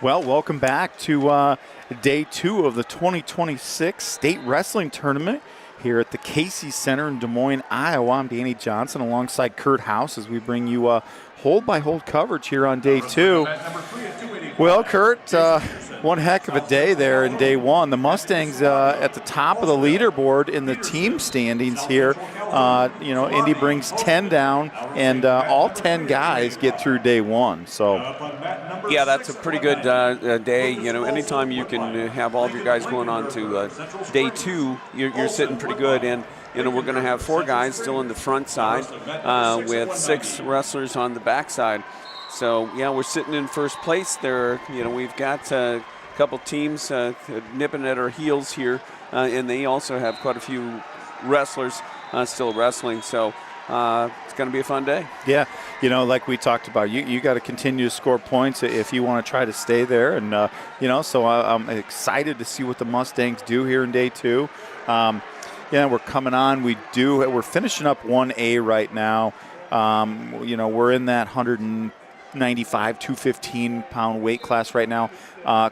Well, welcome back to day 2 of the 2026 State Wrestling Tournament here at the Casey Center in Des Moines, Iowa. I'm Danny Johnson alongside Kurt House as we bring you hold-by-hold coverage here on day 2. Well, Kurt, one heck of a day there in day 1. The Mustangs at the top of the leaderboard in the team standings here. Indy brings 10 down, and all 10 guys get through day 1. So, yeah, that's a pretty good day. Anytime you can have all of your guys going on to day 2, you're sitting pretty good. And we're going to have 4 guys still in the front side with 6 wrestlers on the back side. So, yeah, we're sitting in first place there. We've got a couple teams nipping at our heels here, and they also have quite a few wrestlers still wrestling. So it's going to be a fun day. Yeah, like we talked about, you got to continue to score points if you want to try to stay there. And, so I'm excited to see what the Mustangs do here in day 2. We're coming on. We're finishing up 1A right now. We're in that 195, 215-pound weight class right now.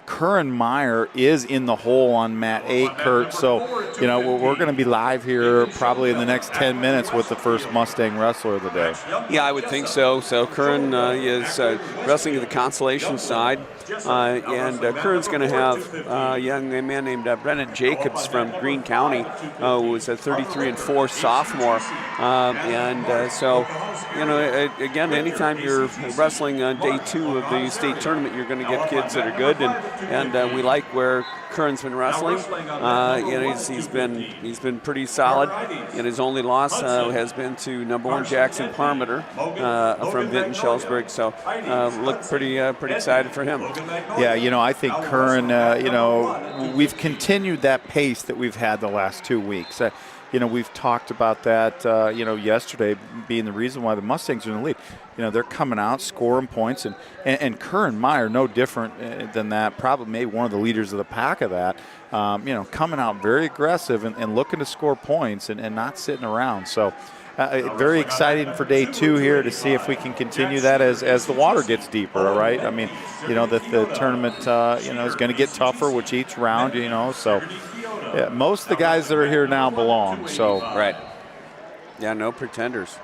Curran Meyer is in the hole on mat 8, Kurt. So, we're going to be live here probably in the next 10 minutes with the first Mustang wrestler of the day. Yeah, I would think so. So Curran is wrestling at the Consolation side. And Curran's going to have a young man named Brennan Jacobs from Greene County, who was a 33-4 sophomore. Again, anytime you're wrestling on day 2 of the state tournament, you're going to get kids that are good, and we like where Curran's been wrestling. He's been pretty solid, and his only loss has been to number 1 Jackson Parmenter from Vinton Schellsburg. So look pretty excited for him. Yeah, I think Curran, we've continued that pace that we've had the last 2 weeks. We've talked about that, yesterday being the reason why the Mustangs are in the lead. They're coming out, scoring points, and Curran Meyer, no different than that, probably maybe one of the leaders of the pack of that, coming out very aggressive and looking to score points and not sitting around. So very exciting for day 2 here to see if we can continue that as the water gets deeper, all right? I mean, the tournament, is going to get tougher with each round, so yeah, most of the guys that are here now belong. So right. Yeah, no pretenders.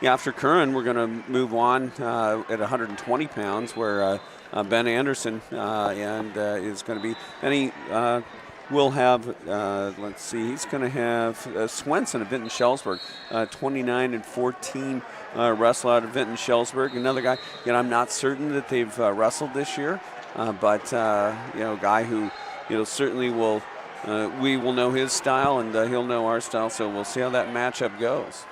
Yeah, after Curran, we're going to move on at 120 pounds where Ben Anderson is going to be. And he will have, he's going to have Swenson of Vinton Schellsburg, 29-14 wrestle out of Vinton Schellsburg. Another guy, I'm not certain that they've wrestled this year, but a guy who, certainly will, we will know his style and he'll know our style, so we'll see how that matchup goes.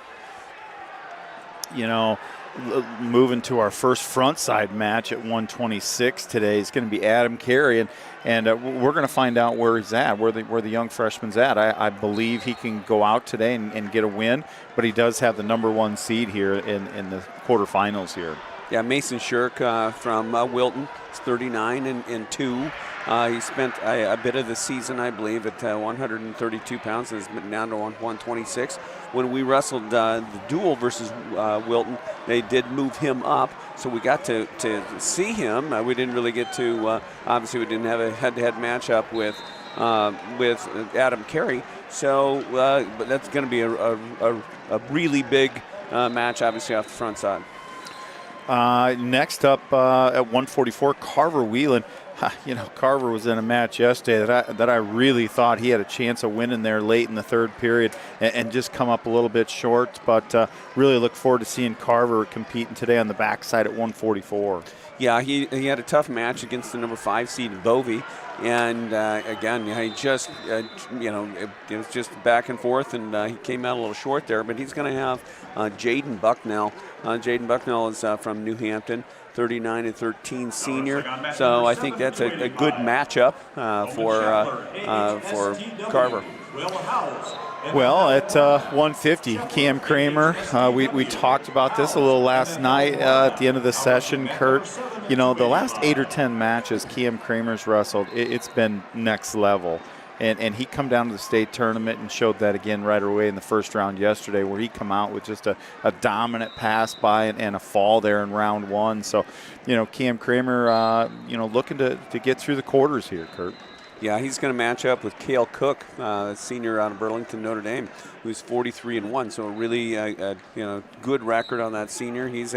Moving to our first front side match at 126 today is going to be Adam Kerry, and we're going to find out where he's at, where the young freshman's at. I believe he can go out today and get a win, but he does have the number 1 seed here in the quarterfinals here. Yeah, Mason Shirk from Wilton is 39-2. He spent a bit of the season, I believe, at 132 pounds and has been down to 126. When we wrestled the duel versus Wilton, they did move him up, so we got to see him. We didn't really get to, obviously we didn't have a head-to-head matchup with Adam Kerry, so but that's going to be a really big match, obviously, off the front side. Next up at 144, Carver Wheeland. Carver was in a match yesterday that I really thought he had a chance of winning there late in the 3rd period and just come up a little bit short. But really look forward to seeing Carver competing today on the backside at 144. Yeah, he had a tough match against the number 5 seed Bovey, and again, he just it was just back and forth, and he came out a little short there. But he's going to have Jaden Bucknell. Jaden Bucknell is from New Hampton, 39-13 senior. So I think that's a good matchup for Carver. Well, at 150, Cam Kramer, we talked about this a little last night at the end of the session, Kurt. The last 8 or 10 matches Cam Kramer's wrestled, it's been next level. And he come down to the state tournament and showed that again right away in the first round yesterday, where he come out with just a dominant pass by and a fall there in round 1. So, Cam Kramer, looking to get through the quarters here, Kurt. Yeah, he's going to match up with Cale Cook, senior out of Burlington, Notre Dame, who's 43-1. So a really, good record on that senior. He's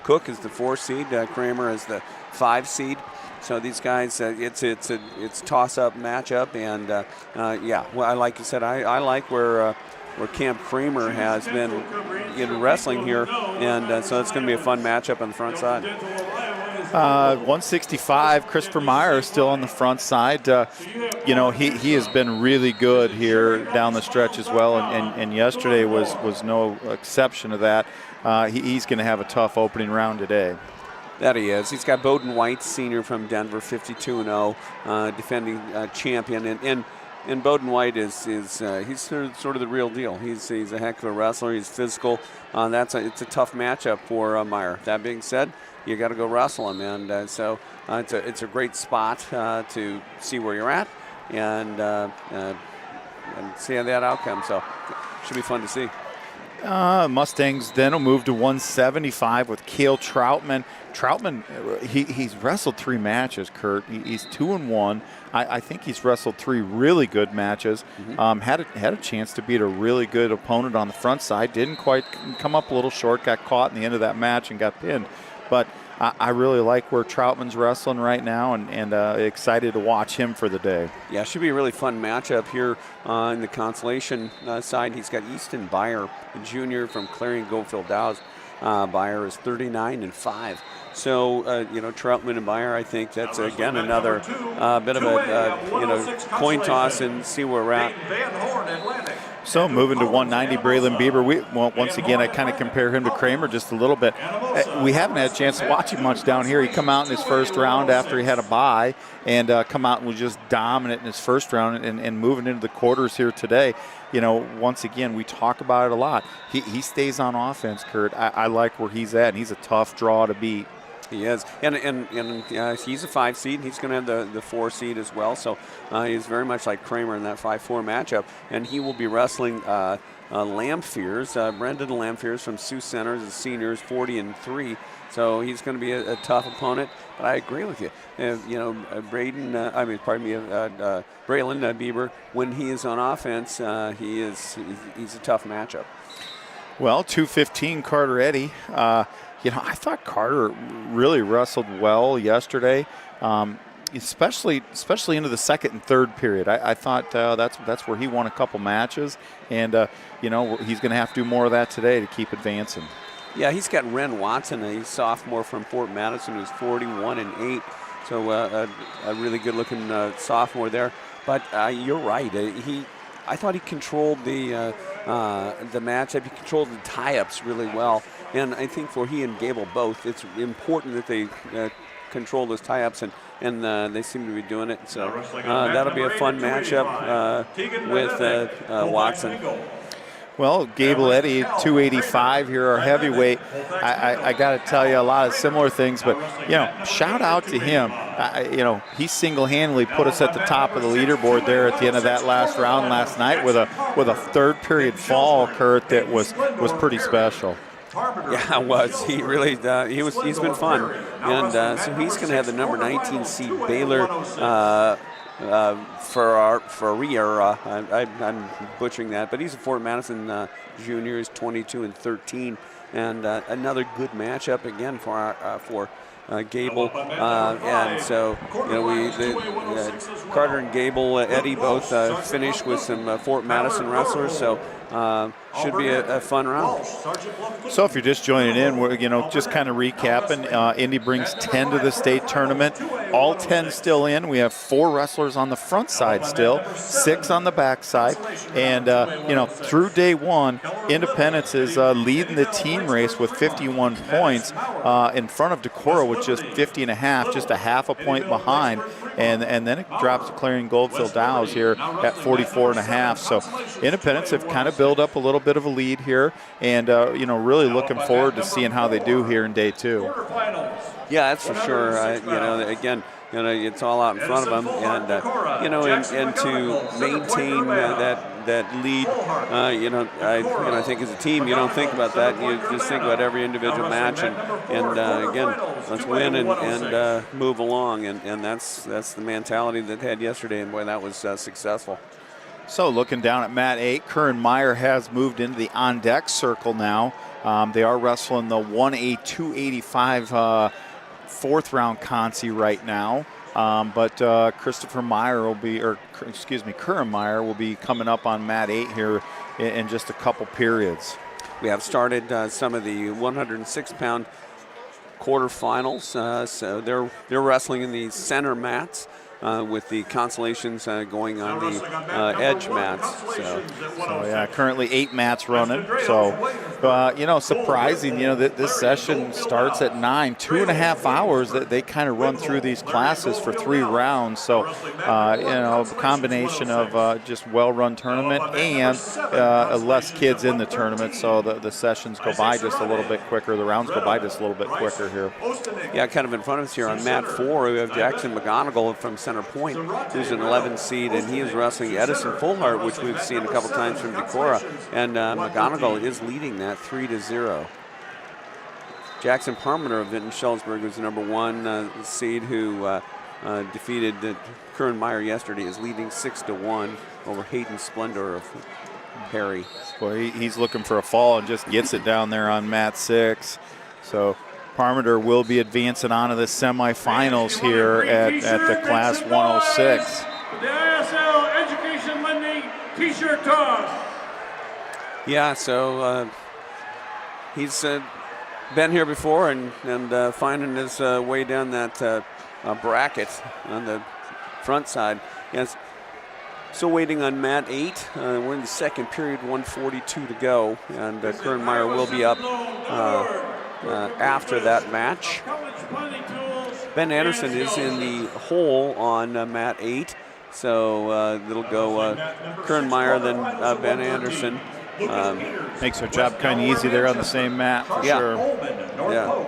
Cook is the 4 seed, Kramer is the 5 seed. So these guys, it's a toss-up matchup, and well, like you said, I like where Cam Kramer has been in wrestling here, and so it's going to be a fun matchup on the front side. 165, Christopher Meyer still on the front side. He has been really good here down the stretch as well, and yesterday was no exception to that. He's going to have a tough opening round today. That he is. He's got Bowden White, senior from Denver, 52-0, defending champion. And Bowden White he's sort of the real deal. He's a heck of a wrestler. He's physical. It's a tough matchup for Meyer. That being said, you got to go wrestle him, and so it's a great spot to see where you're at and see how that outcome. So should be fun to see. Mustangs then will move to 175 with Cale Troutman. Troutman, he's wrestled 3 matches, Kurt. He's 2-1. I think he's wrestled 3 really good matches. Mm-hmm. Had a chance to beat a really good opponent on the front side. Didn't quite come up a little short. Got caught in the end of that match and got pinned. But I really like where Troutman's wrestling right now, and excited to watch him for the day. Yeah, it should be a really fun matchup here in the Consolation side. He's got Easton Byer, a junior from Clarion Goldfield Dow's. Byer is 39-5. So, Troutman and Byer, I think that's, again, another bit of a, coin toss and see where we're at. So moving to 190, Braylon Bieber. Once again, I kind of compare him to Kramer just a little bit. We haven't had a chance to watch him much down here. He come out in his first round after he had a bye and come out and was just dominant in his first round and moving into the quarters here today. Once again, we talk about it a lot. He stays on offense, Kurt. I like where he's at, and he's a tough draw to beat. He is, and he's a 5 seed. He's going to have the 4 seed as well. So he's very much like Kramer in that 5-4 matchup, and he will be wrestling Lamfears, Brendan Lamfears from Sioux Center, the seniors, 40-3. So he's going to be a tough opponent. But I agree with you. Braylon Bieber, when he is on offense, he's a tough matchup. Well, 215, Carter Eddie. I thought Carter really wrestled well yesterday, especially into the second and third period. I thought that's where he won a couple matches, and he's going to have to do more of that today to keep advancing. Yeah, he's got Ren Watson, a sophomore from Fort Madison, who's 41-8. So a really good-looking sophomore there. But you're right. I thought he controlled the matchup. He controlled the tie-ups really well. And I think for he and Gable both, it's important that they control those tie-ups, and they seem to be doing it. So that'll be a fun matchup with Watson. Well, Gable Eddie, 285 here, our heavyweight. I got to tell you a lot of similar things, but, shout out to him. He single-handedly put us at the top of the leaderboard there at the end of that last round last night with a third period fall, Kurt, that was pretty special. Yeah, it was. He really he's been fun, and so he's going to have the number 19 seed Baylor Ferreira. I'm butchering that, but he's a Fort Madison junior. He's 22-13, and another good matchup again for Gable, and so Carter and Gable Eddie both finished with some Fort Madison wrestlers, so should be a fun round. So if you're just joining in, we're just kind of recapping. Indy brings 10 to the state tournament. All 10 still in. We have 4 wrestlers on the front side still, 6 on the back side, and through day 1, Independence is leading the team race with 51 points in front of Decorah with just 50.5, just a half a point behind, and then it drops to Clarion Goldfield Dow's here at 44.5. So Independence have kind of built up a little bit of a lead here, and really looking forward to seeing how they do here in day 2. Yeah, that's for sure. Again, it's all out in front of them, and and to maintain that lead, I think as a team, you don't think about that. You just think about every individual match, and again, let's win and move along, and that's the mentality that they had yesterday, and boy, that was successful. So looking down at mat 8, Curran Meyer has moved into the on-deck circle now. They are wrestling the 1A 285 fourth round consi right now. But Curran Meyer will be coming up on mat 8 here in just a couple periods. We have started some of the 106-pound quarterfinals. So they're wrestling in the center mats. With the Consolations going on the edge mats. So yeah, currently 8 mats running. So, surprising, that this session starts at 9, 2.5 hours that they kind of run through these classes for 3 rounds. So, a combination of just well-run tournament and less kids in the tournament. So the sessions go by just a little bit quicker. The rounds go by just a little bit quicker here. Yeah, kind of in front of us here on mat 4, we have Jackson McGonigal from Center Point, who's an 11 seed, and he is wrestling Edison Fullhart, which we've seen a couple times from Decorah, and McGonigal is leading that 3-0. Jackson Parmenter of Vinton Schultzberg was the number 1 seed who defeated Curran Meyer yesterday, is leading 6-1 over Hayden Splendor of Kerry. Boy, he's looking for a fall and just gets it down there on mat 6. So Parmenter will be advancing on to the semifinals here at the Class 106. The ISL Education Monday T-shirt toss. Yeah, so he's been here before and finding his way down that bracket on the front side. Yes. Still waiting on mat 8. We're in the second period, 1:42 to go, and Curran Meyer will be up after that match. Ben Anderson is in the hole on mat 8, so it'll go Curran Meyer, then Ben Anderson. Makes our job kind of easy there on the same mat, for sure. Yeah.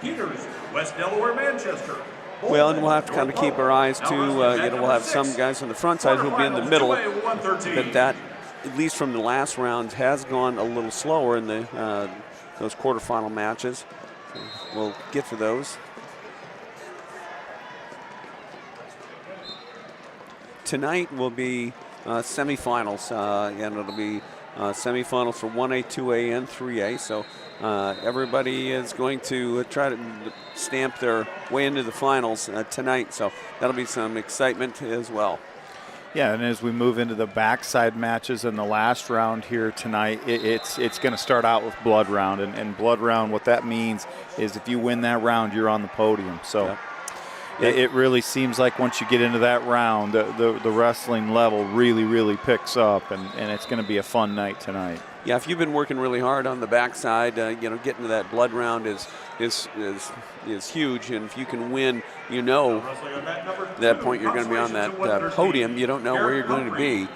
Peters, West Delaware, Manchester. Well, and we'll have to kind of keep our eyes too. We'll have some guys on the front side who'll be in the middle, but that, at least from the last round, has gone a little slower in the those quarterfinal matches. So we'll get to those. Tonight will be semifinals, and it'll be semifinals for 1A, 2A, and 3A. So everybody is going to try to stamp their way into the finals tonight. So that'll be some excitement as well. Yeah, and as we move into the backside matches in the last round here tonight, it's going to start out with blood round. And blood round, what that means is if you win that round, you're on the podium. So it really seems like once you get into that round, the wrestling level really, really picks up, and it's going to be a fun night tonight. Yeah, if you've been working really hard on the backside, getting to that blood round is huge, and if you can win, at that point you're going to be on that podium. You don't know where you're going to be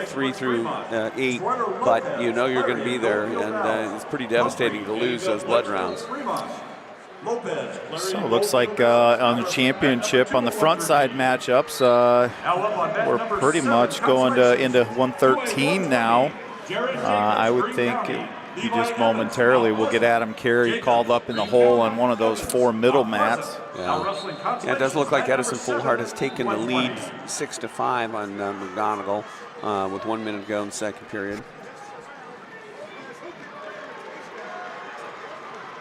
3 through 8, but you're going to be there, and it's pretty devastating to lose those blood rounds. So it looks like on the championship, on the front side matchups, we're pretty much going into 113 now. I would think you just momentarily will get Adam Kerry called up in the hole on one of those 4 middle mats. Yeah, it does look like Edison Fullhart has taken the lead 6-5 on McGonigal with 1 minute to go in the second period.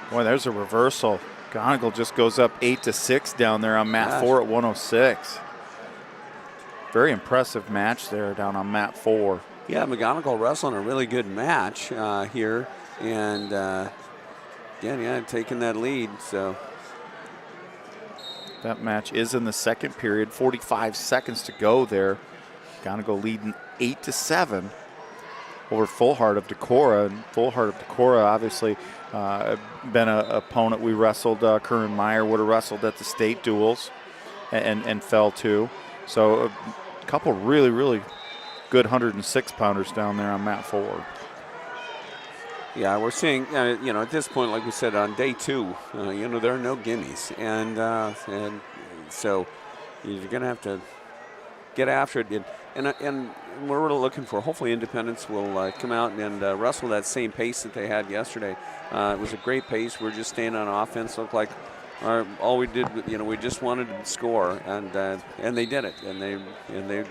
Boy, there's a reversal. McGonigal just goes up 8-6 down there on mat 4 at 106. Very impressive match there down on mat 4. Yeah, McGonigal wrestling a really good match here, and taking that lead. So that match is in the second period. 45 seconds to go there. McGonigal leading 8-7 over Fullhart of Decorah, and Fullhart of Decorah obviously been an opponent we wrestled. Curran Meyer would have wrestled at the state duels and fell to. So a couple really, really good 106-pounders down there on mat 4. Yeah, we're seeing, at this point, like we said, on day 2, there are no gimmies. And so you're going to have to get after it. And we're really looking for, hopefully Independence will come out and wrestle that same pace that they had yesterday. It was a great pace. We're just staying on offense. Looked like all we did, we just wanted to score, and they did it. And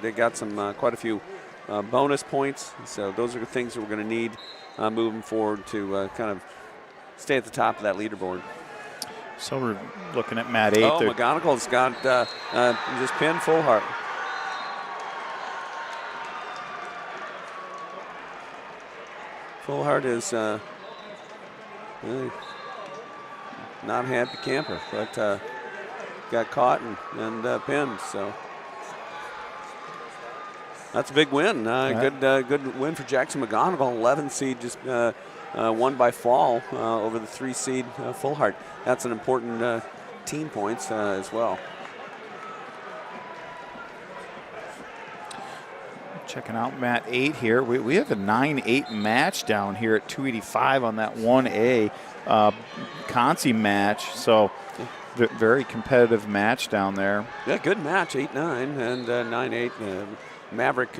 they got some quite a few bonus points. So those are the things that we're going to need moving forward to kind of stay at the top of that leaderboard. So we're looking at Mat 8. Oh, McGonagall's got just pinned Fullhart. Fullhart is really not a happy camper, but got caught and pinned. So that's a big win. Good win for Jackson McGonigal. 11 seed just won by fall over the 3 seed Fullhart. That's an important team points as well. Checking out Mat 8 here. We have a 9-8 match down here at 285 on that 1A Consi match. So very competitive match down there. Yeah, good match, 8-9 and 9-8. Maverick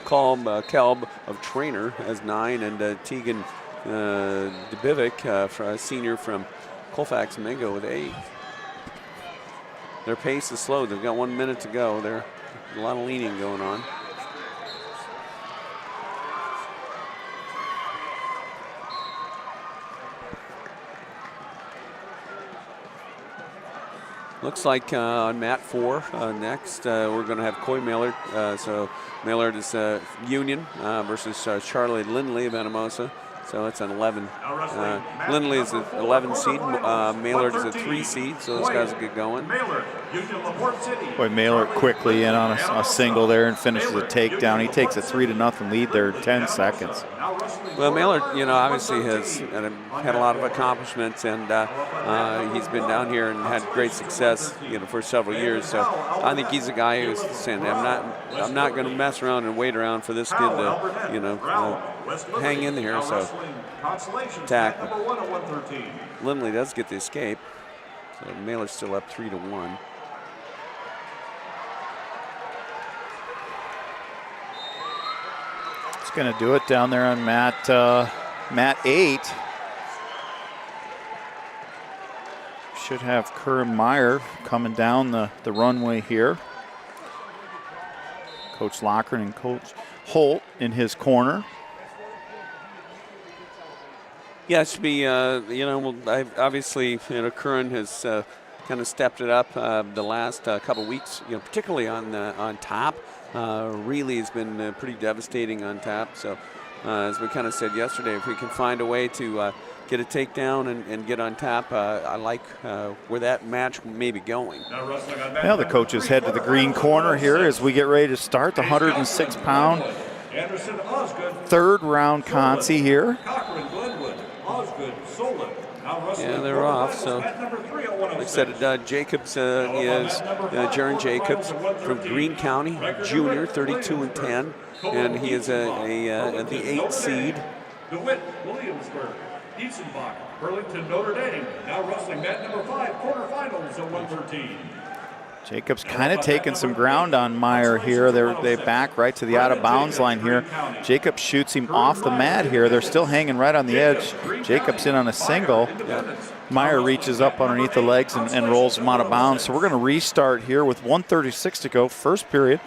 Kelb of Trainer has 9, and Tegan Dubivic, a senior from Colfax Mingo, with 8. Their pace is slow. They've got 1 minute to go. There's a lot of leaning going on. Looks like on Mat 4 next, we're going to have Coy Maillard. So Maillard is Union versus Charlie Lindley of Anamosa. So it's an 11. Lindley is an 11 seed. Maillard is a 3 seed. So those guys will get going. Boy, Maillard quickly in on a single there and finishes a takedown. He takes a 3-0 lead there in 10 seconds. Well, Maillard, obviously has had a lot of accomplishments, and he's been down here and had great success, for several years. So I think he's a guy who's saying, I'm not going to mess around and wait around for this kid to, hang in here. So attack. Lindley does get the escape. So Maillard's still up 3-1. Going to do it down there on Mat 8. Should have Curran Meyer coming down the runway here. Coach Lochran and Coach Holt in his corner. Yeah, it should be, obviously, Curran has kind of stepped it up the last couple weeks, particularly on top. Really has been pretty devastating on top. So as we kind of said yesterday, if we can find a way to get a takedown and get on top, I like where that match may be going. Now the coaches head to the green corner here as we get ready to start the 106-pound third round Consi here. Yeah, they're off. So, like I said, Jacobs is Jaron Jacobs from Greene County, junior, 32-10, and he is the 8 seed. DeWitt, Williamsburg, Dietzenbach, Burlington, Notre Dame. Now wrestling mat number 5, quarterfinals at 113. Jacobs kind of taking some ground on Meyer here. They back right to the out-of-bounds line here. Jacobs shoots him off the mat here. They're still hanging right on the edge. Jacobs in on a single. Meyer reaches up underneath the legs and rolls him out of bounds. So we're going to restart here with 1:36 to go. First period,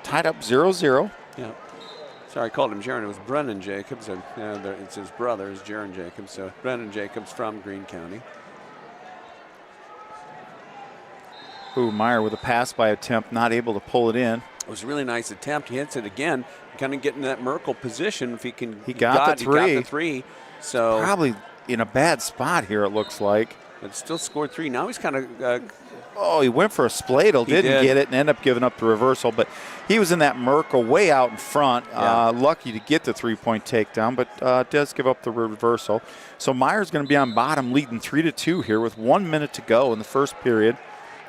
tied up 0-0. Yeah. Sorry, I called him Jaron. It was Brennan Jacobs. And, it's his brother, is Jaron Jacobs. So Brennan Jacobs from Greene County. Ooh, Meyer with a pass-by attempt, not able to pull it in. It was a really nice attempt. He hits it again, kind of getting that Merkel position. If he can, he got the 3. So probably in a bad spot here, it looks like. But still scored 3. Now he's kind of. He went for a spladle, didn't get it, and ended up giving up the reversal. But he was in that Merkel way out in front. Lucky to get the 3-point takedown, but does give up the reversal. So Meyer's going to be on bottom, leading 3-2 here with 1 minute to go in the first period.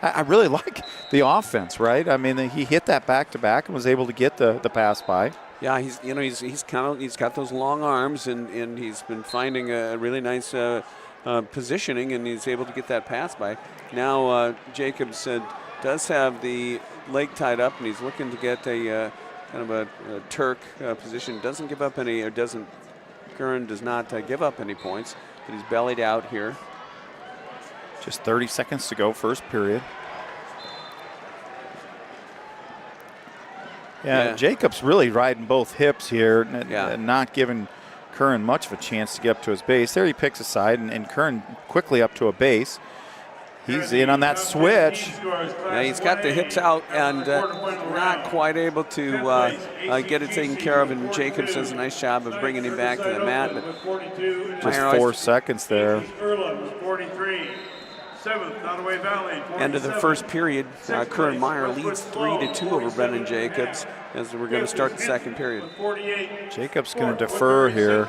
I really like the offense, right? I mean, he hit that back-to-back and was able to get the pass by. Yeah, he's got those long arms, and he's been finding a really nice positioning, and he's able to get that pass by. Now Jacobs does have the leg tied up, and he's looking to get a kind of a Turk position. Doesn't give up any, or doesn't. Curran does not give up any points, but he's bellied out here. Just 30 seconds to go, first period. Yeah, Jacobs really riding both hips here, and not giving Curran much of a chance to get up to his base. There he picks a side, and Curran quickly up to a base. He's in on that switch. Yeah, he's got the hips out and not quite able to get it taken care of, and Jacobs does a nice job of bringing him back to the mat. But just 4 seconds there. End of the first period, Curran Meyer leads 3-2 over Brennan Jacobs as we're going to start the second period. Jacobs going to defer here.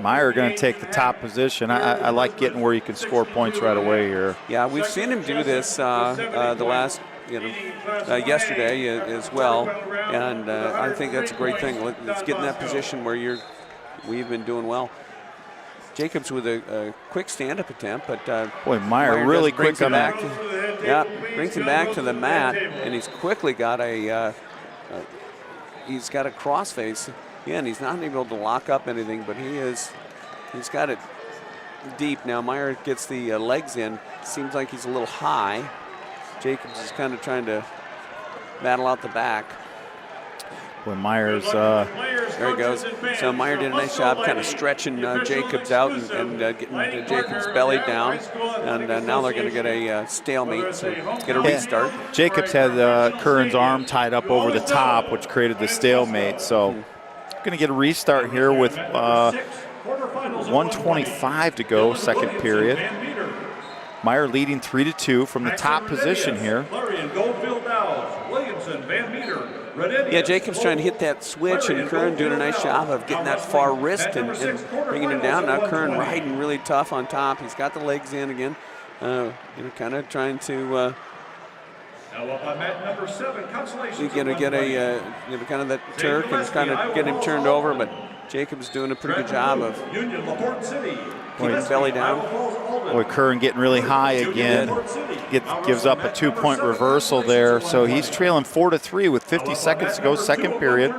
Meyer going to take the top position. I like getting where you can score points right away here. Yeah, we've seen him do this the last, yesterday as well, and I think that's a great thing. Let's get in that position where we've been doing well. Jacobs with a quick stand-up attempt, but boy, Meyer really quick on that. Brings him back to the mat, and he's quickly got a crossface. Again, he's not able to lock up anything, but he's got it deep. Now Meyer gets the legs in. Seems like he's a little high. Jacobs is kind of trying to battle out the back. When Meyer's there he goes. So Meyer did a nice job kind of stretching Jacobs out and getting Jacobs belly down. And now they're going to get a stalemate, so get a restart. Jacobs had Curran's arm tied up over the top, which created the stalemate. So going to get a restart here with 1:25 to go, second period. Meyer leading 3-2 from the top position here. Yeah, Jacobs trying to hit that switch, and Curran doing a nice job of getting that far wrist and bringing him down. Now Curran riding really tough on top. He's got the legs in again, kind of trying to. He's going to get a kind of that Turk and kind of get him turned over, but Jacobs doing a pretty good job of keeping his belly down. Boy, Curran getting really high again. Gives up a 2-point reversal there. So he's trailing 4-3 with 50 seconds to go, second period.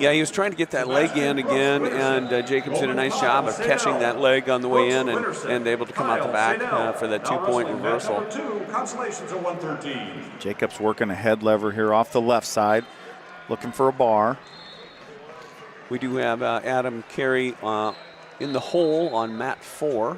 Yeah, he was trying to get that leg in again, and Jacobs did a nice job of catching that leg on the way in and able to come out the back for that 2-point reversal. Jacobs working a head lever here off the left side, looking for a bar. We do have Adam Kerry in the hole on mat 4.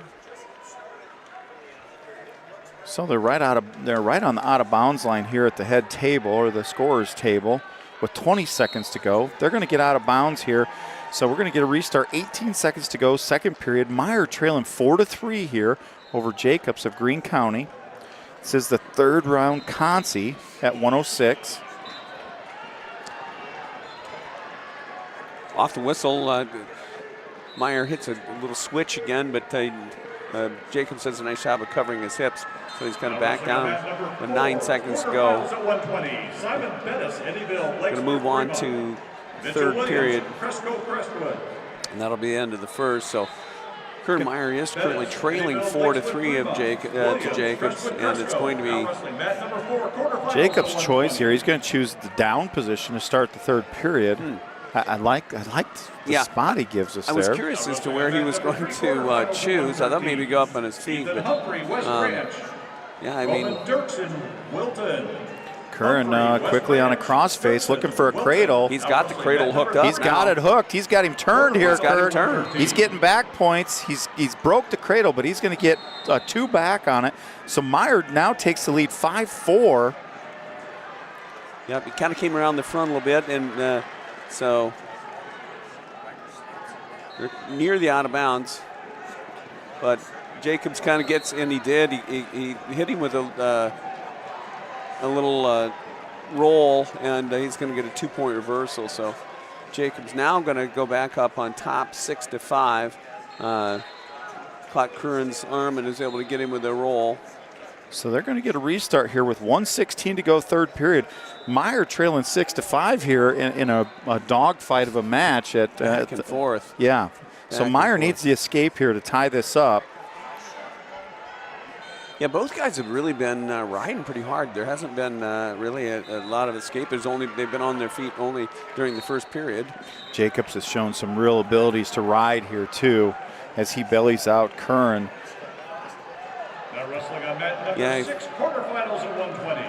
So they're right on the out of bounds line here at the head table, or the scorer's table, with 20 seconds to go. They're going to get out of bounds here, so we're going to get a restart. 18 seconds to go, second period. Meyer trailing 4-3 here over Jacobs of Greene County. This is the third round Consi at 106. Off the whistle, Meyer hits a little switch again, but Jacobs does a nice job of covering his hips, so he's kind of back down with 9 seconds to go. Going to move on to third period, and that'll be the end of the first. So Curran Meyer is currently trailing 4-3 to Jacobs, and it's going to be Jacobs' choice here. He's going to choose the down position to start the third period. I liked the spot he gives us there. I was curious as to where he was going to choose. I thought maybe go up on his feet, but Curran quickly on a crossface, looking for a cradle. He's got the cradle hooked up. He's got it hooked. He's got him turned here. He's getting back points. He's broke the cradle, but he's going to get 2 back on it. So Meyer now takes the lead 5-4. Yep, he kind of came around the front a little bit, and so they're near the out of bounds. But Jacobs kind of gets, and he did. He hit him with a little roll, and he's going to get a 2-point reversal. So Jacobs now going to go back up on top 6-5. Caught Curran's arm and is able to get him with a roll. So they're going to get a restart here with 1:16 to go, third period. Meyer trailing 6-5 here in a dogfight of a match at back and forth. Yeah. So Meyer needs the escape here to tie this up. Yeah, both guys have really been riding pretty hard. There hasn't been really a lot of escape. They've been on their feet only during the first period. Jacobs has shown some real abilities to ride here too, as he bellies out Curran. Now wrestling on mat number 6, quarterfinals at 120.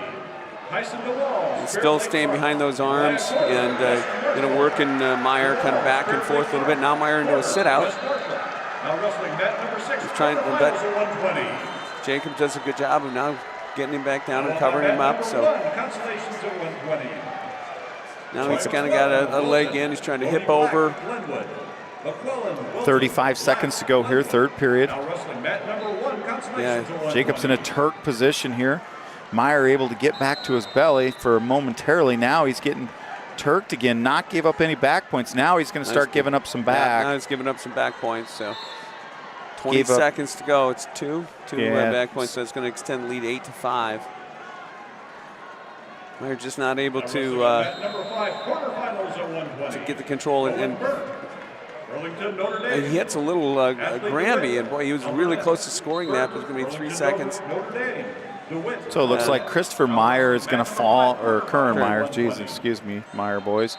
He's still staying behind those arms and working Meyer kind of back and forth a little bit. Now Meyer into a sit out. Now wrestling mat number 6, he's trying, but Jacob does a good job of now getting him back down and covering him up. So now he's kind of got a leg in. He's trying to hip over. 35 seconds to go here, third period. Yeah, Jacobs in a Turk position here. Meyer able to get back to his belly for momentarily. Now he's getting Turked again, not give up any back points. Now he's going to start giving up some back. Now he's giving up some back points. So 20 seconds to go. It's two back points, so it's going to extend the lead 8-5. Meyer just not able to get the control and he hits a little Granby, and boy, he was really close to scoring that, but it's going to be 3 seconds. So it looks like Christopher Meyer is going to fall, or Curran Meyer, geez, excuse me, Meyer boys.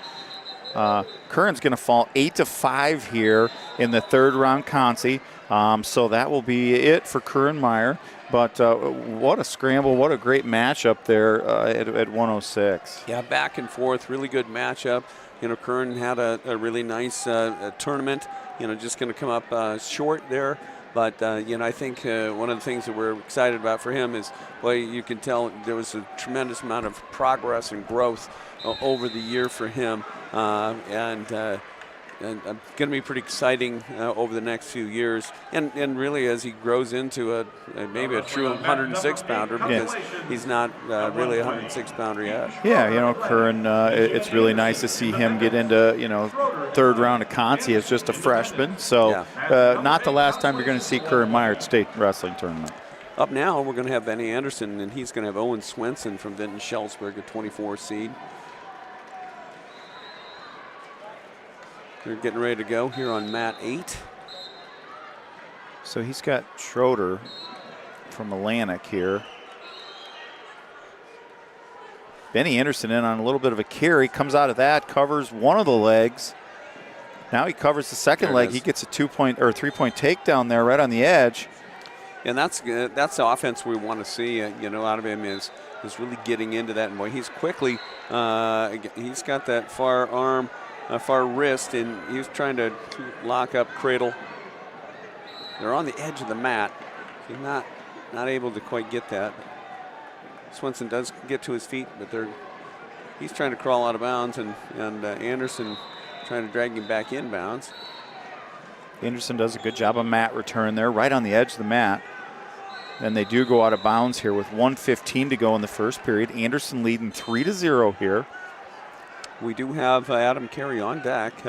Curran's going to fall 8-5 here in the third round Consi. So that will be it for Curran Meyer. But what a scramble, what a great matchup there at 106. Yeah, back and forth, really good matchup. Curran had a really nice tournament, just going to come up short there. But, I think one of the things that we're excited about for him is, well, you can tell there was a tremendous amount of progress and growth over the year for him. And going to be pretty exciting over the next few years. And really as he grows into maybe a true 106-pounder, because he's not really a 106-pounder yet. Yeah, Curran, it's really nice to see him get into, third round of Consi as just a freshman. So not the last time you're going to see Curran Meyer at state wrestling tournament. Up now, we're going to have Benny Anderson, and he's going to have Owen Swenson from Vinton-Schellsburg, a 24 seed. They're getting ready to go here on mat 8. So he's got Schroeder from Atlantic here. Benny Anderson in on a little bit of a carry, comes out of that, covers one of the legs. Now he covers the second leg. He gets a 2-point or 3-point takedown there right on the edge. And that's the offense we want to see, out of him is really getting into that. And boy, he's quickly, he's got that far arm, far wrist, and he's trying to lock up cradle. They're on the edge of the mat. He's not able to quite get that. Swenson does get to his feet, but he's trying to crawl out of bounds, and Anderson trying to drag him back inbounds. Anderson does a good job of mat return there, right on the edge of the mat. And they do go out of bounds here with 1:15 to go in the first period. Anderson leading 3-0 here. We do have Adam Kerry on deck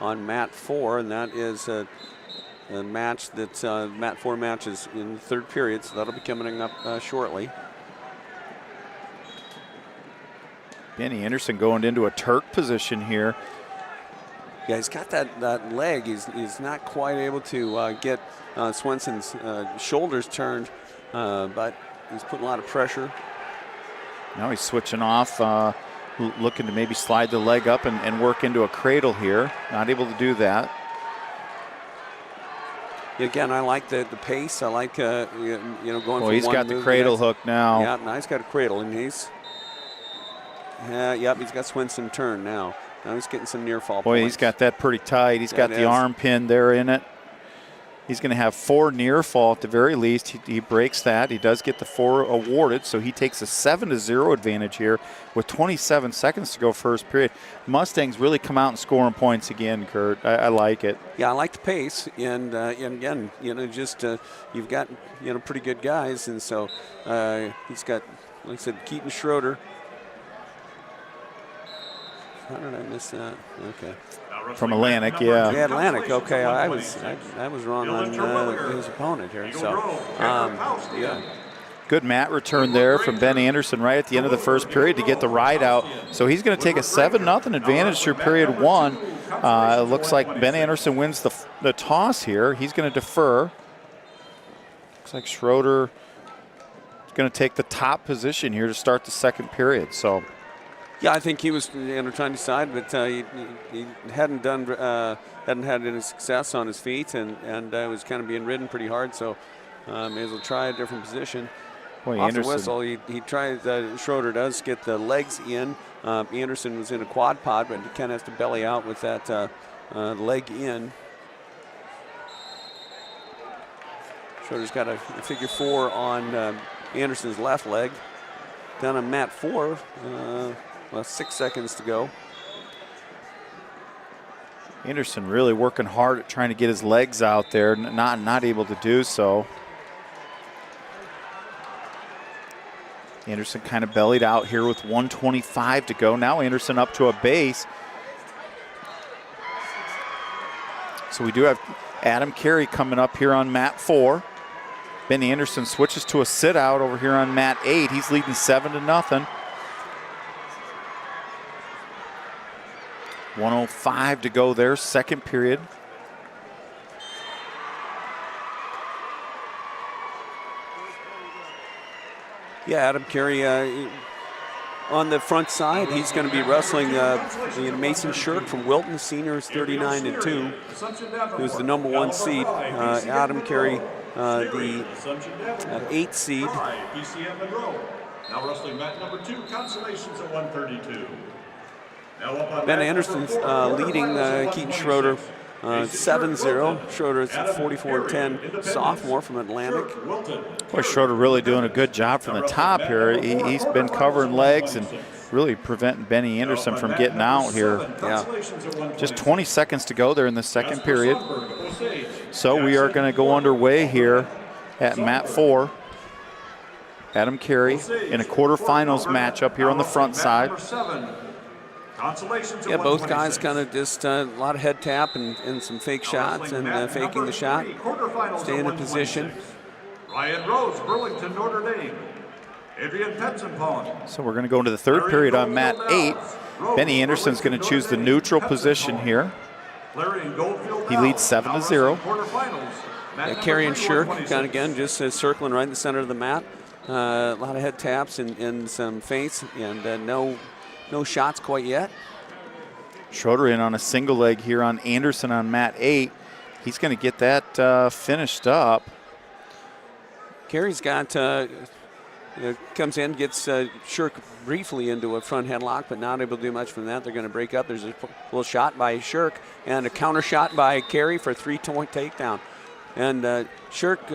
on mat 4, and that is a match that's mat 4 matches in the third period, so that'll be coming up shortly. Benny Anderson going into a Turk position here. Yeah, he's got that leg. He's not quite able to get Swenson's shoulders turned, but he's putting a lot of pressure. Now he's switching off, looking to maybe slide the leg up and work into a cradle here. Not able to do that. Again, I like the pace. I like going from one. Well, he's got the cradle hook now. Yeah, now he's got a cradle, and he's got Swenson turned now. Now he's getting some near fall points. Boy, he's got that pretty tight. He's got the arm pin there in it. He's going to have 4 near fall at the very least. He breaks that. He does get the 4 awarded, so he takes a 7-0 advantage here with 27 seconds to go first period. Mustangs really come out and scoring points again, Kurt. I like it. Yeah, I like the pace, and again, just you've got pretty good guys, and so he's got, like I said, Keaton Schroeder. How did I miss that? Okay. From Atlantic, yeah. Yeah, Atlantic. Okay, I was wrong on his opponent here. So, yeah. Good mat return there from Ben Anderson right at the end of the first period to get the ride out. So he's going to take a 7-0 advantage through period 1. It looks like Ben Anderson wins the toss here. He's going to defer. Looks like Schroeder is going to take the top position here to start the second period. So, yeah, I think he was trying to decide, but he hadn't had any success on his feet, and was kind of being ridden pretty hard. So may as well try a different position. Boy, Off Anderson. the whistle, he tries. Schroeder does get the legs in. Anderson was in a quad pod, but he kind of has to belly out with that leg in. Schroeder's got a figure 4 on Anderson's left leg. Down on mat 4, 6 seconds to go. Anderson really working hard at trying to get his legs out there, not able to do so. Anderson kind of bellied out here with 1:25 to go. Now Anderson up to a base. So we do have Adam Kerry coming up here on mat 4. Ben Anderson switches to a sit out over here on mat 8. He's leading 7-0. 1:05 to go there, second period. Yeah, Adam Kerry on the front side. He's going to be wrestling Mason Shirk from Wilton, senior, is 39-2, who's the number 1 seed. Adam Kerry, the 8th seed. Now wrestling mat number 2, Consolation's at 132. Ben Anderson's leading Keaton Schroeder 7-0. Schroeder is 44-10, sophomore from Atlantic. Boy, Schroeder really doing a good job from the top here. He's been covering legs and really preventing Benny Anderson from getting out here. Yeah. Just 20 seconds to go there in the second period. So we are going to go underway here at mat 4. Adam Kerry in a quarterfinals matchup here on the front side. Yeah, both guys kind of just a lot of head tap and some fake shots and faking the shot. Stay in a position. Ryan Rose, Burlington, Notre Dame. Adrian Petzenpong. So we're going to go into the third period on mat 8. Benny Anderson's going to choose the neutral position here. He leads 7-0. Kerry and Shirk, kind of again, just circling right in the center of the mat. A lot of head taps and some feints, and no shots quite yet. Schroeder in on a single leg here on Anderson on mat 8. He's going to get that finished up. Kerry's got, comes in, gets Shirk briefly into a front headlock, but not able to do much from that. They're going to break up. There's a little shot by Shirk and a counter shot by Kerry for a 3-point takedown. And Shirk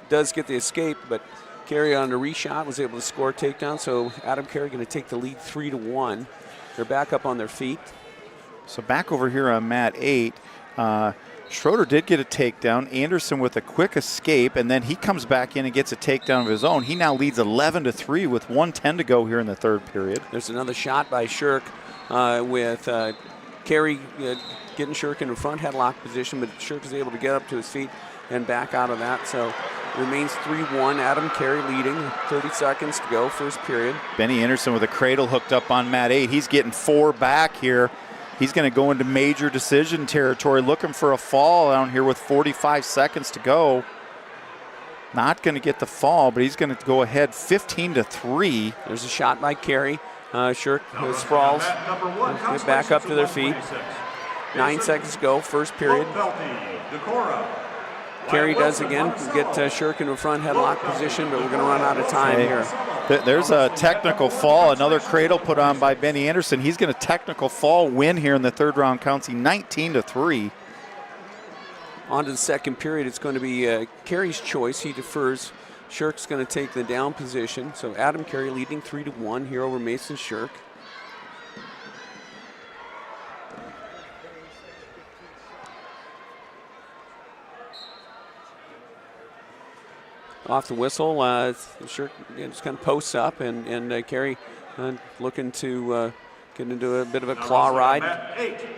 does get the escape, but Kerry on the reshot was able to score a takedown. So Adam Kerry going to take the lead 3-1. They're back up on their feet. So back over here on mat 8, Schroeder did get a takedown. Anderson with a quick escape, and then he comes back in and gets a takedown of his own. He now leads 11-3 with 1:10 to go here in the third period. There's another shot by Shirk with Kerry getting Shirk in a front headlock position, but Shirk is able to get up to his feet and back out of that. So remains 3-1. Adam Kerry leading. 30 seconds to go, first period. Benny Anderson with a cradle hooked up on mat 8. He's getting 4 back here. He's going to go into major decision territory, looking for a fall down here with 45 seconds to go. Not going to get the fall, but he's going to go ahead 15-3. There's a shot by Kerry. Shirk sprawls. Get back up to their feet. 9 seconds to go, first period. Kerry does again get Shirk into a front headlock position, but we're going to run out of time here. There's a technical fall, another cradle put on by Benny Anderson. He's going to technical fall win here in the third round, counts 19-3. On to the second period. It's going to be Kerry's choice. He defers. Shirk's going to take the down position. So Adam Kerry leading 3-1 here over Mason Shirk. Off the whistle, Shirk just kind of posts up, and Kerry looking to get into a bit of a claw ride.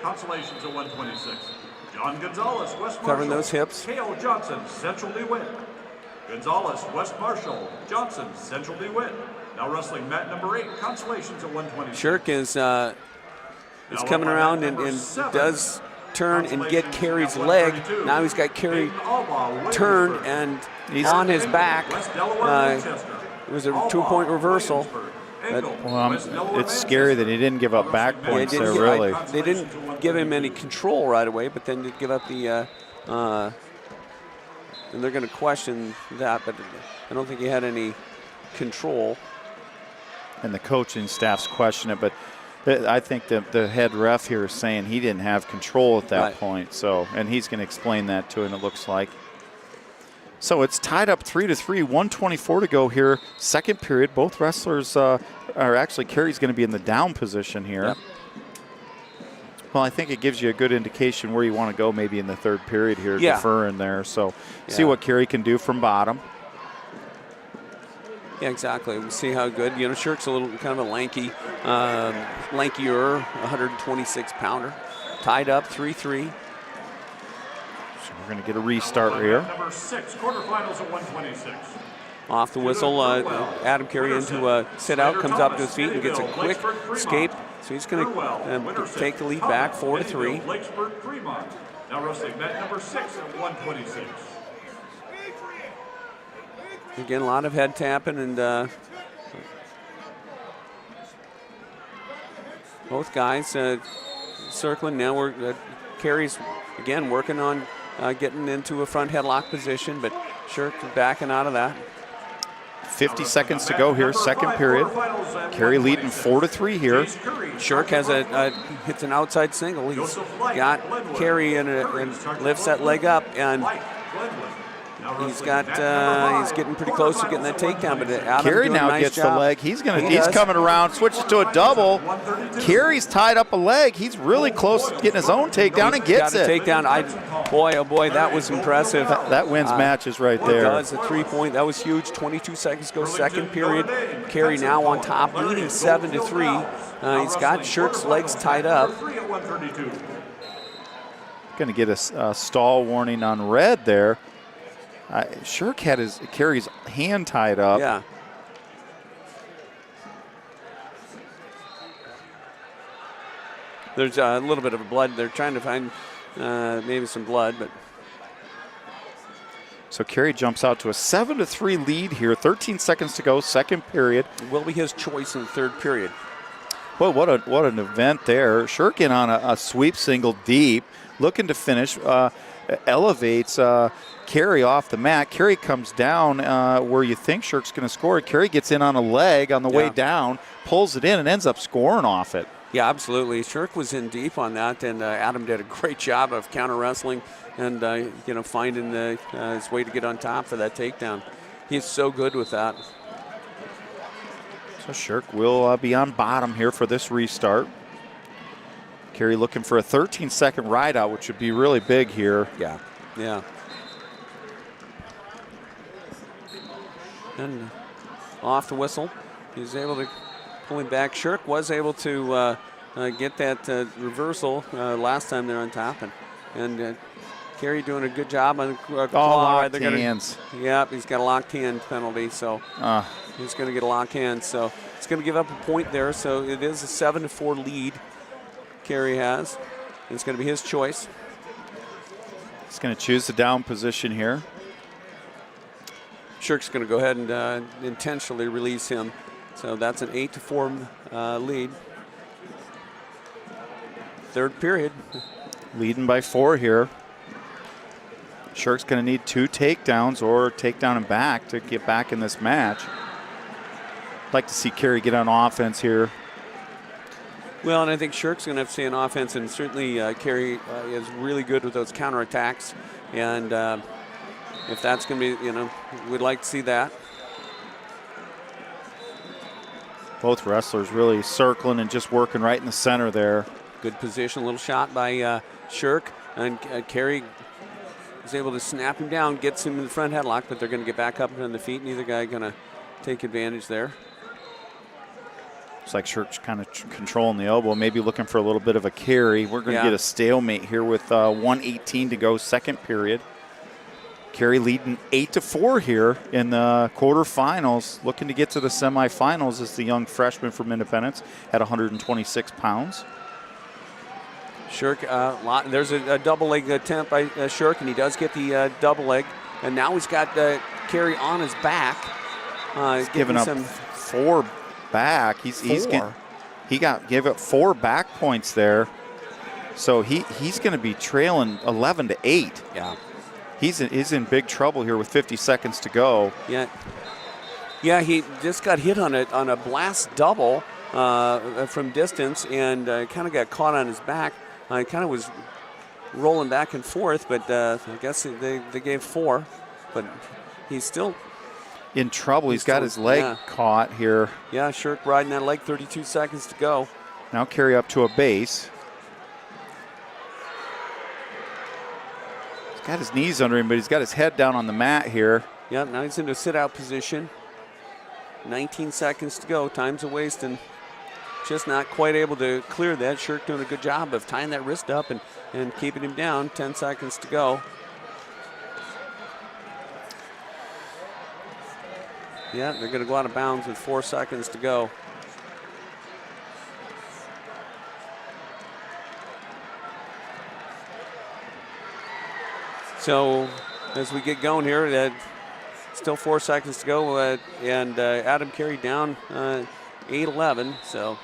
Consolation's at 126. John Gonzalez, West Covering Marshall. those hips. K.O. Johnson, Central New Wind. Gonzalez, West Marshall. Johnson, Central DeWitt. Now wrestling mat number 8, Consolations at 126. Shirk is coming around and does turn and get Kerry's leg. Now he's got Kerry turned and he's on his back. It was a 2-point reversal. It's scary that he didn't give up back points there, really. They didn't give him any control right away, but then did give up the and they're going to question that, but I don't think he had any control. And the coaching staff's question it, but I think the head ref here is saying he didn't have control at that point. So, and he's going to explain that to him, it looks like. So it's tied up 3-3, 1:24 to go here. Second period, both wrestlers are actually, Kerry's going to be in the down position here. Yep. Well, I think it gives you a good indication where you want to go maybe in the third period here, yeah. deferring there. So see what Kerry can do from bottom. Yeah, exactly. We'll see how good. You know, Shirk's a little kind of a lankier, 126-pounder. Tied up 3-3. So we're going to get a restart here. Number 6, quarterfinals at 126. Off the whistle, Adam Kerry into a sit-out, comes up to his feet and gets a quick escape. So he's going to take the lead back, 4-3. Now wrestling mat number 6 at 126. Again, a lot of head tapping, and both guys circling. Now we're Kerry's again working on getting into a front headlock position, but Shirk backing out of that. 50 seconds to go here, second period. Kerry leading 4-3 here. Shirk has hits an outside single. He's got Kerry and lifts that leg up, and he's getting pretty close to getting that takedown. But Adam Kerry now nice gets job. the leg. He's coming around, switches to a double. Kerry's tied up a leg. He's really close to getting his own takedown and gets it. Takedown. Boy, oh boy, that was impressive. That wins matches right there. That was a 3-point. That was huge. 22 seconds to go, second period. Kerry now on top, leading 7-3. He's got Shirk's legs tied up. Going to get a stall warning on red there. Shirk had Kerry's hand tied up. Yeah. There's a little bit of blood. They're trying to find maybe some blood, but. So Kerry jumps out to a 7-3 lead here. 13 seconds to go, second period. Will be his choice in the third period. Boy, what an event there. Shirk in on a sweep single deep, looking to finish. Elevates Kerry off the mat. Kerry comes down where you think Shirk's going to score. Kerry gets in on a leg on the way down, pulls it in, and ends up scoring off it. Yeah, absolutely. Shirk was in deep on that, and Adam did a great job of counter wrestling and finding his way to get on top for that takedown. He's so good with that. So Shirk will be on bottom here for this restart. Kerry looking for a 13-second ride out, which would be really big here. Yeah, yeah. And off the whistle, he's able to pull him back. Shirk was able to get that reversal last time they're on top, and Kerry doing a good job on the claw. Locked hands. Yep, he's got a locked hand penalty, so he's going to get a locked hand. So it's going to give up a point there. So it is a 7-4 lead Kerry has. It's going to be his choice. He's going to choose the down position here. Shirk's going to go ahead and intentionally release him. So that's an 8-4 lead. Third period. Leading by 4 here. Shirk's going to need 2 takedowns or takedown and back to get back in this match. I'd like to see Kerry get on offense here. Well, and I think Shirk's going to have to stay on offense, and certainly Kerry is really good with those counterattacks. And if that's going to be, we'd like to see that. Both wrestlers really circling and just working right in the center there. Good position, a little shot by Shirk, and Kerry is able to snap him down, gets him in the front headlock, but they're going to get back up on the feet. Neither guy going to take advantage there. Looks like Shirk's kind of controlling the elbow, maybe looking for a little bit of a carry. We're going to get a stalemate here with 1:18 to go, second period. Kerry leading 8-4 here in the quarterfinals. Looking to get to the semifinals is the young freshman from Independence at 126 pounds. Shirk, there's a double leg attempt by Shirk, and he does get the double leg. And now he's got Kerry on his back. He's giving up 4 back. He gave up 4 back points there. So he's going to be trailing 11-8. Yeah. He's in big trouble here with 50 seconds to go. Yeah, he just got hit on a blast double from distance and kind of got caught on his back. He kind of was rolling back and forth, but I guess they gave 4. But he's still in trouble. He's got his leg caught here. Yeah, Shirk riding that leg, 32 seconds to go. Now Kerry up to a base. Got his knees under him, but he's got his head down on the mat here. Yeah, now he's into a sit-out position. 19 seconds to go. Time's a waste, and just not quite able to clear that. Shirk doing a good job of tying that wrist up and keeping him down. 10 seconds to go. Yeah, they're going to go out of bounds with 4 seconds to go. So as we get going here, still 4 seconds to go, and Adam Kerry down 8-11. So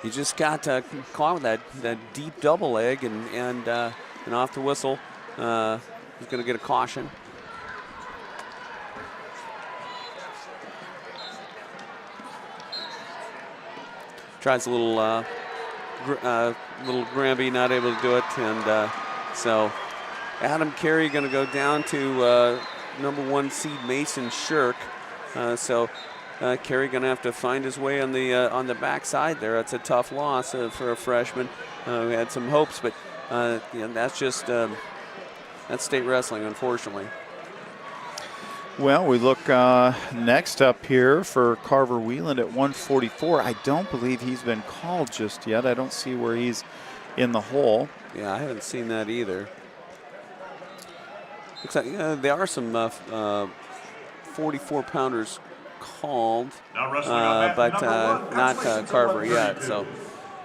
he just got caught with that deep double leg, and off the whistle, he's going to get a caution. Tries a little Granby, not able to do it, and so Adam Kerry going to go down to number 1 seed Mason Shirk. So Kerry going to have to find his way on the backside there. That's a tough loss for a freshman who had some hopes, but that's just that's state wrestling, unfortunately. Well, we look next up here for Carver Wheeland at 144. I don't believe he's been called just yet. I don't see where he's in the hole. Yeah, I haven't seen that either. Looks like there are some 44-pounders called, but not Carver yet. So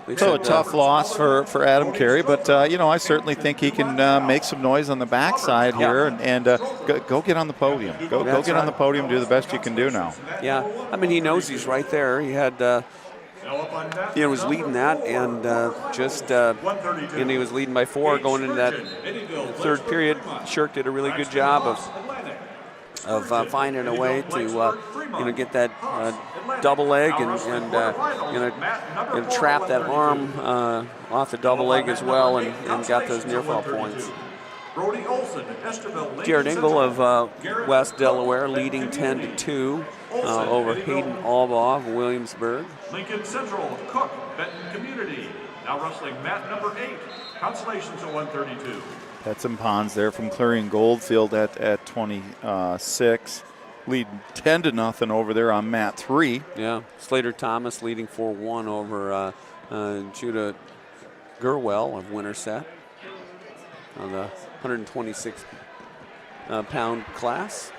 a tough loss for Adam Kerry, but I certainly think he can make some noise on the backside here and go get on the podium. Go get on the podium, do the best you can do now. Yeah, I mean, he knows he's right there. He had was leading that, and and he was leading by 4 going into that third period. Shirk did a really good job of finding a way to get that double leg and trap that arm off the double leg as well, and got those near fall points. Jared Engel of West Delaware leading 10-2 over Hayden Albaugh of Williamsburg. Lincoln Central, Cook, Benton Community. Now wrestling mat number 8, Consolation to 132. Pets and Ponds there from Clarion Goldfield at 26. Leading 10-0 over there on mat 3. Yeah, Slater Thomas leading 4-1 over Judah Gerwell of Winterset on the 126-pound class.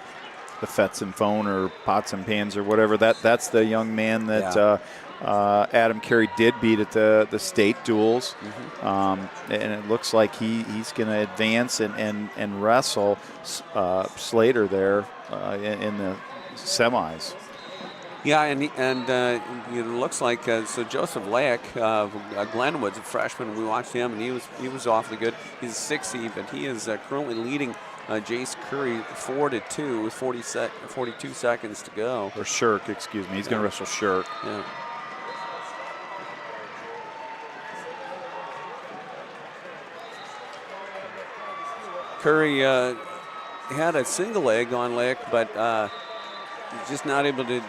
The Fets and Phone or Pots and Pans or whatever, that's the young man that Adam Kerry did beat at the state duels. And it looks like he's going to advance and wrestle Slater there in the semis. Yeah, and it looks like so Joseph Layak of Glenwood's a freshman. We watched him, and he was awfully good. He's a 6 seed, but he is currently leading Jace Curry 4-2 with 42 seconds to go. Or Shirk, excuse me. He's going to wrestle Shirk. Yeah. Curry had a single leg on Layak, but just not able to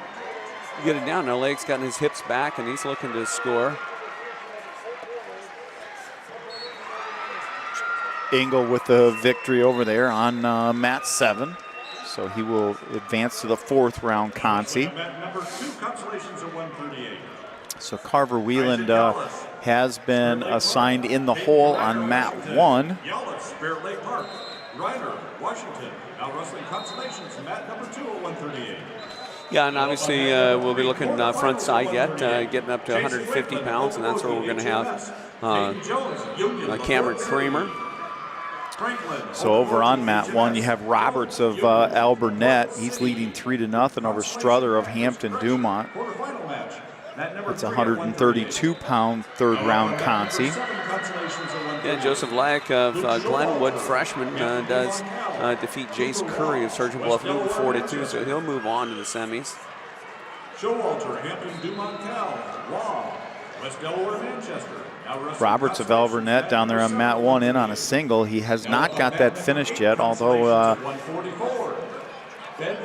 get it down. Now Layak's gotten his hips back, and he's looking to score. Engel with the victory over there on mat 7. So he will advance to the 4th round Consi. So Carver Wheeland has been assigned in the hole on mat 1. Yellis, Spirit Lake Park. Ryder, Washington. Now wrestling Consolation's mat number 2 at 138. Yeah, and obviously we'll be looking front side yet, getting up to 150 pounds, and that's where we're going to have Cameron Kramer. So over on mat 1, you have Roberts of Alburnett. He's leading 3-0 over Struther of Hampton Dumont. It's a 132-pound third-round consi. Yeah, Joseph Lack of Glenwood, freshman, does defeat Jace Curry of Sergeant Bluff, moving 4-2, so he'll move on to the semis. Showalter, Hampton Dumont Cal, Law, West Delaware, Manchester. Roberts of Alburnett down there on mat 1 in on a single. He has not got that finished yet, although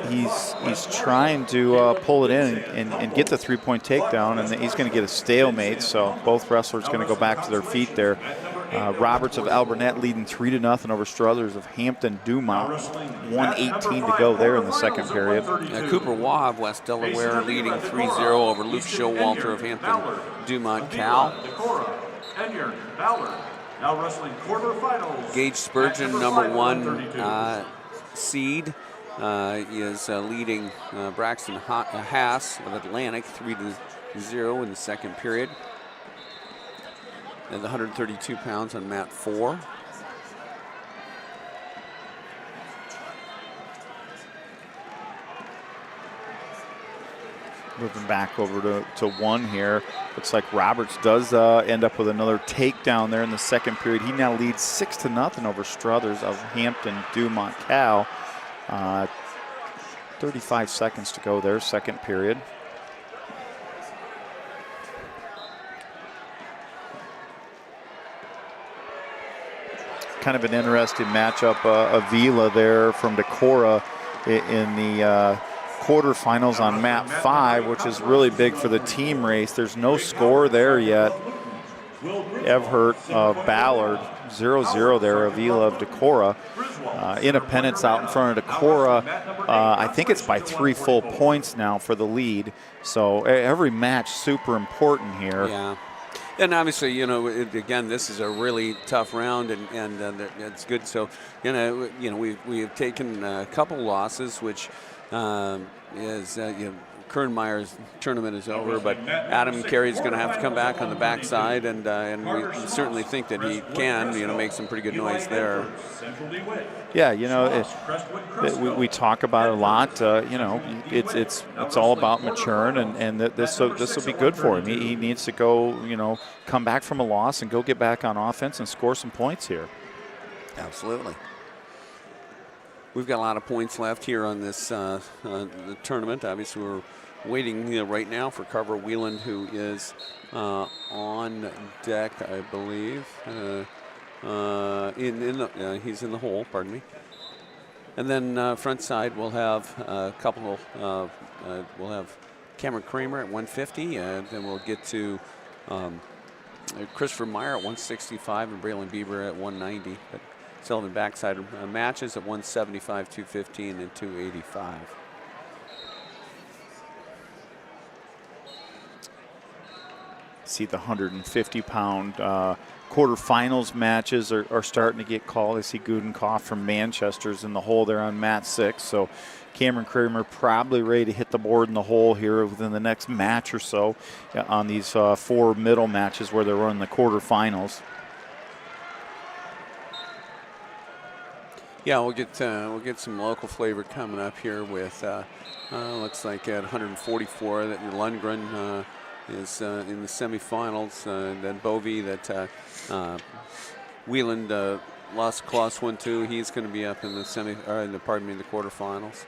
he's trying to pull it in and get the 3-point takedown, and he's going to get a stalemate. So both wrestlers going to go back to their feet there. Roberts of Alburnett leading 3-0 over Struthers of Hampton Dumont. 1:18 to go there in the second period. Cooper Waugh of West Delaware leading 3-0 over Luke Showalter of Hampton Dumont Cal. Now wrestling quarterfinals. Gage Spurgeon, number 1 seed, is leading Braxton Haas of Atlantic 3-0 in the second period. And the 132 pounds on mat 4. Moving back over to 1 here. Looks like Roberts does end up with another takedown there in the second period. He now leads 6-0 over Struthers of Hampton Dumont Cal. 35 seconds to go there, second period. Kind of an interesting matchup. Avila there from Decorah in the quarterfinals on mat 5, which is really big for the team race. There's no score there yet. Evert of Ballard, 0-0 there. Avila of Decorah. Independence out in front of Decorah. I think it's by 3 full points now for the lead. So every match super important here. Yeah. And obviously, you know, again, this is a really tough round, and it's good. So, we have taken a couple losses, which is Curran Meyer's tournament is over, but Adam and Kerry is going to have to come back on the backside, and we certainly think that he can, make some pretty good noise there. Yeah, we talk about it a lot. It's all about maturing, and this will be good for him. He needs to go, come back from a loss and go get back on offense and score some points here. Absolutely. We've got a lot of points left here on this the tournament. Obviously, we're waiting right now for Carver Wheeland, who is on deck, I believe. He's in the hole, pardon me. And then front side, we'll have a couple. We'll have Cameron Kramer at 150, and then we'll get to Christopher Meyer at 165 and Braylon Bieber at 190. But Sullivan backside matches at 175, 215, and 285. See the 150-pound quarterfinals matches are starting to get called. I see Gudenkoff from Manchester's in the hole there on mat 6. So Cameron Kramer probably ready to hit the board in the hole here within the next match or so on these 4 middle matches where they're running the quarterfinals. Yeah, we'll get some local flavor coming up here with looks like at 144 that Lundgren is in the semifinals. Then Bovey that Wheeland lost class 1-2. He's going to be up in the the quarterfinals.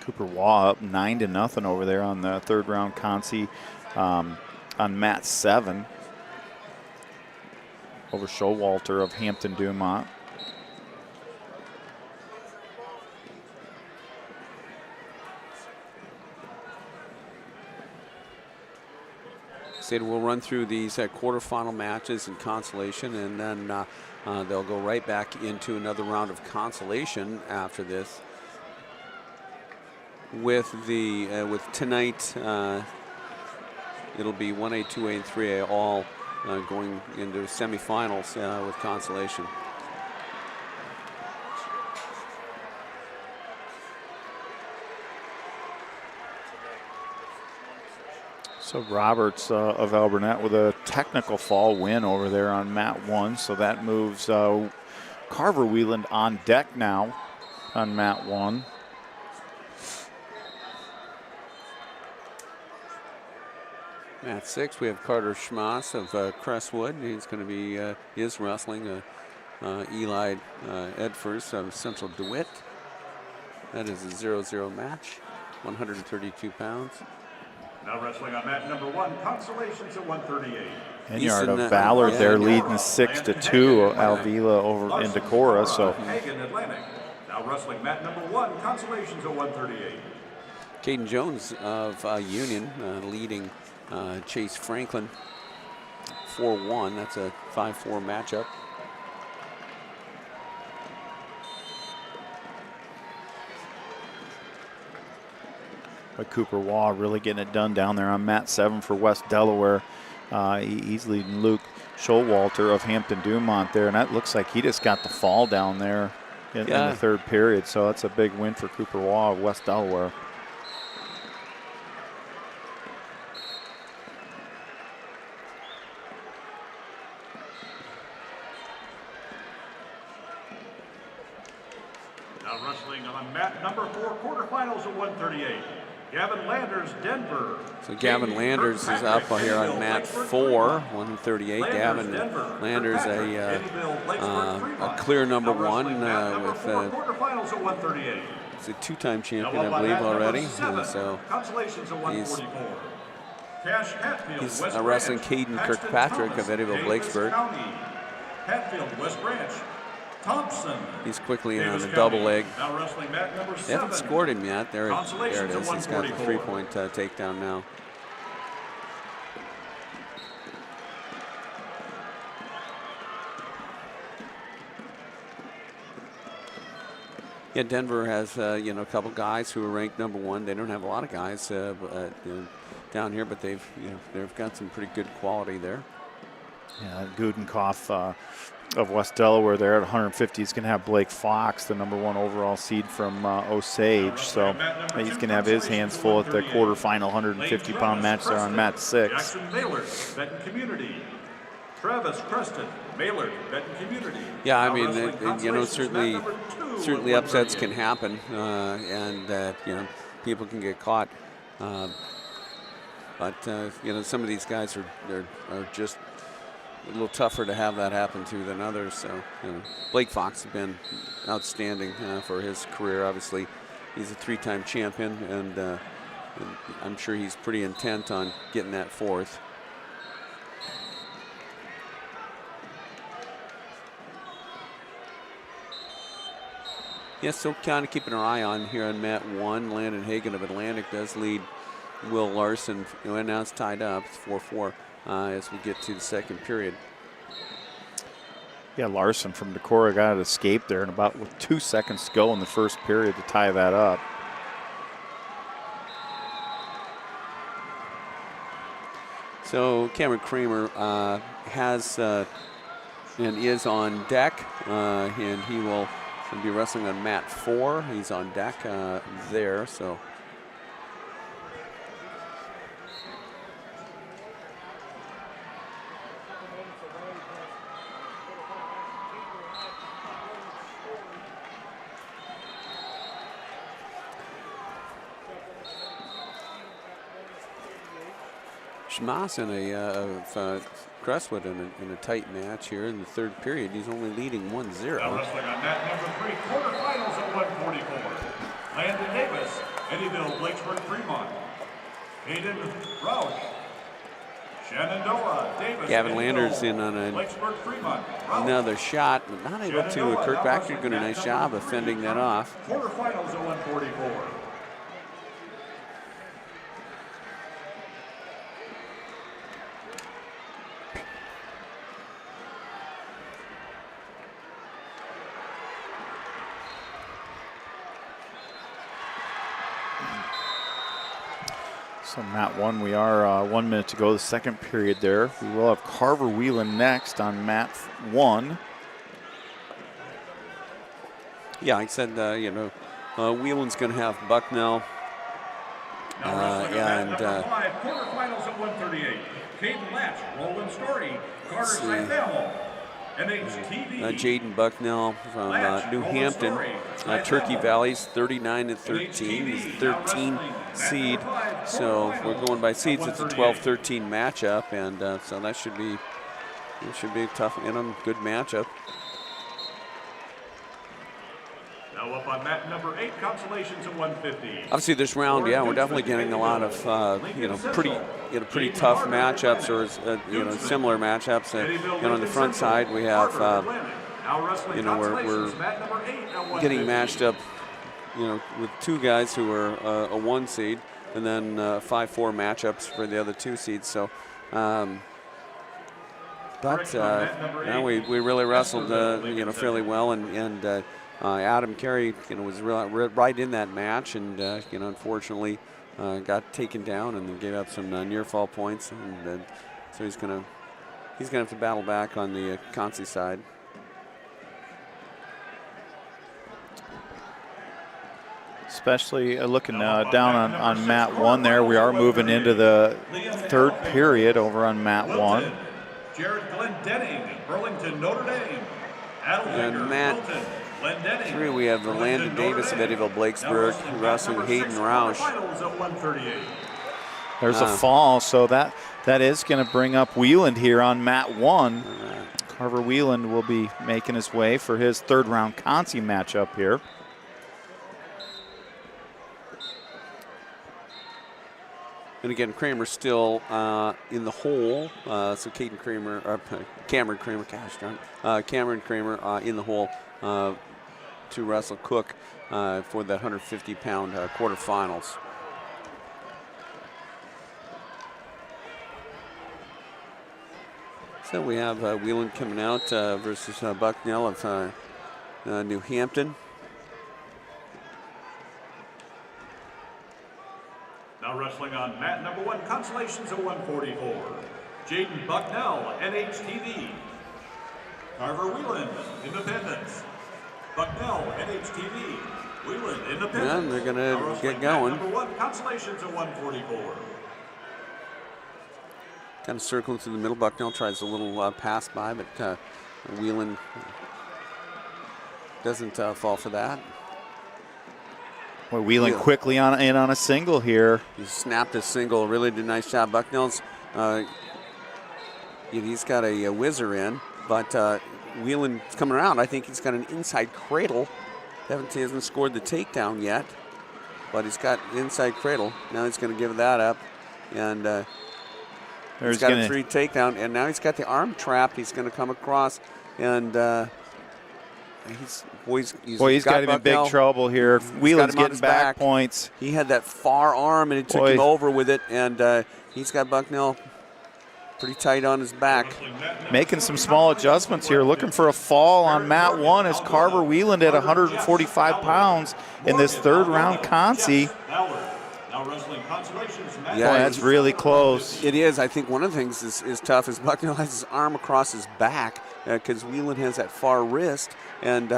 Cooper Waugh up 9-0 over there on the third round consi on mat 7 over Showalter of Hampton Dumont. We'll run through these quarterfinal matches in Consolation, and then they'll go right back into another round of Consolation after this. with tonight, it'll be 1A, 2A, and 3A all going into semifinals with Consolation. So Roberts of Alburnett with a technical fall win over there on mat 1. So that moves Carver Wheeland on deck now on mat 1. Mat 6, we have Carter Schmass of Crestwood. He's going to be is wrestling Eli Edfors of Central DeWitt. That is a 0-0 match, 132 pounds. Now wrestling on mat number 1, Consolation's at 138. Enyard of Ballard there leading 6-2 Alvila over in Decorah. So Hagen Atlantic. Now wrestling mat number 1, Consolation's at 138. Caden Jones of Union leading Chase Franklin 4-1. That's a 5-4 matchup. But Cooper Waugh really getting it done down there on mat 7 for West Delaware. He's leading Luke Showalter of Hampton Dumont there, and that looks like he just got the fall down there in the third period. So that's a big win for Cooper Waugh of West Delaware. Now wrestling on mat number 4, quarterfinals at 138. Gavin Landers, Denver. So Gavin Landers is up here on mat 4, 138. Gavin Landers a clear number 1 with quarterfinals at 138. he's a 2-time champion, I believe, already. So he's wrestling Caden Kirkpatrick of Eddyville Blakesburg. Hatfield, West Branch. Thompson. He's quickly in on the double leg. Now wrestling mat number 7. They haven't scored him yet. There it is. He's got the 3-point takedown now. Yeah, Denver has a couple guys who are ranked number 1. They don't have a lot of guys down here, but they've got some pretty good quality there. Yeah, Gudenkoff of West Delaware there at 150. He's going to have Blake Fox, the number 1 overall seed from Osage. So he's going to have his hands full at the quarterfinal 150-pound match there on mat 6. Jackson Baylor, Benton Community. Travis Creston, Baylor, Benton Community. Yeah, I mean, certainly upsets can happen, and people can get caught. But some of these guys are just a little tougher to have that happen to than others. So Blake Fox has been outstanding for his career. Obviously, he's a 3-time champion, and I'm sure he's pretty intent on getting that 4th. Yes, so kind of keeping our eye on here on mat 1. Landon Hagen of Atlantic does lead Will Larson, and now it's tied up. It's 4-4 as we get to the second period. Yeah, Larson from Decorah got an escape there, and about with 2 seconds to go in the first period to tie that up. So Cameron Kramer has and is on deck, and he will be wrestling on mat 4. He's on deck there, so. Schmass of Crestwood in a tight match here in the third period. He's only leading 1-0. Now wrestling on mat number 3, quarterfinals at 144. Landon Davis, Eddyville, Blakesburg, Fremont. Hayden Roush, Shenandoah, Davis. Gavin Landers in on another shot, but not able to. Kirkpatrick doing a nice job of fending that off. Quarterfinals at 144. So mat 1, we are 1 minute to go, the second period there. We will have Carver Wheeland next on mat 1. Yeah, I said, Wheeland's going to have Bucknell. And 5, quarterfinals at 138. Caden Latch, Roland Story, Carter Sandell. Jaden Bucknell from New Hampton, Turkey Valley's 39-13, he's 13 seed. So if we're going by seeds, it's a 12-13 matchup, and so that should be a tough and good matchup. Now up on mat number 8, Consolations at 150. Obviously, this round, yeah, we're definitely getting a lot of pretty tough matchups, or similar matchups. On the front side, we have we're getting matched up, with 2 guys who are a 1 seed, and then 5-4 matchups for the other 2 seeds. So, now we really wrestled, fairly well, and Adam Kerry, was right in that match, and unfortunately got taken down and then gave up some near fall points, and so he's gonna have to battle back on the Consi side. Especially looking down on mat 1 there. We are moving into the third period over on mat 1. Jared Glendenning, Burlington, Notre Dame. And mat 3, we have the Landon Davis of Eddyville-Blakesburg wrestling Hayden Roush. There's a fall, so that is going to bring up Wheeland here on mat 1. Carver Wheeland will be making his way for his third round Consi matchup here. And again, Kramer still in the hole. So Cameron Kramer, Cameron Kramer in the hole to wrestle Cook for the 150-pound quarterfinals. So we have Wheeland coming out versus Bucknell of New Hampton. Now wrestling on mat number 1, Consolations at 144. Jaden Bucknell, NHTV. Carver Wheeland, Independence. Bucknell, NHTV. Wheeland, Independence. Yeah, and they're going to get going. Number 1, Consolations at 144. Kind of circling through the middle. Bucknell tries a little pass by, but Wheeland doesn't fall for that. Boy, Wheeland quickly in on a single here. He snapped a single. Really did a nice job. Bucknell's he's got a whizzer in, but Wheeland's coming around. I think he's got an inside cradle. He hasn't scored the takedown yet, but he's got the inside cradle. Now he's going to give that up, and he's got a 3 takedown, and now he's got the arm trap. He's going to come across, and he's got him in big trouble here. Wheeland's getting back points. He had that far arm, and it took him over with it, and he's got Bucknell pretty tight on his back. Making some small adjustments here, looking for a fall on mat 1 as Carver Wheeland at 145 pounds in this third round Consi. Yeah, boy, that's really close. It is. I think one of the things is tough is Bucknell has his arm across his back because Wheeland has that far wrist, and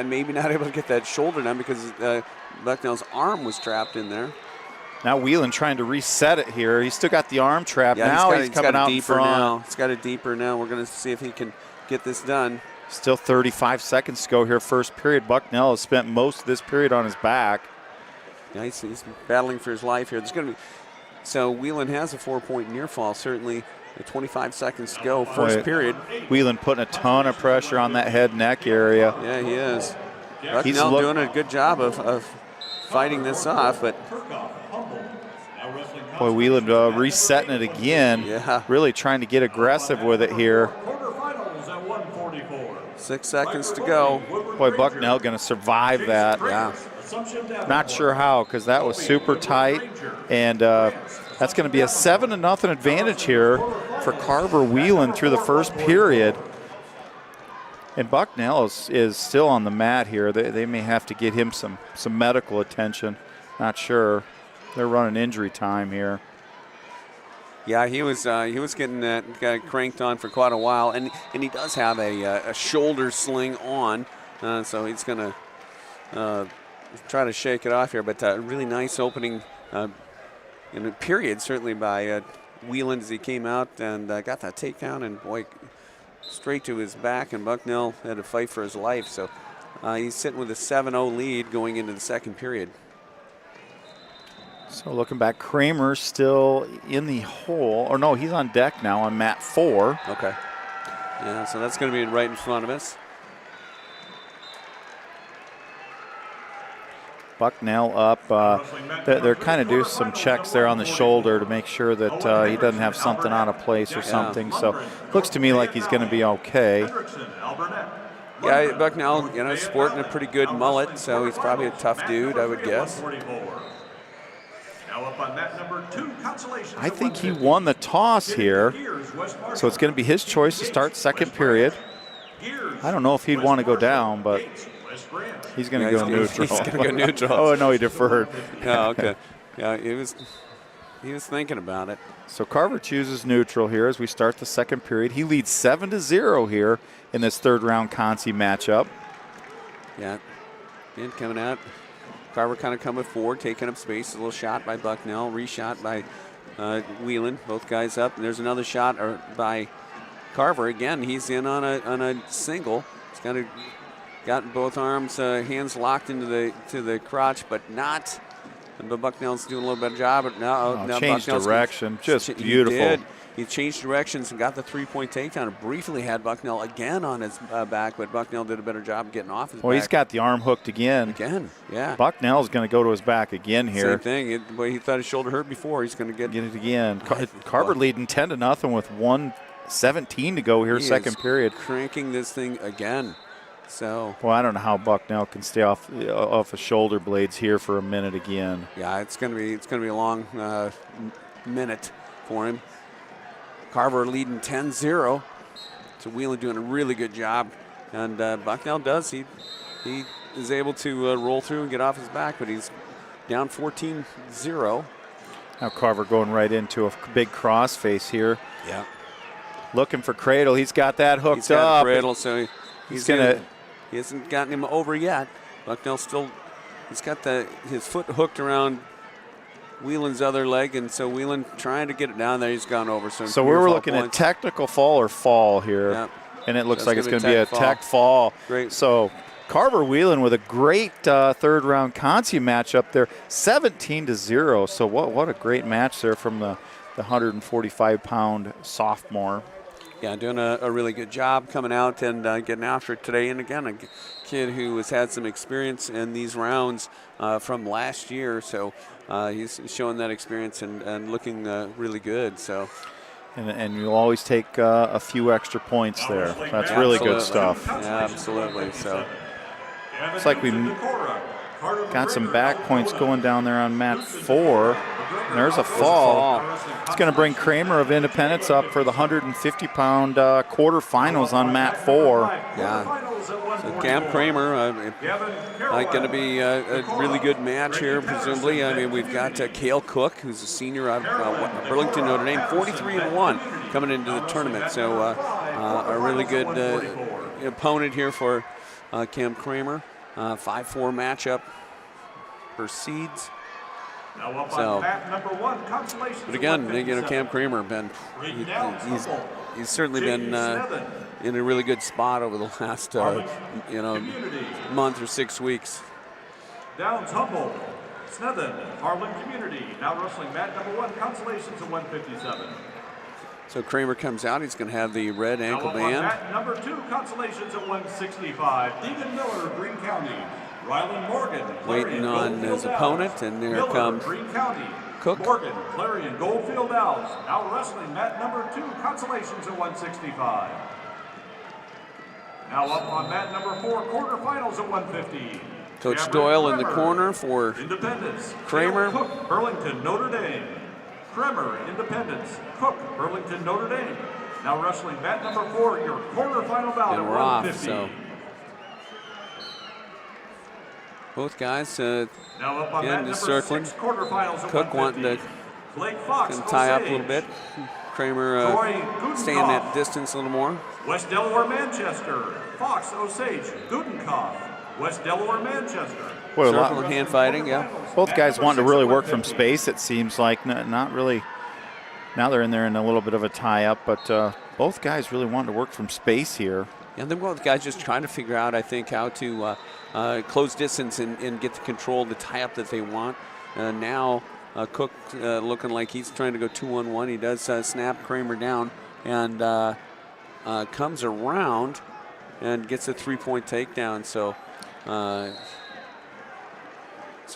maybe not able to get that shoulder down because Bucknell's arm was trapped in there. Now Wheeland trying to reset it here. He's still got the arm trap. Yeah, now he's coming out in front. Now. He's got it deeper now. We're going to see if he can get this done. Still 35 seconds to go here, first period. Bucknell has spent most of this period on his back. Yeah, he's battling for his life here. There's going to be, so Wheeland has a 4-point near fall. Certainly, 25 seconds to go, first period. Wheeland putting a ton of pressure on that head neck area. Yeah, he is. Bucknell doing a good job of fighting this off, but boy, Wheeland resetting it again. Yeah, really trying to get aggressive with it here. 6 seconds to go. Boy, Bucknell going to survive that. Yeah. Not sure how, because that was super tight, and that's going to be a 7-0 advantage here for Carver Wheeland through the first period. And Bucknell is still on the mat here. They may have to get him some medical attention. Not sure. They're running injury time here. Yeah, he was getting got cranked on for quite a while, and he does have a shoulder sling on, so he's going to try to shake it off here. But a really nice opening in a period, certainly by Wheeland as he came out and got that takedown, and boy, straight to his back, and Bucknell had to fight for his life. So he's sitting with a 7-0 lead going into the second period. So looking back, Kramer still in the hole. Or no, he's on deck now on mat 4. Okay. Yeah, so that's going to be right in front of us. Bucknell up. They're kind of do some checks there on the shoulder to make sure that he doesn't have something out of place or something. So looks to me like he's going to be okay. Yeah, Bucknell, sporting a pretty good mullet, so he's probably a tough dude, I would guess. Now up on mat number 2, Consolation. I think he won the toss here, so it's going to be his choice to start second period. I don't know if he'd want to go down, but he's going to go neutral. He's going to go neutral. Oh, no, he deferred. Yeah, okay. Yeah, he was thinking about it. So Carver chooses neutral here as we start the second period. He leads 7-0 here in this third round Consi matchup. Yeah, and coming out. Carver kind of coming forward, taking up space. A little shot by Bucknell, reshot by Wheeland. Both guys up. And there's another shot by Carver. Again, he's in on a single. He's kind of got both arms, hands locked into the crotch, but not. But Bucknell's doing a little better job. But now changed Bucknell's direction. Just beautiful. He did. He changed directions and got the 3-point takedown. And briefly had Bucknell again on his back, but Bucknell did a better job getting off his back. Well, he's got the arm hooked again. Again, yeah. Bucknell's going to go to his back again here. Same thing. He thought his shoulder hurt before. He's going to get it again. Carver leading 10-0 with 1:17 to go here, second period. Cranking this thing again. So. Well, I don't know how Bucknell can stay off of shoulder blades here for a minute again. Yeah, it's going to be a long minute for him. Carver leading 10-0. So Wheeland doing a really good job. And Bucknell does. He is able to roll through and get off his back, but he's down 14-0. Now Carver going right into a big crossface here. Yeah. Looking for cradle. He's got that hooked he's got up. Cradle, so he's going to. He hasn't gotten him over yet. Bucknell still, he's got his foot hooked around Wheeland's other leg, and so Wheeland trying to get it down there. He's gone over. So we were looking at technical fall or fall here, yep. And it looks like it's going to be a tech fall. Great. So Carver Wheeland with a great third round Consi matchup there, 17-0. So what a great match there from the 145-pound sophomore. Yeah, doing a really good job coming out and getting after it today. And again, a kid who has had some experience in these rounds from last year. So he's showing that experience and looking really good. So, and you'll always take a few extra points there. That's really good stuff. Yeah, absolutely. So it's like we got some back points going down there on mat 4. And there's a fall. It's going to bring Kramer of Independence up for the 150-pound quarterfinals on mat 4. Yeah. So Cam Kramer, going to be a really good match here, presumably. I mean, we've got Cale Cook, who's a senior out of Burlington, Notre Dame, 43-1 coming into the tournament. So a really good opponent here for Cam Kramer. 5-4 matchup proceeds. Now up So, on mat number 1, Consolation. but again, Cam Kramer he's certainly been in a really good spot over the last month or 6 weeks. Downs Humboldt, Snethen, Harlan Community. Now wrestling mat number 1, Consolations at 157. So Kramer comes out. He's going to have the red ankle now up on band. mat number 2, Consolations at 165. Deegan Miller, Greene County. Ryland Morgan, Waiting on his opponent, and there comes Greene County. Cook. Morgan, Clarion, Goldfield Owls. Now wrestling mat number 2, Consolations at 165. Now up on mat number 4, quarterfinals at 150. Coach Cameron Doyle in the Kramer, corner for Independence. Kramer. Cook, Burlington, Notre Dame. Kramer, Independence. Cook, Burlington, Notre Dame. Now wrestling mat number 4, your quarterfinal bout And at we're off, 150. so both guys now up on again mat just number circling. 6, quarterfinals at Cook wanting to Blake Fox, Going to tie up a Osage. little bit. Kramer staying that distance a little more. West Delaware, Manchester. Fox, Osage, Gudenkoff. West Delaware, Manchester. Boy, Circle and hand fighting, yeah. both guys wanting to really work from space, it seems like. Not really. Now they're in there in a little bit of a tie-up, but both guys really wanting to work from space here. And then both guys just trying to figure out, I think, how to close distance and get the control, the tie-up that they want. Now Cook looking like he's trying to go 2-on-1. He does snap Kramer down and comes around and gets a 3-point takedown. So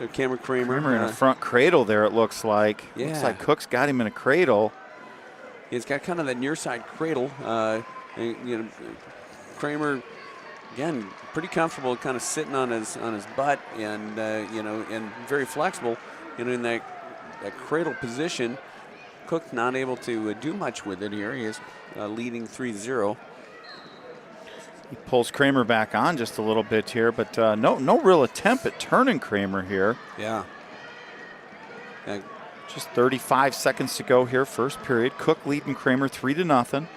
Kramer in a front cradle there, it looks like. Yeah. Looks like Cook's got him in a cradle. He's got kind of that near side cradle. Kramer, again, pretty comfortable, kind of sitting on his butt, and and very flexible, in that cradle position. Cook not able to do much with it here. He is leading 3-0. He pulls Kramer back on just a little bit here, but no real attempt at turning Kramer here. Yeah. Just 35 seconds to go here, first period. Cook leading Kramer 3-0.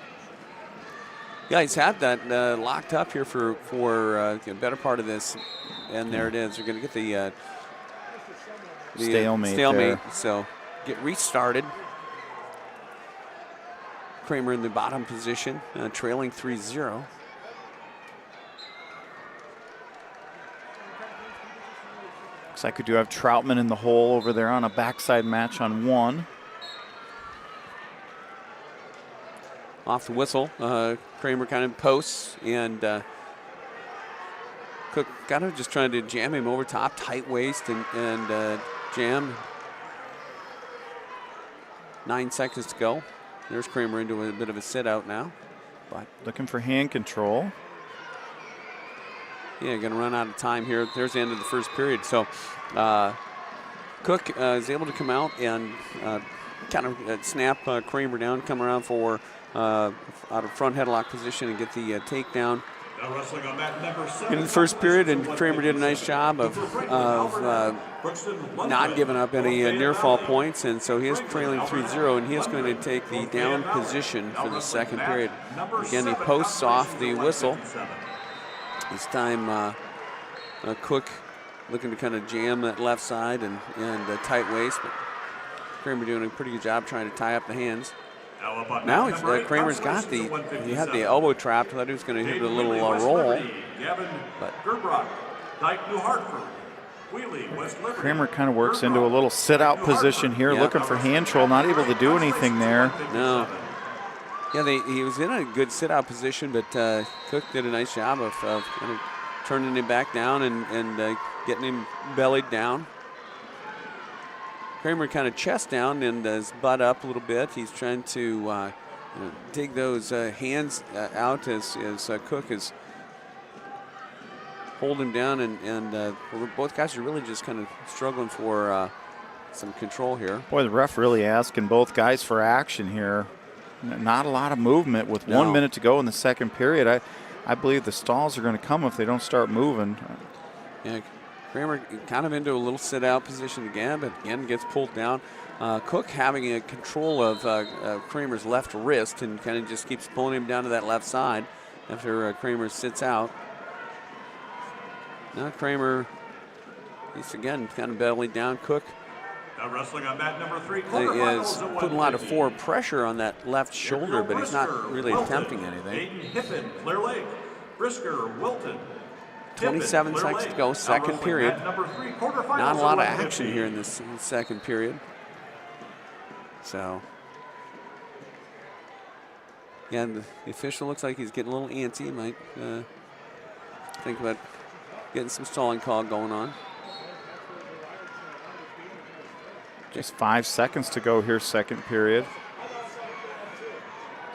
Yeah, he's had that locked up here for the better part of this, and there it is. We're going to get the stalemate there. So get restarted. Kramer in the bottom position, trailing 3-0. Looks like we do have Troutman in the hole over there on a backside match on 1. Off the whistle, Kramer kind of posts, and Cook kind of just trying to jam him over top, tight waist, and jam. 9 seconds to go. There's Kramer into a bit of a sit out now. But looking for hand control. Yeah, going to run out of time here. There's the end of the first period. So Cook is able to come out and kind of snap Kramer down, come around for out of front headlock position and get the takedown. In the first period, and Kramer did a nice job of not giving up any near fall points, and so he is trailing 3-0, and he is going to take the down position for the second period. Again, he posts off the whistle. This time, Cook looking to kind of jam that left side and tight waist, but Kramer doing a pretty good job trying to tie up the hands. Now Kramer's got he had the elbow trapped. I thought he was going to hit a little roll. But Kramer kind of works into a little sit-out position here, looking for hand control, not able to do anything there. No. Yeah, he was in a good sit-out position, but Cook did a nice job of kind of turning him back down and getting him bellied down. Kramer kind of chest down and his butt up a little bit. He's trying to dig those hands out as Cook is holding him down, and both guys are really just kind of struggling for some control here. Boy, the ref really asking both guys for action here. Not a lot of movement with 1 minute to go in the second period. I believe the stalls are going to come if they don't start moving. Yeah, Kramer kind of into a little sit-out position again, but again gets pulled down. Cook having a control of Kramer's left wrist and kind of just keeps pulling him down to that left side after Kramer sits out. Now Kramer, he's again kind of bellied down. Cook wrestling on mat number 3, is putting a lot of forward pressure on that left shoulder, but he's not really attempting anything. Hippen, Clear Lake, Brisker, Wilton. 27 seconds to go, second period. Not a lot of action here in this second period. So, yeah, the official looks like he's getting a little antsy. He might think about getting some stalling call going on. Just 5 seconds to go here, second period.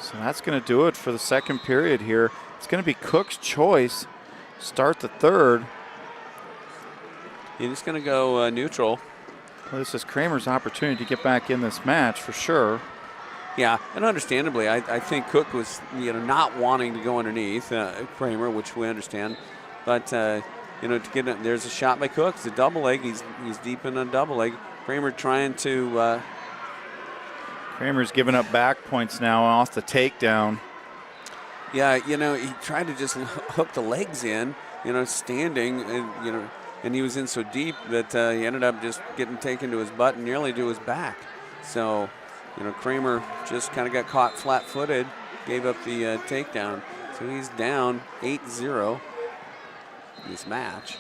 So that's going to do it for the second period here. It's going to be Cook's choice. Start the third. He's just going to go neutral. Well, this is Kramer's opportunity to get back in this match for sure. Yeah, and understandably, I think Cook was not wanting to go underneath Kramer, which we understand. But to get it, there's a shot by Cook. It's a double leg. He's deep in a double leg. Kramer trying to Kramer's giving up back points now off the takedown. Yeah, you know, he tried to just hook the legs in, you know, standing, and, you know, and he was in so deep that he ended up just getting taken to his butt and nearly to his back. So, you know, Kramer just kind of got caught flat-footed, gave up the takedown. So he's down 8-0 in this match.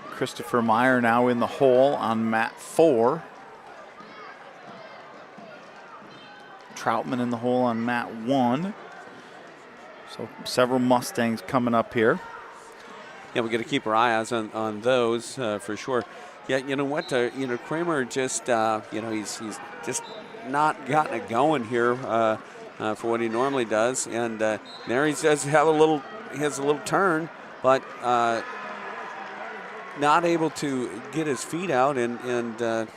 Christopher Meyer now in the hole on mat 4. Troutman in the hole on mat 1. So several Mustangs coming up here. Yeah, we got to keep our eyes on those for sure. Yeah, you know what? You know, Kramer just you know, he's just not gotten it going here for what he normally does, and there he does have he has a little turn, but not able to get his feet out, and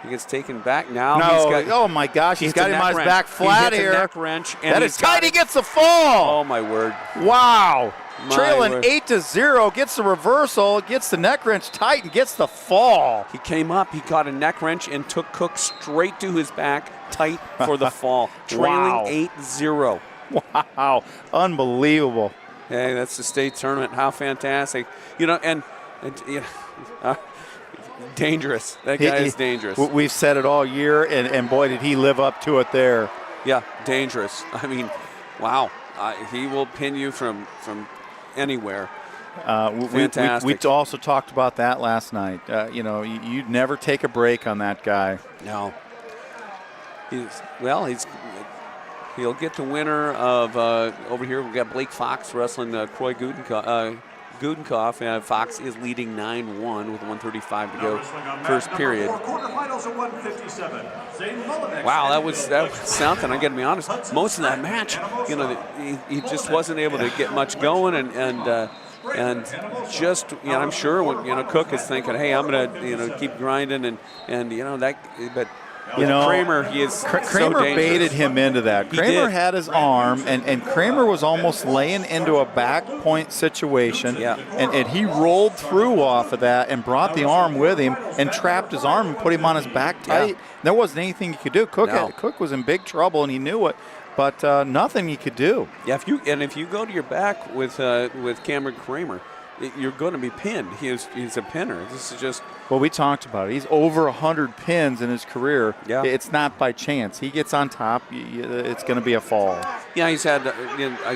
he gets taken back now. No, oh my gosh, he's got him on his back flat he hits here. A neck wrench, and that is tight. He gets the fall. Oh my word! Wow. My Trailing word. 8-0, gets the reversal, gets the neck wrench tight, and gets the fall. He came up, he caught a neck wrench, and took Cook straight to his back, tight for the fall. Wow. Trailing 8-0. Wow, unbelievable. Hey, that's the state tournament. How fantastic. You know, and you know, dangerous. That guy is dangerous. We've said it all year, and boy, did he live up to it there. Yeah, dangerous. I mean, wow. He will pin you from anywhere. Fantastic. We also talked about that last night. You know, you'd never take a break on that guy. No. He'll get the winner of over here. We've got Blake Fox wrestling Croy Gudenkoff. Fox is leading 9-1 with 1:35 to go, first period. Wow, that was something. I got to be honest. Most of that match, you know, he just wasn't able to get much going, and just, you know, I'm sure when, you know, Cook is thinking, hey, I'm gonna, you know, keep grinding, and you know that, but. You know, Kramer, he is Kramer so baited him into that. Kramer had his arm, and Kramer was almost laying into a back point situation. Yeah. And he rolled through off of that and brought the arm with him and trapped his arm and put him on his back tight. Yeah. There wasn't anything he could do. Cook was in big trouble, and he knew it, but nothing he could do. Yeah, if you go to your back with Cameron Kramer, you're going to be pinned. He's a pinner. This is just. Well, we talked about it. He's over 100 pins in his career. Yeah. It's not by chance. He gets on top, it's going to be a fall. Yeah, he's had, you know, I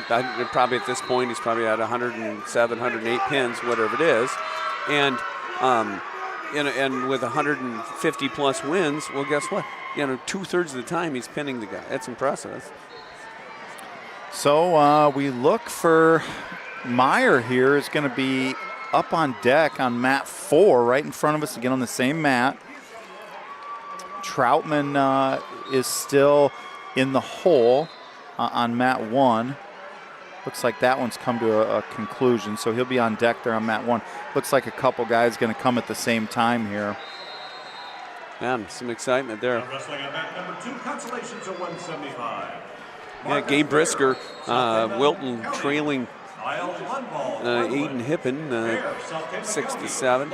probably at this point, he's probably had 107, 108 pins, whatever it is. And, and with 150 plus wins, well, guess what? You know, 2/3 of the time he's pinning the guy. That's impressive. So we look for Meyer here is going to be up on deck on mat 4, right in front of us again on the same mat. Troutman is still in the hole on mat 1. Looks like that one's come to a conclusion, so he'll be on deck there on mat 1. Looks like a couple guys going to come at the same time here. Man, some excitement there. Wrestling on mat number 2, Consolation's at 175. Yeah, Gabe Brisker, Wilton trailing Aiden Hippen, 6-7.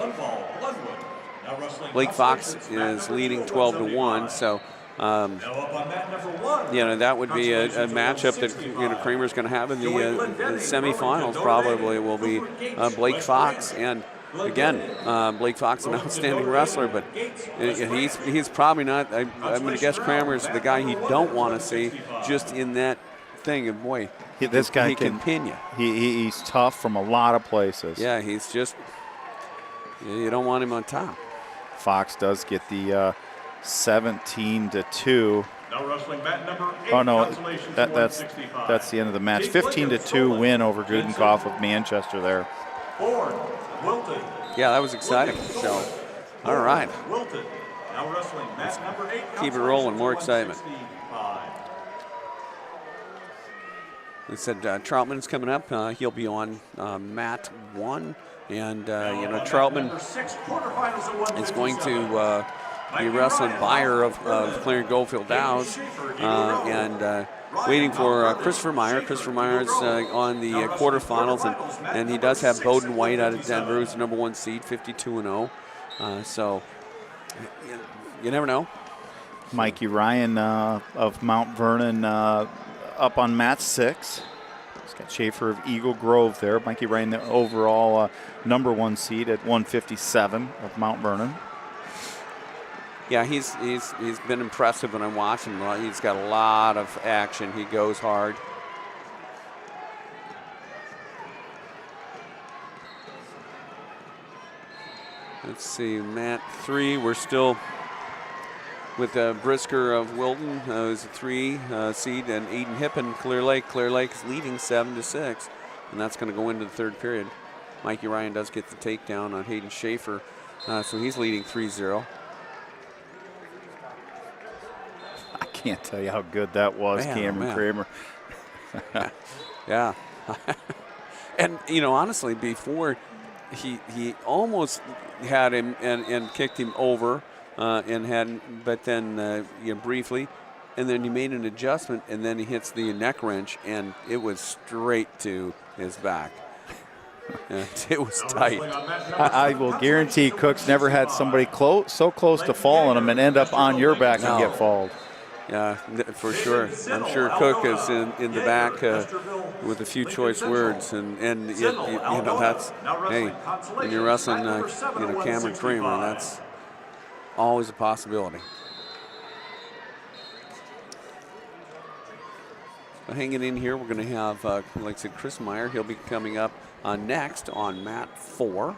Blake Fox is leading 12-1. So, you know, that would be a matchup that, you know, Kramer's going to have in the semifinals. Probably will be Blake Fox, and again, Blake Fox, an outstanding wrestler, but he's probably not. I'm going to guess Kramer's the guy you don't want to see just in that thing. And boy, this guy can pin you. He's tough from a lot of places. Yeah, he's just, you don't want him on top. Fox does get the 17-2. Now wrestling mat number 8, Oh no, Consolation's that's the end of the match. 15-2 win over Gudenkoff of Manchester there. Ford, Wilton. Yeah, that was exciting. So, all right. Wilton. Now wrestling mat number 8. Keep it rolling, more excitement. We said Troutman's coming up. He'll be on mat 1. And, you know, Troutman is going to be wrestling Beyer of Clarence Goldfield Dow's and waiting for Christopher Meyer. Christopher Meyer's on the quarterfinals, and he does have Bowden White out of Denver, who's the #1 seed, 52-0. So you never know. Mikey Ryan of Mount Vernon up on match 6. He's got Schaefer of Eagle Grove there. Mikey Ryan, the overall number 1 seed at 157 of Mount Vernon. Yeah, he's been impressive when I'm watching him. He's got a lot of action. He goes hard. Let's see, mat 3. We're still with Brisker of Wilton, who's a 3 seed, and Aiden Hippen, Clear Lake. Clear Lake is leading 7-6, and that's going to go into the 3rd period. Mikey Ryan does get the takedown on Hayden Schaefer, so he's leading 3-0. I can't tell you how good that was, Cameron Kramer. Yeah. And, honestly, before he almost had him and kicked him over but then briefly, and then he made an adjustment, and then he hits the neck wrench, and it was straight to his back. And it was tight. I will guarantee Cook's never had somebody so close to falling him and end up on your back and get fouled. Yeah, for sure. I'm sure Cook is in the back with a few choice words, and that's, hey, when you're wrestling Cameron Kramer, that's always a possibility. So hanging in here, we're going to have, like I said, Chris Meyer. He'll be coming up next on mat 4,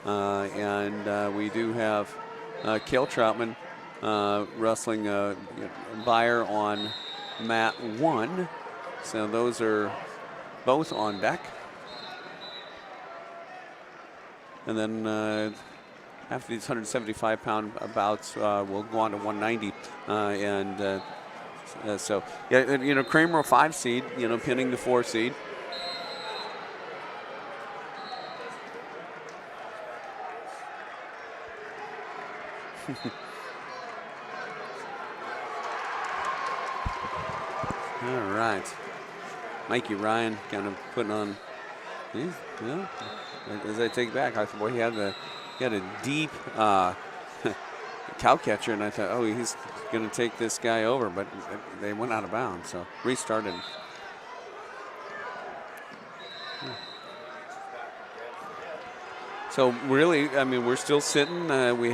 and we do have Cale Troutman wrestling Beyer on mat 1. So those are both on deck. And then after these 175-pound bouts, we'll go on to 190. So, yeah, Kramer a 5 seed, pinning the 4 seed. All right. Mikey Ryan kind of putting on, as I take back, I thought, boy, he had a deep cow catcher, and I thought, oh, he's going to take this guy over, but they went out of bounds, so restarted. So really, I mean, we're still sitting. We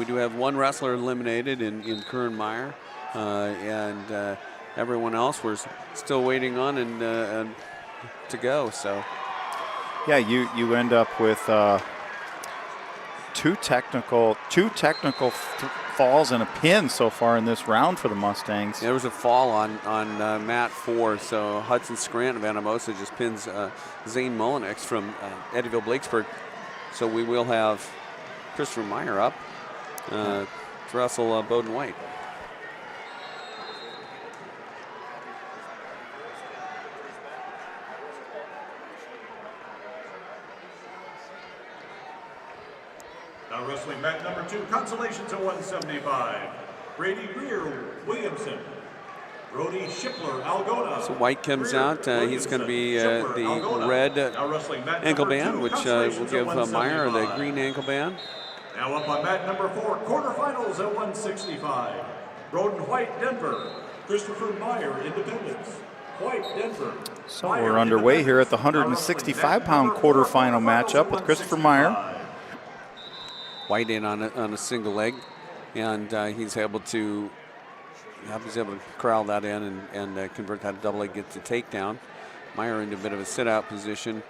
do have one wrestler eliminated in Curran Meyer, and everyone else we're still waiting on and to go. So yeah, you end up with two technical falls and a pin so far in this round for the Mustangs. There was a fall on mat 4, so Hudson Scranton of Anamosa just pins Zane Mullenix from Eddyville Blakesburg. So we will have Christopher Meyer up to wrestle Bowden White. Now wrestling mat number 2, Consolations at 175. Brady Greer Williamson. Brody Shipler Algona. So White comes out. He's going to be the red ankle band, which will give Meyer the green ankle band. Now up on mat number 4, quarterfinals at 165. Broden White, Denver. Christopher Meyer, Independence. White, Denver. So we're underway here at the 165-pound quarterfinal matchup with Christopher Meyer. White in on a single leg, and he's able to corral that in and convert that double leg, get the takedown. Meyer into a bit of a sit-out position.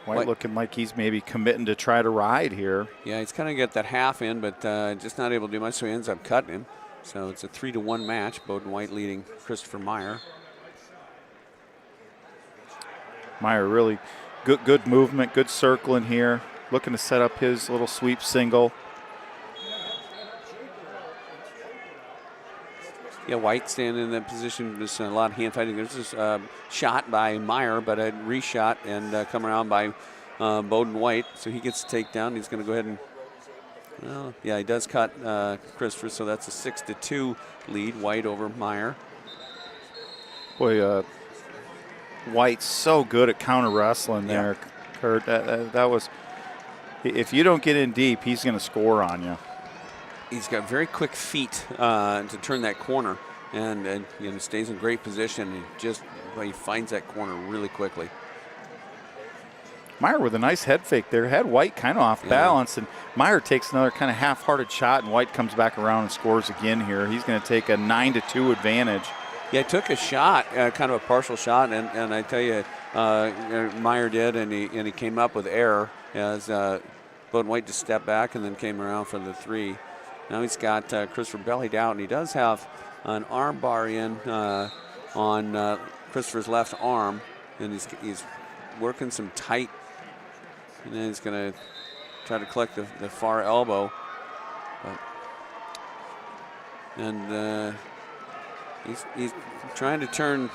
White looking like he's maybe committing to try to ride here. Yeah, he's kind of got that half in, but just not able to do much, so he ends up cutting him. So it's a 3-1 match. Bowden White leading Christopher Meyer. Meyer really good movement, good circling here. Looking to set up his little sweep single. Yeah, White standing in that position. Just a lot of hand fighting. There's this shot by Meyer, but a reshot and come around by Bowden White. So he gets the takedown. He's going to go ahead and, well, yeah, he does cut Christopher. So that's a 6-2 lead. White over Meyer. Boy, White's so good at counter wrestling there, Kurt. That was. If you don't get in deep, he's going to score on you. He's got very quick feet to turn that corner, and you know, stays in great position. And he finds that corner really quickly. Meyer with a nice head fake there. Had White kind of off balance, and Meyer takes another kind of half-hearted shot, and White comes back around and scores again here. He's going to take a 9-2 advantage. Yeah, he took a shot, kind of a partial shot, and I tell you, Meyer did, and he came up with error as Bowden White just stepped back and then came around for the 3. Now he's got Christopher bellied out, and he does have an arm bar in on Christopher's left arm, and he's working some tight. And then he's going to try to collect the far elbow. And he's trying to turn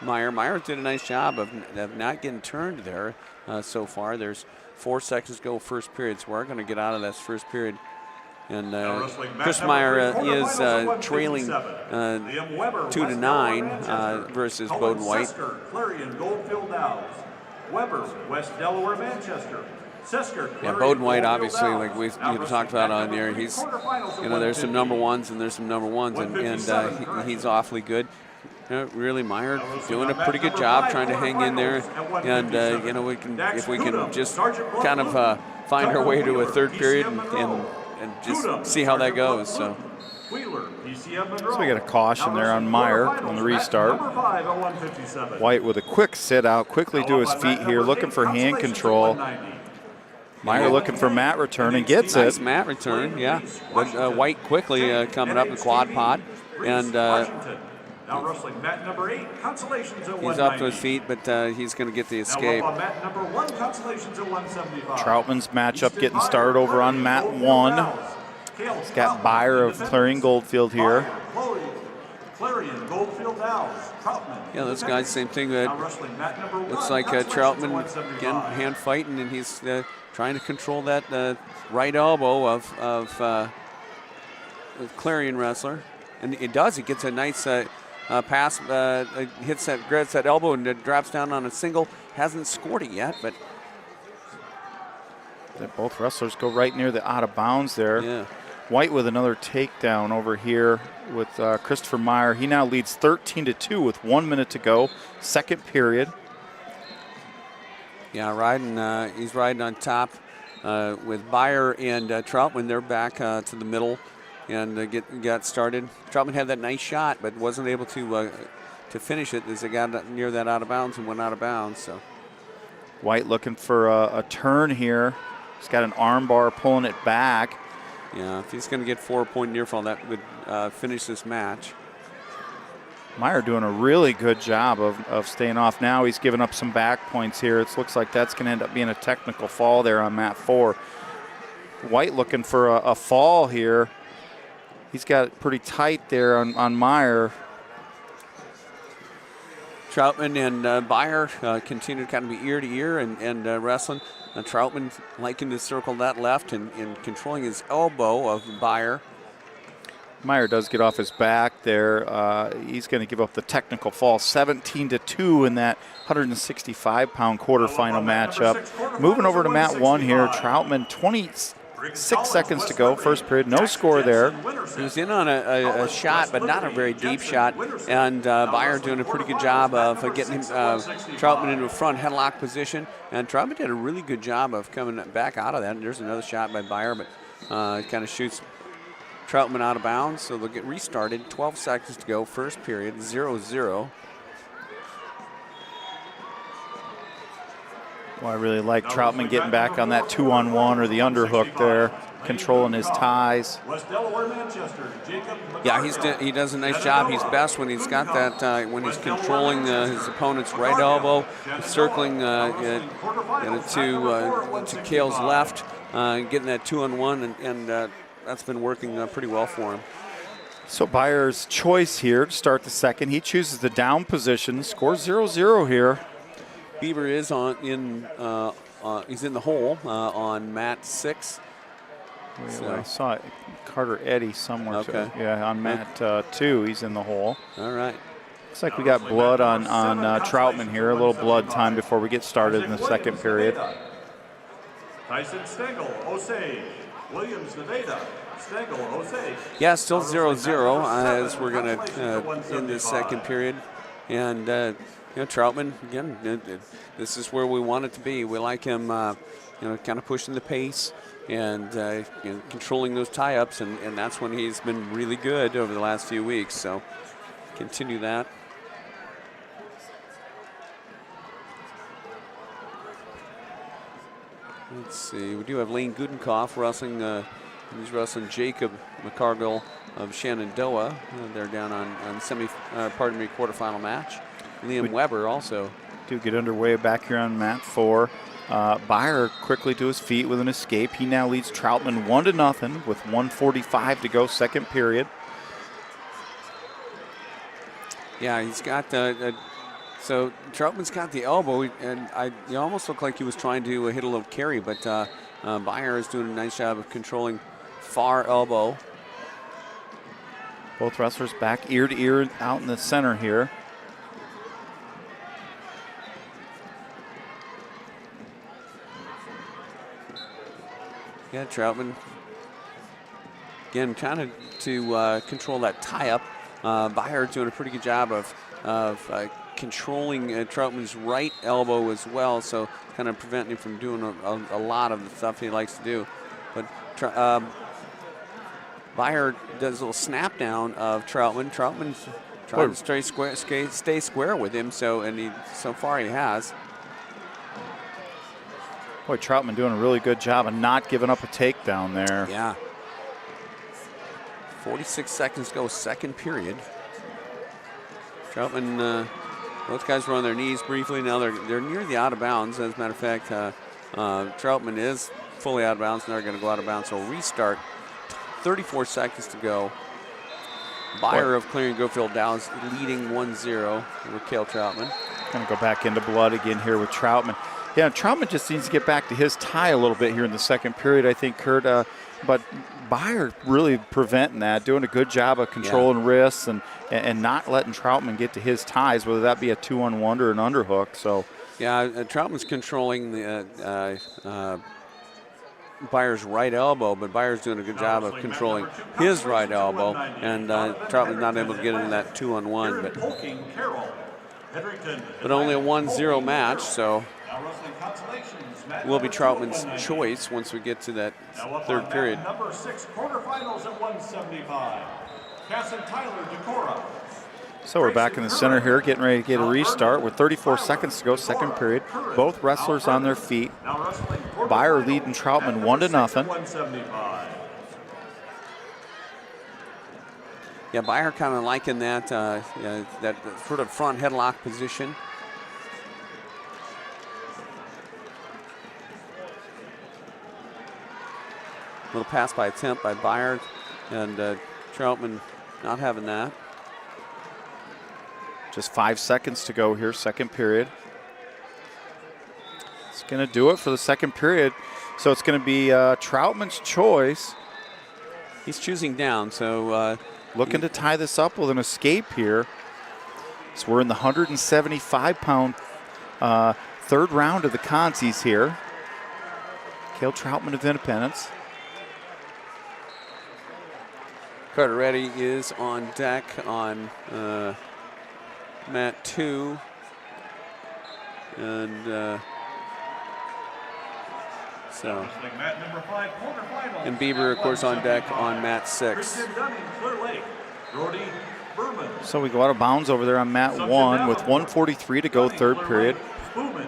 Meyer. Meyer did a nice job of not getting turned there so far. There's 4 seconds to go first period, so we're going to get out of this first period. And Chris Meyer is trailing 2-9 versus Bowden White. Weber, West Delaware, Manchester. Yeah, Bowden White, obviously, like we talked about on there, he's, you know, there's some number ones and there's some number ones, and he's awfully good. Really, Meyer doing a pretty good job trying to hang in there, and you know, if we can just kind of find our way to a third period and just see how that goes. So we got a caution there on Meyer on the restart. White with a quick sit out, quickly to his feet here, looking for hand control. Meyer looking for mat return and gets nice it. Mat return, yeah. But White quickly coming up in quad pod, and he's up to his feet, but he's going to get the escape. Troutman's matchup getting started over on mat 1. He's got Beyer of Clarion Goldfield here. Yeah, those guys, same thing. Looks like Troutman, again, hand fighting, and he's trying to control that right elbow of Clarion wrestler. And it does. He gets a nice pass, hits that elbow and drops down on a single. Hasn't scored it yet, but both wrestlers go right near the out of bounds there. Yeah. White with another takedown over here with Christopher Meyer. He now leads 13-2 with 1 minute to go, second period. Yeah, he's riding on top with Beyer and Troutman. They're back to the middle and got started. Troutman had that nice shot, but wasn't able to finish it as they got near that out of bounds and went out of bounds. So White looking for a turn here. He's got an arm bar pulling it back. Yeah, if he's going to get 4-point near fall, that would finish this match. Meyer doing a really good job of staying off. Now he's giving up some back points here. It looks like that's going to end up being a technical fall there on mat 4. White looking for a fall here. He's got it pretty tight there on Meyer. Troutman and Beyer continue to kind of be ear to ear and wrestling. Troutman liking to circle that left and controlling his elbow of Beyer. Meyer does get off his back there. He's going to give up the technical fall, 17-2 in that 165-pound quarterfinal matchup. Moving over to mat 1 here, Troutman, 26 seconds to go, first period, no score there. He was in on a shot, but not a very deep shot, and Beyer doing a pretty good job of getting Troutman into a front headlock position, and Troutman did a really good job of coming back out of that. There's another shot by Beyer, but it kind of shoots Troutman out of bounds, so they'll get restarted. 12 seconds to go, first period, 0-0. Well, I really like Troutman getting back on that 2-on-1 or the underhook there, controlling his ties. Yeah, he does a nice job. He's best when he's got that, when he's controlling his opponent's right elbow, circling to Cale's left, getting that 2-on-1, and that's been working pretty well for him. So Beyer's choice here to start the second. He chooses the down position, scores 0-0 here. Bieber is he's in the hole on mat 6. I saw Carver Eddie somewhere. Okay. Yeah, on mat 2, he's in the hole. All right. Looks like we got blood on Troutman here. A little blood time before we get started in the second period. Tyson Stengel, Osage. Williams, Nevada. Stengel, Osage. Yeah, still 0-0 as we're going to end this second period. And, Troutman, again, this is where we want it to be. We like him, kind of pushing the pace and controlling those tie-ups, and that's when he's been really good over the last few weeks. So continue that. Let's see. We do have Lane Gudenkoff wrestling. He's wrestling Jacob McCargill of Shenandoah. They're down on quarterfinal match. Liam Weber also. Do get underway back here on mat 4. Byer quickly to his feet with an escape. He now leads Troutman 1-0 with 1:45 to go, second period. Yeah, he's got so Troutman's got the elbow, and he almost looked like he was trying to hit a little carry, but Byer is doing a nice job of controlling far elbow. Both wrestlers back ear to ear out in the center here. Yeah, Troutman, again, trying to control that tie-up. Byer doing a pretty good job of controlling Troutman's right elbow as well, so kind of preventing him from doing a lot of the stuff he likes to do. But Byer does a little snap down of Troutman. Troutman's trying to stay square with him, so far he has. Boy, Troutman doing a really good job of not giving up a takedown there. Yeah. 46 seconds to go, second period. Troutman, both guys were on their knees briefly. Now they're near the out of bounds. As a matter of fact, Troutman is fully out of bounds, and they're going to go out of bounds. So restart. 34 seconds to go. Byer of Clearing Gofield Downs leading 1-0 with Cale Troutman. Going to go back into blood again here with Troutman. Yeah, Troutman just needs to get back to his tie a little bit here in the second period, I think, Kurt. But Byer really preventing that, doing a good job of controlling wrists and not letting Troutman get to his ties, whether that be a 2-on-1 or an underhook. So, yeah, Troutman's controlling the Byer's right elbow, but Byer's doing a good job of controlling his right elbow, and Troutman's not able to get into that 2-on-1. But only a 1-0 match, so will be Troutman's choice once we get to that third period. Number 6 quarterfinals at 175. Casson Tyler Decora. So we're back in the center here, getting ready to get a restart with 34 seconds to go, second period. Both wrestlers on their feet. Byer leading Troutman 1-0. Yeah, Byer kind of liking that that sort of front headlock position. Little pass by attempt by Byer, and Troutman not having that. Just 5 seconds to go here, second period. It's going to do it for the second period. So it's going to be Troutman's choice. He's choosing down, so looking to tie this up with an escape here. So we're in the 175-pound third round of the Consies here. Cale Troutman of Independence. Carter Reddy is on deck on mat 2. And and Bieber, of course, on deck on mat 6. So we go out of bounds over there on mat 1 with 1:43 to go, third period.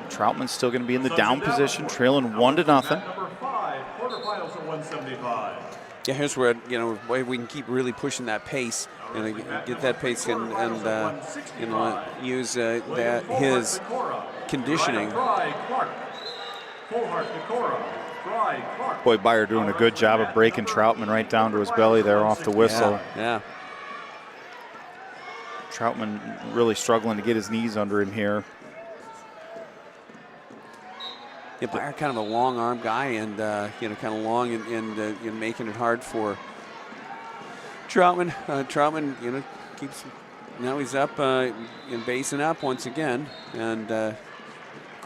Troutman's still going to be in the down position, trailing 1-0. Yeah, here's where we can keep really pushing that pace and get that pace and use that his conditioning. Boy, Byer doing a good job of breaking Troutman right down to his belly there off the whistle. Yeah. Troutman really struggling to get his knees under him here. Yeah, Byer kind of a long arm guy, and kind of long and making it hard for Troutman. Troutman, keeps. Now he's up and basing up once again, and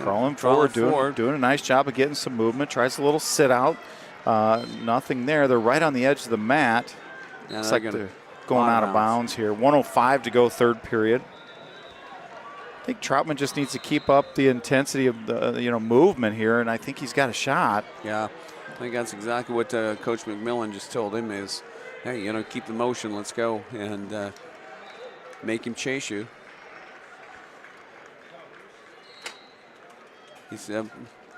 Crawling forward, doing a nice job of getting some movement. Tries a little sit out. Nothing there. They're right on the edge of the mat. Yeah, Looks like they're going out of bounds here. 1:05 to go, third period. I think Troutman just needs to keep up the intensity of the movement here, and I think he's got a shot. Yeah, I think that's exactly what Coach McMillan just told him is, hey, keep the motion, let's go, and make him chase you. He's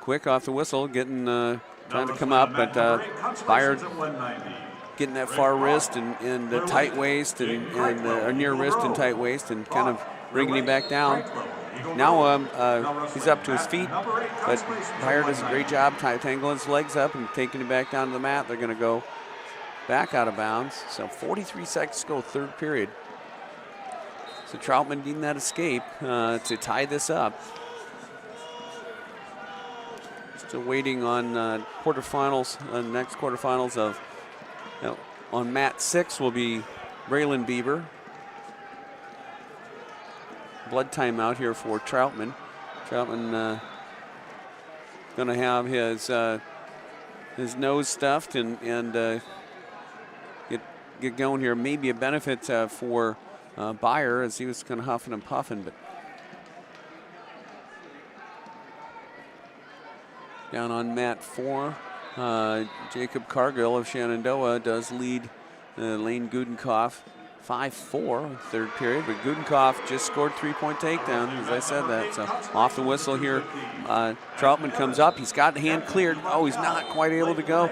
quick off the whistle, getting trying to come up, but Bieber getting that far wrist and the tight waist and or near wrist and tight waist and kind of bringing him back down. Now he's up to his feet, but Bieber does a great job tangling his legs up and taking him back down to the mat. They're going to go back out of bounds. So 43 seconds to go, third period. So Troutman needing that escape to tie this up. Still waiting on quarterfinals, next quarterfinals of, on mat 6 will be Braylon Bieber. Blood timeout here for Troutman. Troutman going to have his nose stuffed and get going here. Maybe a benefit for Bieber as he was kind of huffing and puffing, but down on mat 4, Jacob Cargill of Shenandoah does lead Lane Gudenkoff 5-4 third period, but Gudenkoff just scored 3-point takedown, as I said that. So off the whistle here, Troutman comes up. He's got the hand cleared. Oh, he's not quite able to go.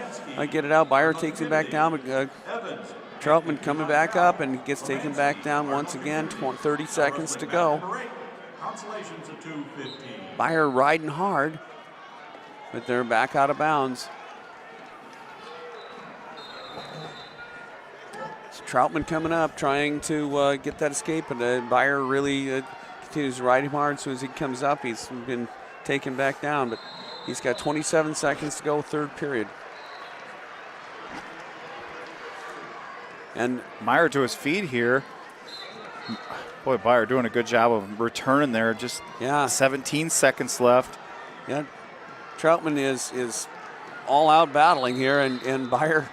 Get it out. Bieber takes him back down, but Troutman coming back up and gets taken back down once again. 30 seconds to go. Bieber riding hard, but they're back out of bounds. So Troutman coming up, trying to get that escape, but Bieber really continues to ride him hard. As soon as he comes up, he's been taken back down, but he's got 27 seconds to go, third period. And Meyer to his feet here. Boy, Bieber doing a good job of returning there. Just 17 seconds left. Yeah, Troutman is all out battling here, and Bieber,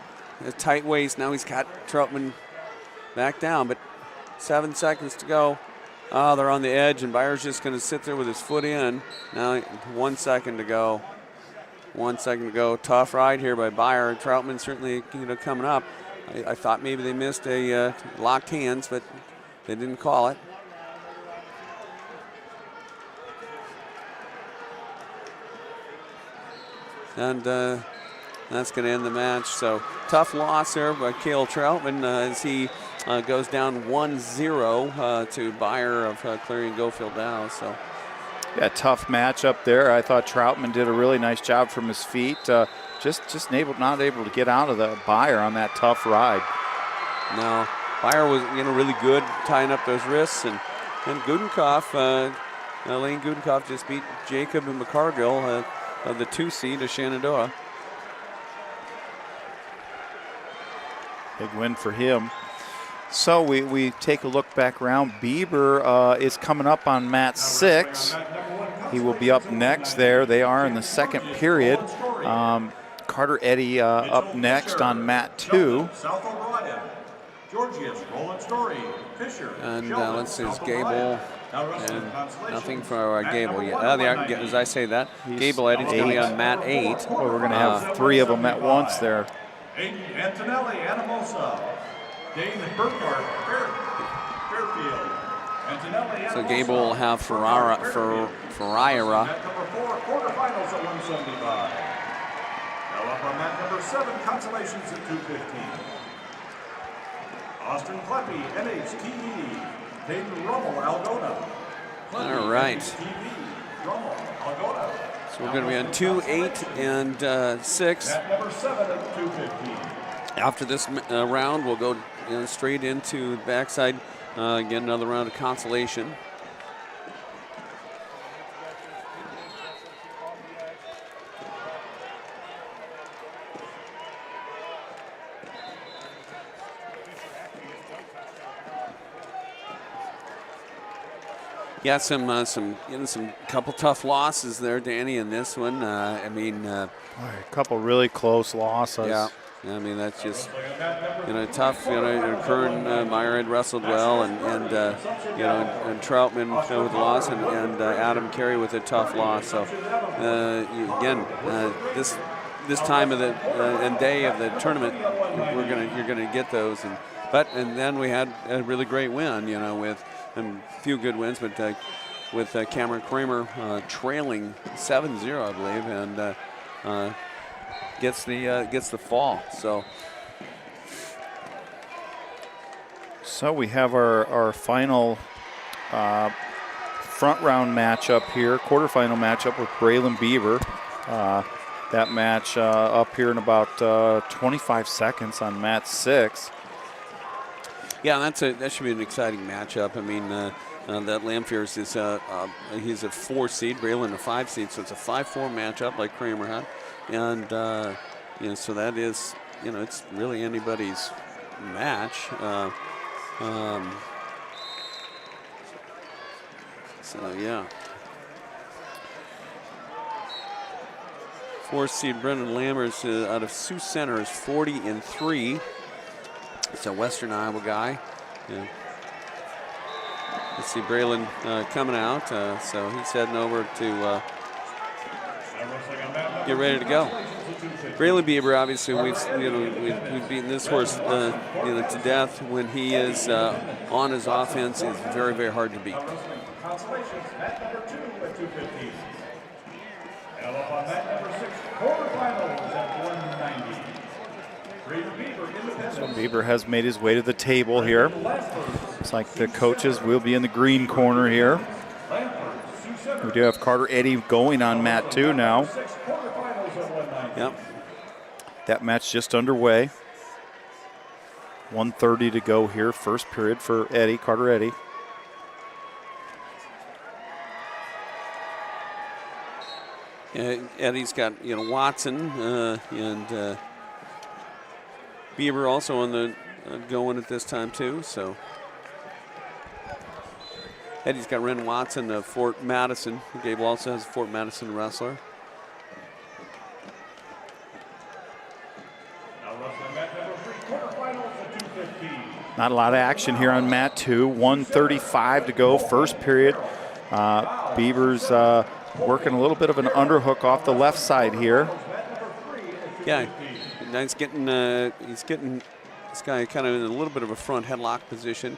a tight waist. Now he's got Troutman back down, but 7 seconds to go. Oh, they're on the edge, and Bieber's just going to sit there with his foot in. Now 1 second to go. 1 second to go. Tough ride here by Bieber. Troutman certainly coming up. I thought maybe they missed a locked hands, but they didn't call it. And that's going to end the match. So tough loss there by Cale Troutman as he goes down 1-0 to Bieber of Clarion Gofield Dow. So yeah, tough match up there. I thought Troutman did a really nice job from his feet. Just not able to get out of the Bieber on that tough ride. No, Bieber was really good tying up those wrists, and Gudenkoff, Lane Gudenkoff just beat Jacob and McCargill of the 2 seed of Shenandoah. Big win for him. So we take a look back around. Bieber is coming up on mat 6. He will be up next there. They are in the second period. Carver Eddie up next on mat 2. And let's see, it's Gable. And nothing for Gable yet. As I say that, Gable Eddie's going to be on mat 8. Well, we're going to have 3 of them at once there. Antonelli, Anamosa, Dane Burkhardt, Fairfield. So Gable will have Ferrara. Number 4, quarterfinals at 175. Now up on mat number 7, Consolations at 215. Austin Kleppe, NHTV. Hayden Rummel, Algona. All right. So we're going to be on 2, 8, and 6. Number 7 at 215. After this round, we'll go straight into the backside. Get another round of consolation. Yeah, some couple tough losses there, Danny, in this one. I mean, a couple really close losses. Yeah. I mean, that's just, tough. Curran Meyer had wrestled well, and Troutman with a loss, and Adam Kerry with a tough loss. So, again, this time of the and day of the tournament, you're gonna get those, and then we had a really great win, with a few good wins, but with Cameron Kramer trailing 7-0, I believe, and gets the fall. So we have our final front round matchup here, quarterfinal matchup with Braylon Bieber. That match up here in about 25 seconds on mat 6. Yeah, that should be an exciting matchup. I mean, that Lamfierce is he's a 4 seed, Braylon a 5 seed, so it's a 5-4 matchup like Kramer had, and so that is it's really anybody's match. So yeah. 4 seed Brendan Lammers out of Sioux Center is 40-3. It's a Western Iowa guy. Yeah. Let's see Braylon coming out, so he's heading over to get ready to go. Braylon Bieber, obviously, we've beaten this horse to death. When he is on his offense, is very, very hard to beat. Consolation, mat number 2 at 2:15. And up on mat number 6, quarterfinals at 190. So Bieber has made his way to the table here. Looks like the coaches will be in the green corner here. We do have Carver Eddie going on mat 2 now. Yep. That match just underway. 1:30 to go here, first period for Eddie, Carter Eddie. Eddie's got Watson and Bieber also on the going at this time too. So Eddie's got Ren Watson of Fort Madison. Gable also has a Fort Madison wrestler. Not a lot of action here on mat 2. 1:35 to go, first period. Bieber's working a little bit of an underhook off the left side here. Yeah, now he's getting this guy kind of in a little bit of a front headlock position.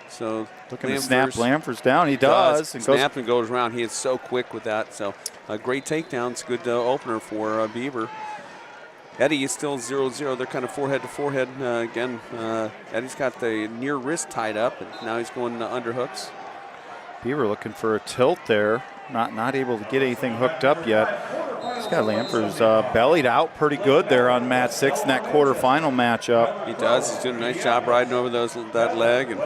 So looking to snap Lamfierce down. He does. Snap and goes around. He is so quick with that. So a great takedown. It's a good opener for Bieber. Eddie is still 0-0. They're kind of forehead to forehead. Again, Eddie's got the near wrist tied up, and now he's going underhooks. Bieber looking for a tilt there. Not able to get anything hooked up yet. This guy Lamfierce bellied out pretty good there on mat 6 in that quarterfinal matchup. He does. He's doing a nice job riding over that leg. And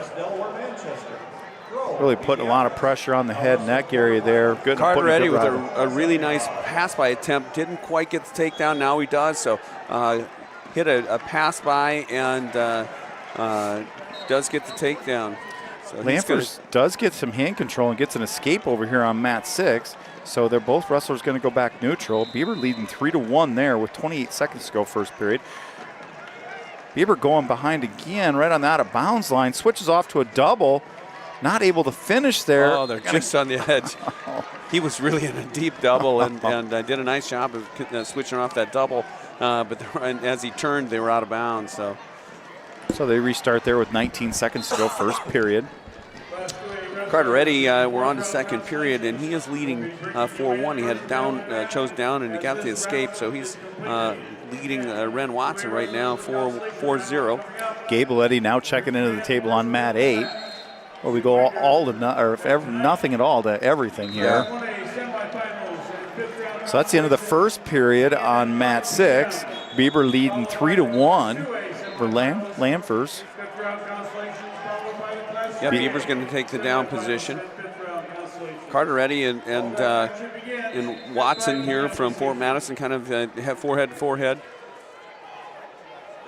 really putting a lot of pressure on the head and neck area there. Good. Carter Eddie with a really nice pass by attempt. Didn't quite get the takedown. Now he does. So hit a pass by and does get the takedown. So Lamfierce does get some hand control and gets an escape over here on mat 6. So they're both wrestlers going to go back neutral. Bieber leading 3-1 there with 28 seconds to go first period. Bieber going behind again right on the out of bounds line. Switches off to a double. Not able to finish there. Oh, they're just on the edge. He was really in a deep double and did a nice job of switching off that double. But as he turned, they were out of bounds. So they restart there with 19 seconds to go first period. Carter Eddie, we're on to second period, and he is leading 4-1. He had it down, chose down, and he got the escape. So he's leading Ren Watson right now 4-0. Gable Eddie now checking into the table on mat 8. Well, we go all to nothing at all to everything here. Yeah. So that's the end of the first period on mat 6. Bieber leading 3-1 for Lamfierce. Yeah, Bieber's going to take the down position. Carter Eddie and Watson here from Fort Madison kind of have forehead to forehead.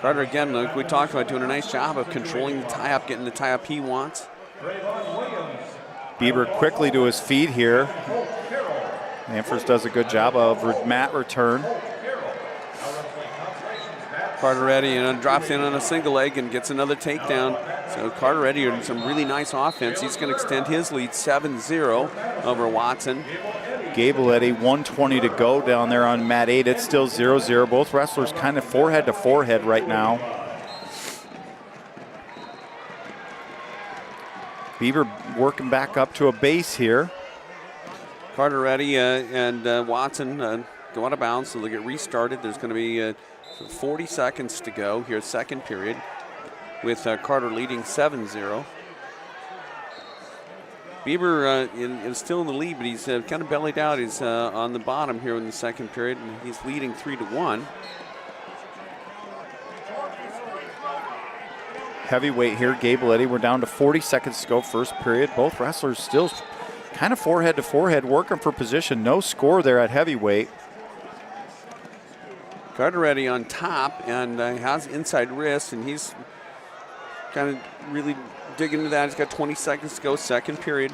Carter, again, like we talked about, doing a nice job of controlling the tie-up, getting the tie-up he wants. Bieber quickly to his feet here. Lamfers does a good job of mat return. Carter Eddie drops in on a single leg and gets another takedown. So Carter Eddie in some really nice offense. He's going to extend his lead 7-0 over Watson. Gable Eddie, 1:20 to go down there on mat 8. It's still 0-0. Both wrestlers kind of forehead to forehead right now. Bieber working back up to a base here. Carter Eddie and Watson go out of bounds, so they get restarted. There's going to be 40 seconds to go here, second period, with Carter leading 7-0. Bieber is still in the lead, but he's kind of bellied out. He's on the bottom here in the second period, and he's leading 3-1. Heavyweight here, Gable Eddie. We're down to 40 seconds to go, first period. Both wrestlers still kind of forehead to forehead, working for position. No score there at heavyweight. Carter Eddie on top and has inside wrist, and he's kind of really digging into that. He's got 20 seconds to go, second period.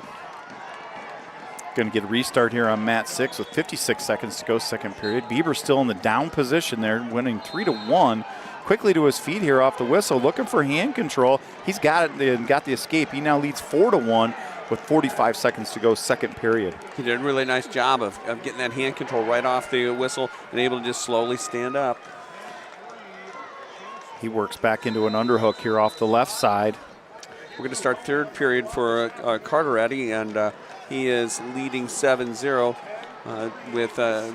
Going to get a restart here on mat 6 with 56 seconds to go, second period. Bieber still in the down position there, winning 3-1. Quickly to his feet here off the whistle, looking for hand control. He's got it and got the escape. He now leads 4-1 with 45 seconds to go, second period. He did a really nice job of getting that hand control right off the whistle and able to just slowly stand up. He works back into an underhook here off the left side. We're going to start third period for Carter Eddie, and he is leading 7-0 with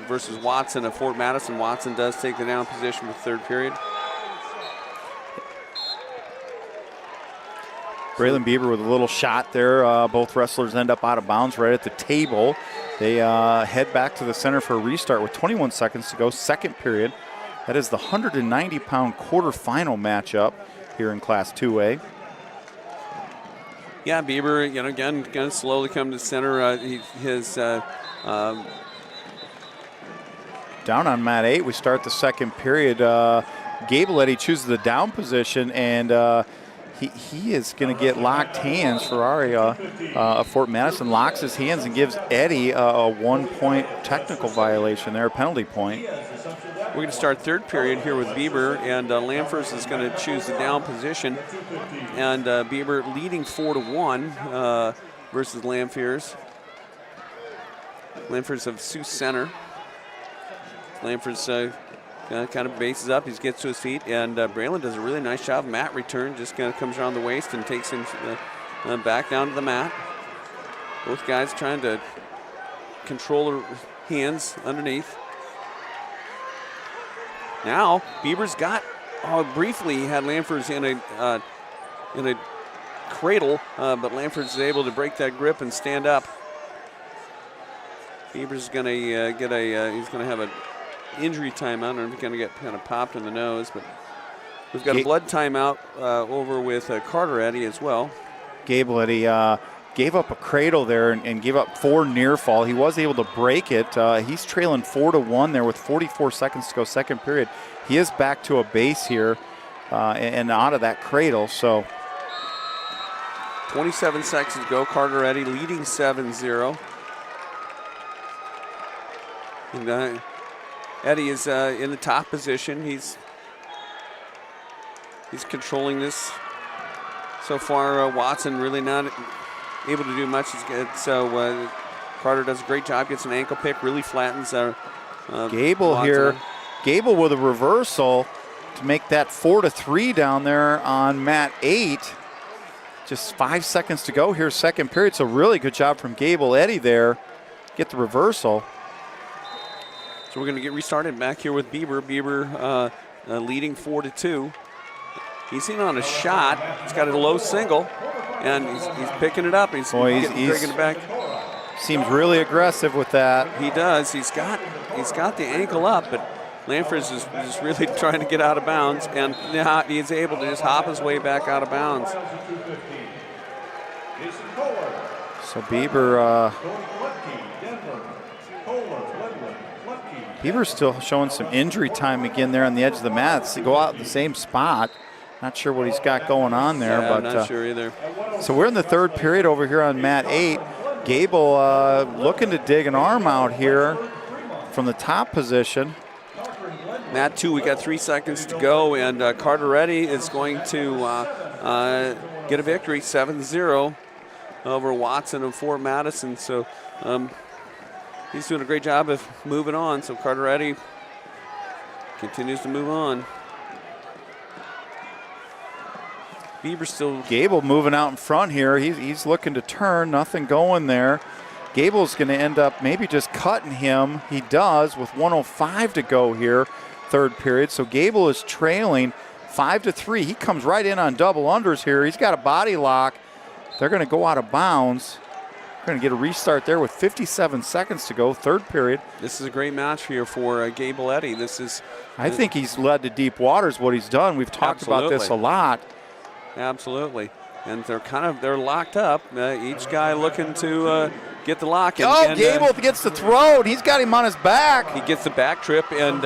versus Watson of Fort Madison. Watson does take the down position for third period. Braylon Bieber with a little shot there. Both wrestlers end up out of bounds right at the table. They head back to the center for a restart with 21 seconds to go, second period. That is the 190-pound quarterfinal matchup here in Class 2A. Yeah, Bieber, again, going to slowly come to the center. His down on mat 8, we start the second period. Gable Eddie chooses the down position, and he is going to get locked hands. Ferrari of Fort Madison locks his hands and gives Eddie a 1-point technical violation there, a penalty point. We're going to start third period here with Bieber, and Lamfers is going to choose the down position. And Bieber leading 4-1 versus Lamfers. Lamfers of Sioux Center. Lamfers kind of bases up. He gets to his feet, and Braylon does a really nice job. Mat return, just kind of comes around the waist and takes him back down to the mat. Both guys trying to control their hands underneath. Now Bieber's got briefly he had Lamfers in a cradle, but Lamfers is able to break that grip and stand up. Bieber's going to he's going to have an injury timeout. I don't know if he's going to get kind of popped in the nose, but we've got a blood timeout over with Carter Eddie as well. Gable Eddie gave up a cradle there and gave up 4 near fall. He was able to break it. He's trailing 4-1 there with 44 seconds to go, second period. He is back to a base here and out of that cradle. So 27 seconds to go. Carter Eddie leading 7-0. And Eddie is in the top position. He's controlling this. So far, Watson really not able to do much. So Carter does a great job, gets an ankle pick, really flattens Gable Watson. Here. Gable with a reversal to make that 4-3 down there on mat 8. Just 5 seconds to go here, second period. So really good job from Gable Eddie there. Get the reversal. So we're going to get restarted back here with Bieber. Bieber leading 4-2. He's in on a shot. He's got a low single, and he's picking it up. He's bringing it back. Seems really aggressive with that. He does. He's got the ankle up, but Lamfers is really trying to get out of bounds, and now he's able to just hop his way back out of bounds. So Bieber. Bieber's still showing some injury time again there on the edge of the mat. They go out in the same spot. Not sure what he's got going on there. Yeah, but I'm not sure either. So we're in the third period over here on mat 8. Gable looking to dig an arm out here from the top position. Mat 2, we got 3 seconds to go, and Carver Eddie is going to get a victory, 7-0 over Watson of Fort Madison. So he's doing a great job of moving on. So Carver Eddie continues to move on. Bieber still. Gable moving out in front here. He's looking to turn. Nothing going there. Gable's going to end up maybe just cutting him. He does with 1:05 to go here, third period. So Gable is trailing 5-3. He comes right in on double unders here. He's got a body lock. They're going to go out of bounds. We're going to get a restart there with 57 seconds to go, third period. This is a great match here for Gable Eddie. I think he's led to deep waters what he's done. We've talked about this a lot. Absolutely. And they're locked up. Each guy looking to get the lock. Gable gets the throw. He's got him on his back. He gets the back trip and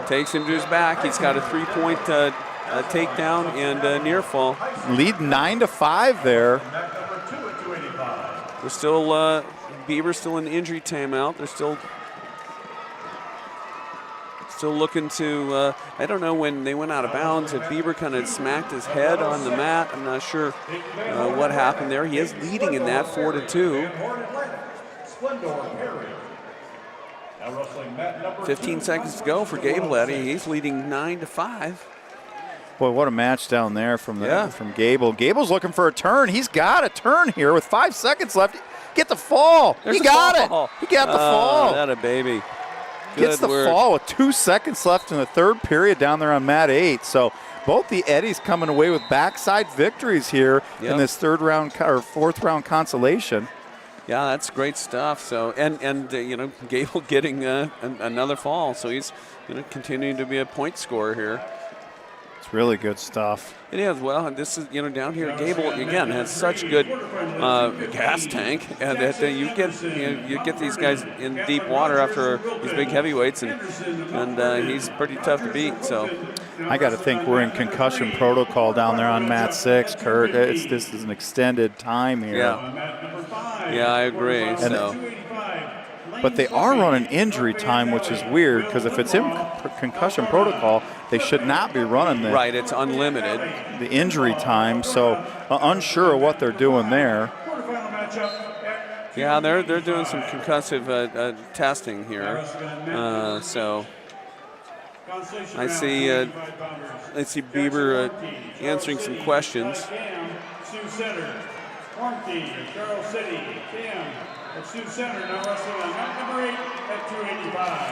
takes him to his back. He's got a 3-point takedown and near fall. Lead 9-5 there. We're still Bieber's still in injury timeout. They're still looking to. I don't know when they went out of bounds. If Bieber kind of smacked his head on the mat, I'm not sure what happened there. He is leading in that 4-2. 15 seconds to go for Gable Eddie. He's leading 9-5. Boy, what a match down there from Gable. Gable's looking for a turn. He's got a turn here with 5 seconds left. Get the fall. He got it. He got the fall. That a baby. Gets the fall with 2 seconds left in the third period down there on mat 8. So both the Eddies coming away with backside victories here in this fourth round consolation. Yeah, that's great stuff. So and Gable getting another fall, so he's continuing to be a point scorer here. It's really good stuff. It is. Well, and this is down here. Gable again has such good gas tank, and that you get these guys in deep water after these big heavyweights, and he's pretty tough to beat. So I got to think we're in concussion protocol down there on mat 6, Kurt. This is an extended time here. Yeah, I agree. But they are running injury time, which is weird because if it's in concussion protocol, they should not be running right, it's unlimited. The injury time, so unsure of what they're doing there. Yeah, they're doing some concussive testing here. So I see Bieber answering some questions.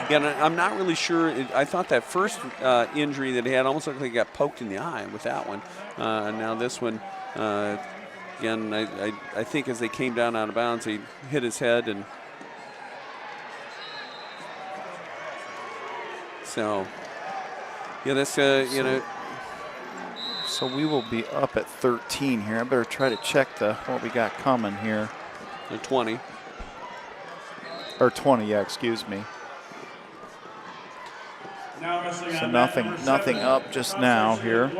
Yeah, and I'm not really sure. I thought that first injury that he had almost looked like he got poked in the eye with that one. And now this one, again, I think as they came down out of bounds, he hit his head. And so, yeah, this, So we will be up at 13 here. I better try to check what we got coming here. 20. Or 20, yeah, excuse me. So nothing up just now here.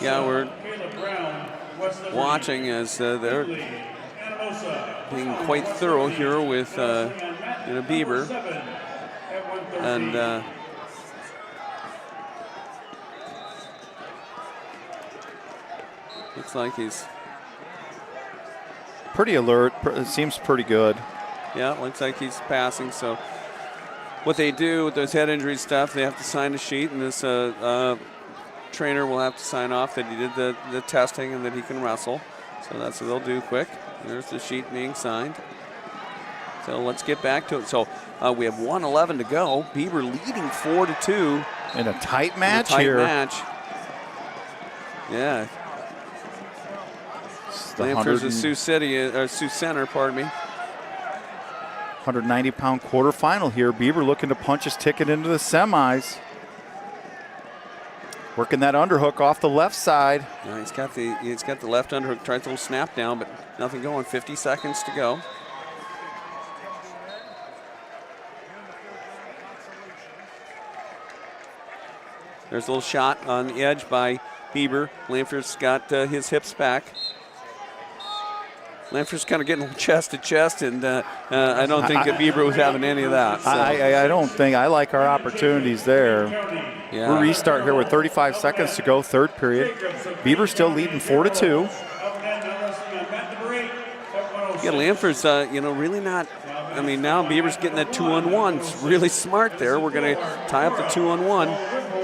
Yeah, we're watching as they're being quite thorough here with Bieber. And looks like he's pretty alert. It seems pretty good. Yeah, it looks like he's passing. So what they do with those head injury stuff, they have to sign a sheet, and this trainer will have to sign off that he did the testing and that he can wrestle. So that's what they'll do quick. There's the sheet being signed. So let's get back to it. So we have 1:11 to go. Bieber leading 4-2. In a tight match here. Tight match. Yeah. Playing for the Sioux Center, pardon me. 190-pound quarterfinal here. Bieber looking to punch his ticket into the semis. Working that underhook off the left side. Yeah, he's got the left underhook. Tries a little snap down, but nothing going. 50 seconds to go. There's a little shot on the edge by Bieber. Lanford's got his hips back. Lanford's kind of getting chest to chest, and I don't think that Bieber was having any of that. So. I don't think. I like our opportunities there. Yeah. We'll restart here with 35 seconds to go, third period. Bieber's still leading 4-2. Yeah, Lanford's, really not. I mean, now Bieber's getting that 2-on-1. It's really smart there. We're going to tie up the 2-on-1,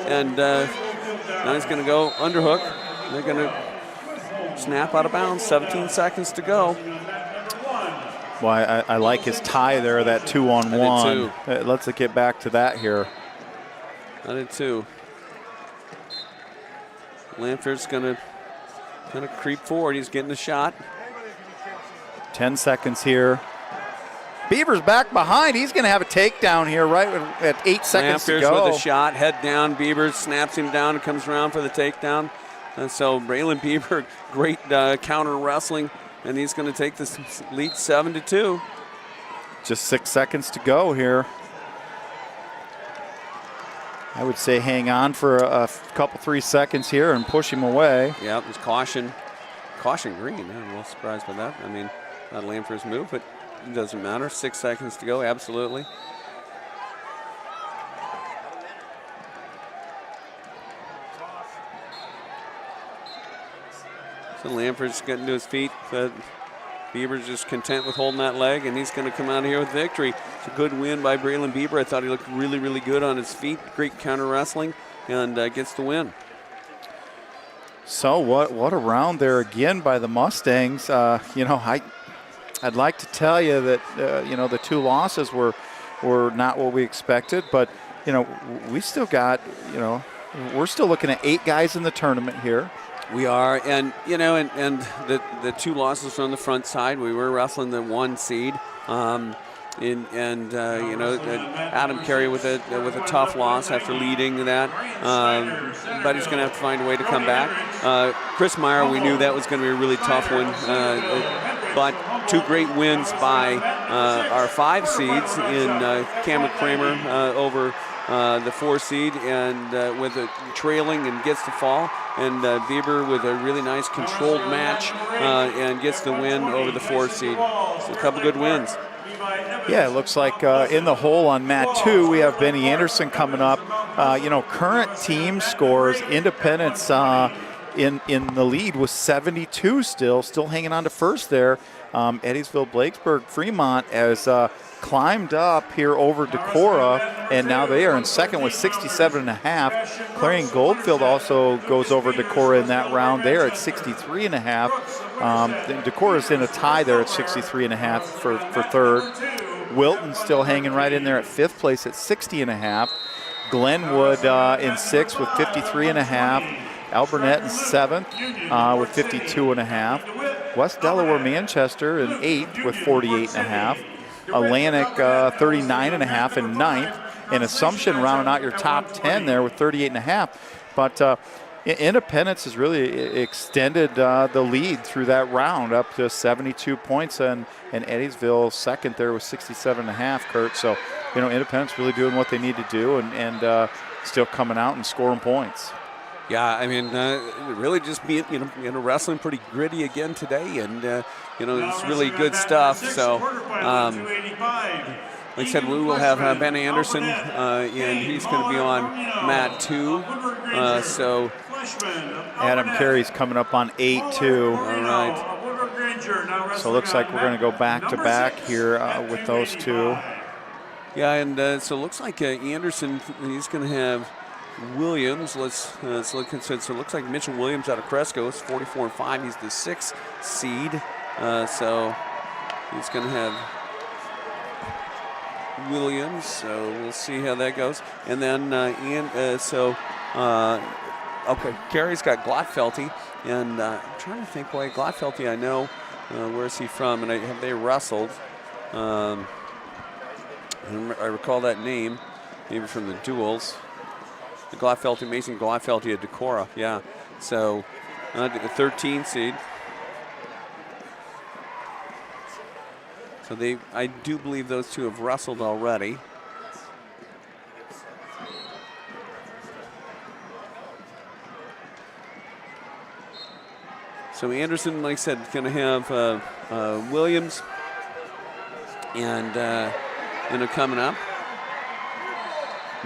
and now he's going to go underhook. They're going to snap out of bounds. 17 seconds to go. Well, I like his tie there, that 2-on-1. Let's get back to that here. I did too. Lanford's going to creep forward. He's getting the shot. 10 seconds here. Bieber's back behind. He's going to have a takedown here right at 8 seconds to go. With a shot, head down. Bieber snaps him down and comes around for the takedown. And so Braylon Bieber, great counter wrestling, and he's going to take this lead 7-2. Just 6 seconds to go here. I would say hang on for a couple, 3 seconds here and push him away. Yeah, it was caution green. I'm a little surprised by that. I mean, not Lanford's move, but it doesn't matter. 6 seconds to go, absolutely. So Lanford's getting to his feet, but Bieber's just content with holding that leg, and he's going to come out of here with victory. It's a good win by Braylon Bieber. I thought he looked really, really good on his feet. Great counter wrestling, and gets the win. So what a round there again by the Mustangs. I'd like to tell you that the 2 losses were not what we expected, but we still got we're still looking at 8 guys in the tournament here. We are, and the 2 losses from the front side. We were wrestling the 1 seed, Adam Kerry with a tough loss after leading that, but he's going to have to find a way to come back. Chris Meyer, we knew that was going to be a really tough one, but 2 great wins by our 5 seeds in Kramer over the 4 seed, and with a trailing and gets the fall, and Bieber with a really nice controlled match and gets the win over the 4 seed. So a couple good wins. Yeah, it looks like in the hole on mat 2, we have Benny Anderson coming up. Current team scores, Independence in the lead with 72 still hanging on to first there. Eddiesville, Blakesburg, Fremont has climbed up here over Decorah, and now they are in second with 67.5. Clarion Goldfield also goes over Decorah in that round. They're at 63.5. Decorah's in a tie there at 63.5 for third. Wilton still hanging right in there at 5th place at 60.5. Glenwood in 6th with 53.5. Alburnett in 7th with 52.5. West Delaware Manchester in 8th with 48.5. Atlantic 39.5 in 9th. And Assumption rounding out your top 10 there with 38.5. But Independence has really extended the lead through that round up to 72 points, and Eddiesville second there with 67.5, Kurt. So, Independence really doing what they need to do and still coming out and scoring points. Yeah, I mean, really just being, wrestling pretty gritty again today, and, it's really good stuff. So, like I said, we will have Ben Anderson, and he's going to be on mat 2. So Adam Kerry's coming up on 8-2. All right. So it looks like we're going to go back-to-back here with those 2. Yeah, and so it looks like Anderson, he's going to have Williams. Let's look and so it looks like Mitchell Williams out of Cresco is 44-5. He's the 6th seed. So he's going to have Williams. So we'll see how that goes. And then okay, Kerry's got Glotfelty, and I'm trying to think why Glotfelty. I know where is he from, and have they wrestled? I recall that name, maybe from the duels. The Glotfelty, Mason Glotfelty at Decorah, yeah. So the 13 seed. So I do believe those 2 have wrestled already. So Anderson, like I said, going to have Williams and coming up.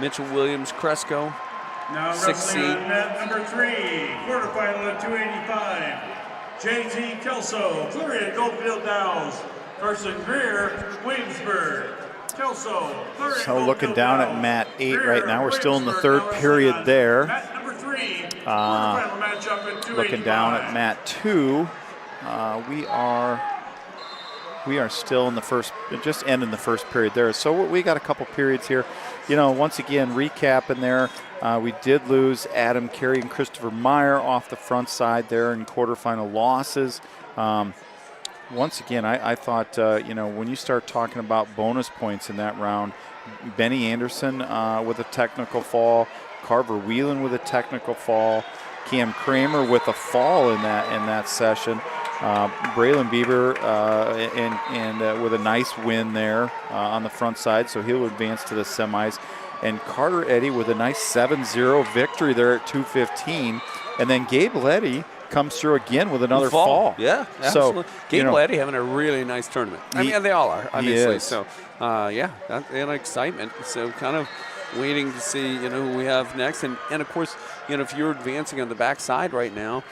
Mitchell Williams, Cresco, Now 6 seed. wrestling on mat number 3, quarterfinal at 285. J.T. Kelso, Clarion Goldfield Downs versus Greer, Williamsburg. Kelso, Clarion So looking down at mat 8 right now. We're still in the third period there. Mat number 3, quarterfinal matchup at 285. Looking down at mat 2, we are still in the first, just ending the first period there. So we got a couple periods here. You know, once again, recapping there, we did lose Adam Kerry and Christopher Meyer off the front side there in quarterfinal losses. Once again, I thought, when you start talking about bonus points in that round, Benny Anderson with a technical fall, Carver Wheeland with a technical fall, Cam Kramer with a fall in that session. Braylon Bieber and with a nice win there on the front side, so he'll advance to the semis. And Carter Eddie with a nice 7-0 victory there at 215. And then Gable Eddie comes through again with another fall. Yeah, absolutely. So, Gable Eddie having a really nice tournament. I mean, they all are, obviously. So, and excitement. So kind of waiting to see, who we have next. And of course, if you're advancing on the backside right now,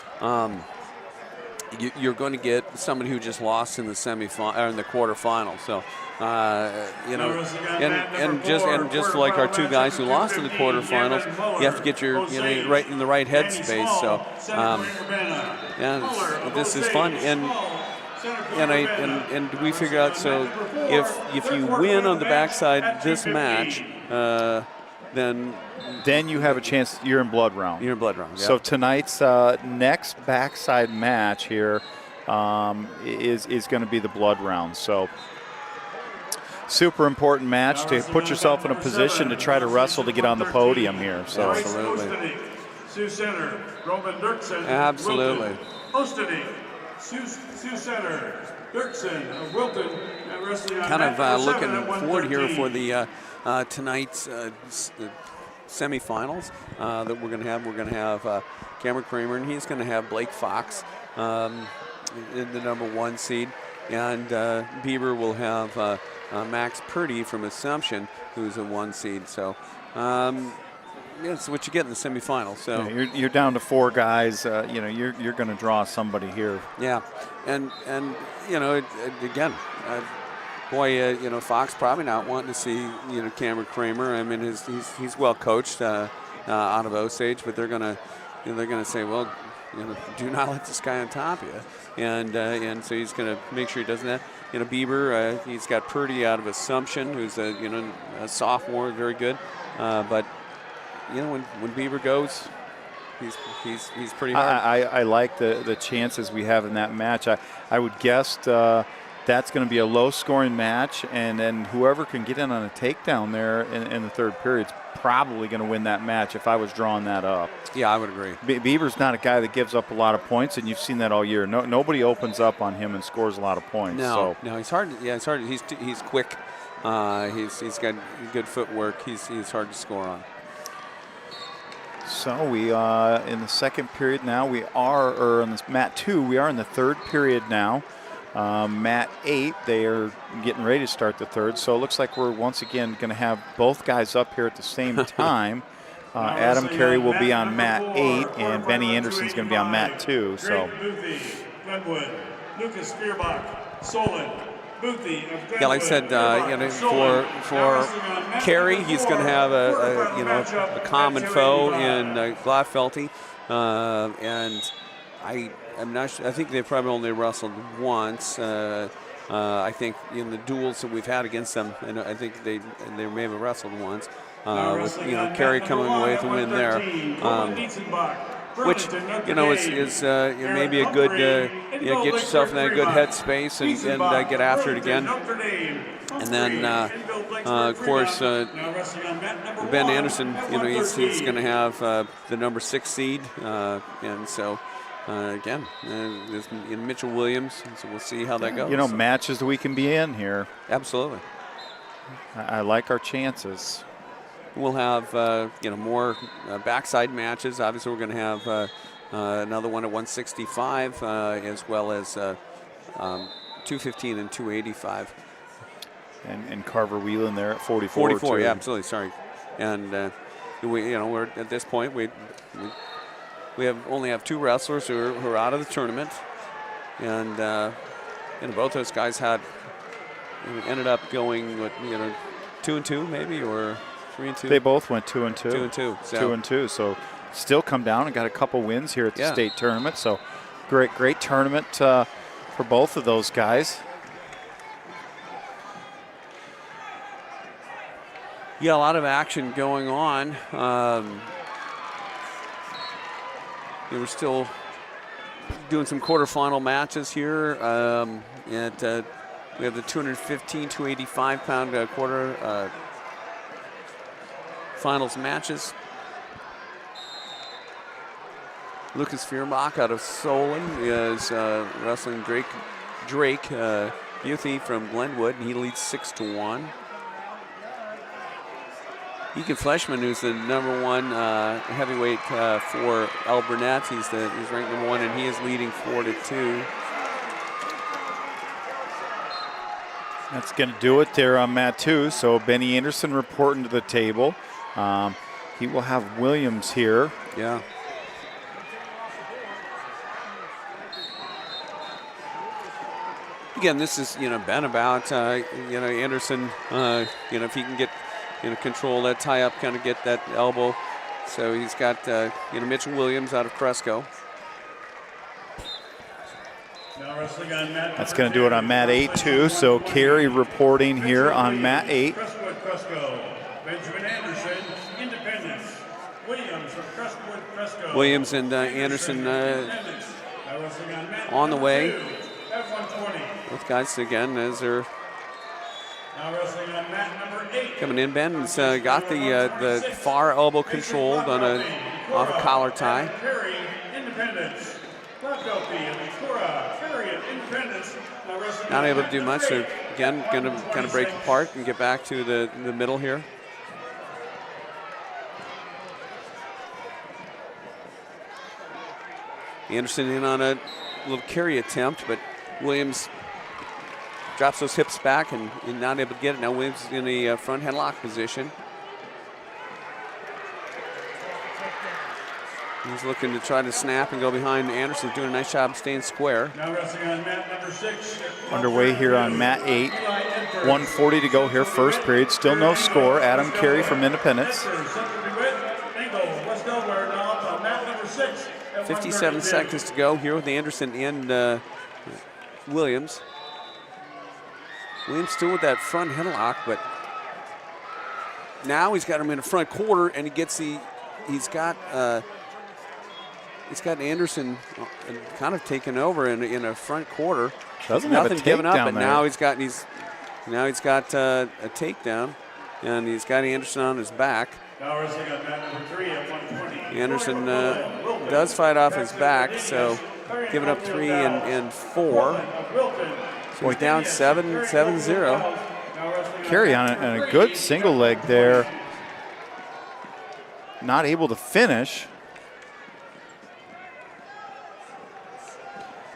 you're going to get somebody who just lost in the semifinal or in the quarterfinal. So, and just like our two guys who lost in the quarterfinals, you have to get your right in the right headspace. So, this is fun. And we figure out, so if you win on the backside this match, then you have a chance. You're in blood round. You're in blood round. Yeah. So tonight's next backside match here is going to be the blood round. So super important match to put yourself in a position to try to wrestle to get on the podium here. So absolutely. Sioux Center, Roman Dirksen. Absolutely. Ostening, Sioux Center, Dirksen of Wilton. Kind of looking forward here for the tonight's semifinals that we're going to have. We're going to have Cameron Kramer, and he's going to have Blake Fox in the number 1 seed. And Bieber will have Max Purdy from Assumption, who's a 1 seed. So that's what you get in the semifinals. So you're down to 4 guys. You're going to draw somebody here. Yeah, and again. Boy, Fox probably not wanting to see Cameron Kramer. I mean, he's well coached out of Osage, but they're gonna say, well, do not let this guy on top of you, and so he's gonna make sure he doesn't that. Bieber, he's got Purdy out of Assumption, who's a sophomore, very good, but when Bieber goes, he's pretty hard. I like the chances we have in that match. I would guess. That's going to be a low-scoring match, and then whoever can get in on a takedown there in the third period is probably going to win that match if I was drawing that up. Yeah, I would agree. Bieber's not a guy that gives up a lot of points, and you've seen that all year. Nobody opens up on him and scores a lot of points. No, he's hard. Yeah, it's hard. He's quick. He's got good footwork. He's hard to score on. So we in the second period now. Or in this mat 2, we are in the third period now. Mat 8, they are getting ready to start the third, so it looks like we're once again going to have both guys up here at the same time. Adam Kerry will be on mat 8, and Benny Anderson's going to be on mat 2. So, Glenwood, Lucas Spearbach, Solon, Boothie. Yeah, like I said, for Kerry, he's going to have a common foe in Gladfelty, and I'm not sure. I think they've probably only wrestled once. I think in the duels that we've had against them, and I think they may have wrestled once. With Kerry coming away with a win there, which is maybe a good get yourself in that good headspace and get after it again. And then of course Ben Anderson, he's going to have the number 6 seed, and so. Again, there's Mitchell Williams, so we'll see how that goes. Matches that we can be in here. Absolutely. I like our chances. We'll have, more backside matches. Obviously, we're going to have another one at 165, as well as 215 and 285. And Carver Wheeland there at 44. 44, too. yeah, absolutely. Sorry, and we're at this point we only have 2 wrestlers who are out of the tournament, and both those guys ended up going with 2-2 maybe, or 3-2. They both went 2-2. 2-2. So. 2-2. So still come down and got a couple wins here at the state tournament. So great tournament for both of those guys. Yeah, a lot of action going on. We're still doing some quarterfinal matches here. We have the 215, 285 pound quarter finals matches. Lucas Fierbach out of Solon is wrestling Drake Buthy from Glenwood, and he leads 6-1. Egan Fleshman, who's the #1 heavyweight for El Burnett, he's ranked #1, and he is leading 4-2. That's going to do it there on mat 2. So Benny Anderson reporting to the table. He will have Williams here. Yeah. Again, this is been about Anderson. If he can get control that tie up, kind of get that elbow. So he's got Mitchell Williams out of Cresco. That's going to do it on mat 8 too. So Kerry reporting here on mat 8. Benjamin Anderson, Independence. Williams from Crestwood, Cresco. Williams and Anderson on the way. Both guys again as they're coming in. Ben's got the far elbow controlled on off a collar tie. Kerry, Independence. Not able to do much. So again, going to kind of break apart and get back to the middle here. Anderson in on a little carry attempt, but Williams drops those hips back and not able to get it. Now Williams is in a front headlock position. He's looking to try to snap and go behind Anderson, doing a nice job staying square. Now wrestling on mat #6. Underway here on mat 8. 1:40 to go here, first period. Still no score. Adam Kerry from Independence. 57 seconds to go here with Anderson and Williams. Williams still with that front headlock, but now he's got him in the front quarter, and he's got Anderson kind of taken over in a front quarter. Doesn't have a Nothing given up, takedown but there. now he's got a takedown, and he's got Anderson on his back. Now wrestling on mat #3 at 120. Anderson does fight off his back, so giving up 3 and 4. So he's down 7-0. Kerry on a good single leg there. Not able to finish.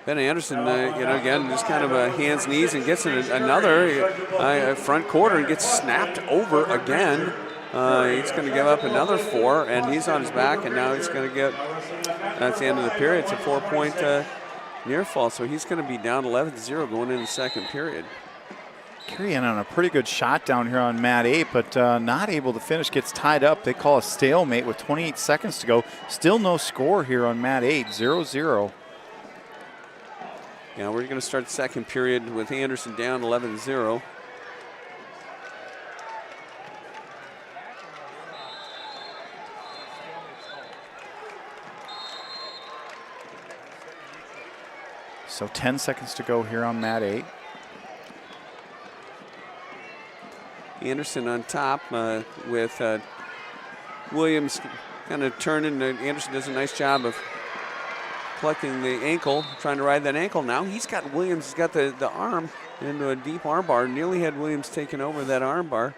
Ben Anderson, again, just kind of hands, knees, and gets in another front quarter and gets snapped over again. He's going to give up another 4, and he's on his back, and now he's going to get, that's the end of the period. It's a 4-point near fall, so he's going to be down 11-0 going into the second period. Kerry on a pretty good shot down here on mat 8, but not able to finish, gets tied up. They call a stalemate with 28 seconds to go. Still no score here on mat 8, 0-0. Yeah, we're going to start the second period with Anderson down 11-0. So 10 seconds to go here on mat 8. Anderson on top with Williams kind of turning. Anderson does a nice job of collecting the ankle, trying to ride that ankle. Now he's got Williams, he's got the arm into a deep arm bar. Nearly had Williams taken over that arm bar.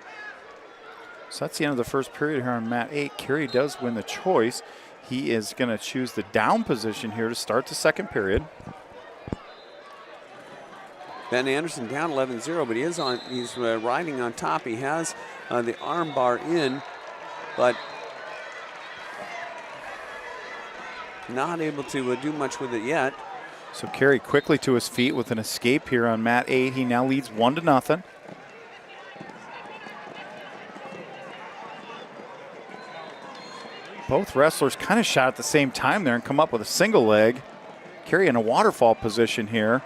So that's the end of the first period here on mat 8. Kerry does win the choice. He is going to choose the down position here to start the second period. Ben Anderson down 11-0, but he's riding on top. He has the arm bar in, but not able to do much with it yet. So Kerry quickly to his feet with an escape here on mat 8. He now leads 1-0. Both wrestlers kind of shot at the same time there and come up with a single leg. Kerry in a waterfall position here.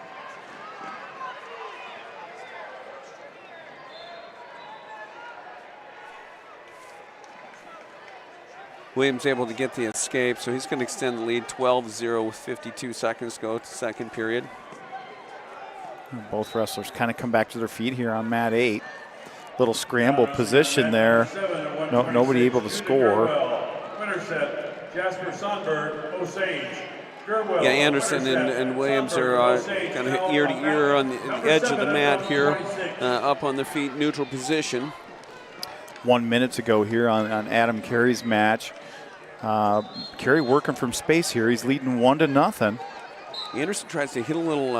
Williams able to get the escape, so he's going to extend the lead 12-0 with 52 seconds to go to second period. Both wrestlers kind of come back to their feet here on mat 8. Little scramble position there. Nobody able to score. Winner set, Jasper Sonberg, Osage. Yeah, Anderson and Williams are kind of ear to ear on the edge of the mat here, up on their feet, neutral position. 1 minute to go here on Adam Kerry's match. Kerry working from space here. He's leading 1-0. Anderson tries to hit a little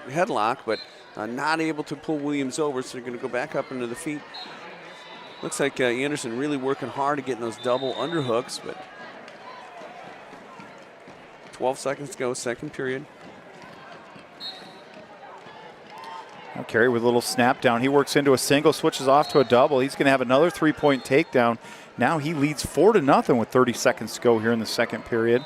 headlock, but not able to pull Williams over, so they're going to go back up into the feet. Looks like Anderson really working hard to get those double underhooks, but 12 seconds to go, second period. Now Kerry with a little snap down. He works into a single, switches off to a double. He's going to have another 3-point takedown. Now he leads 4-0 with 30 seconds to go here in the second period.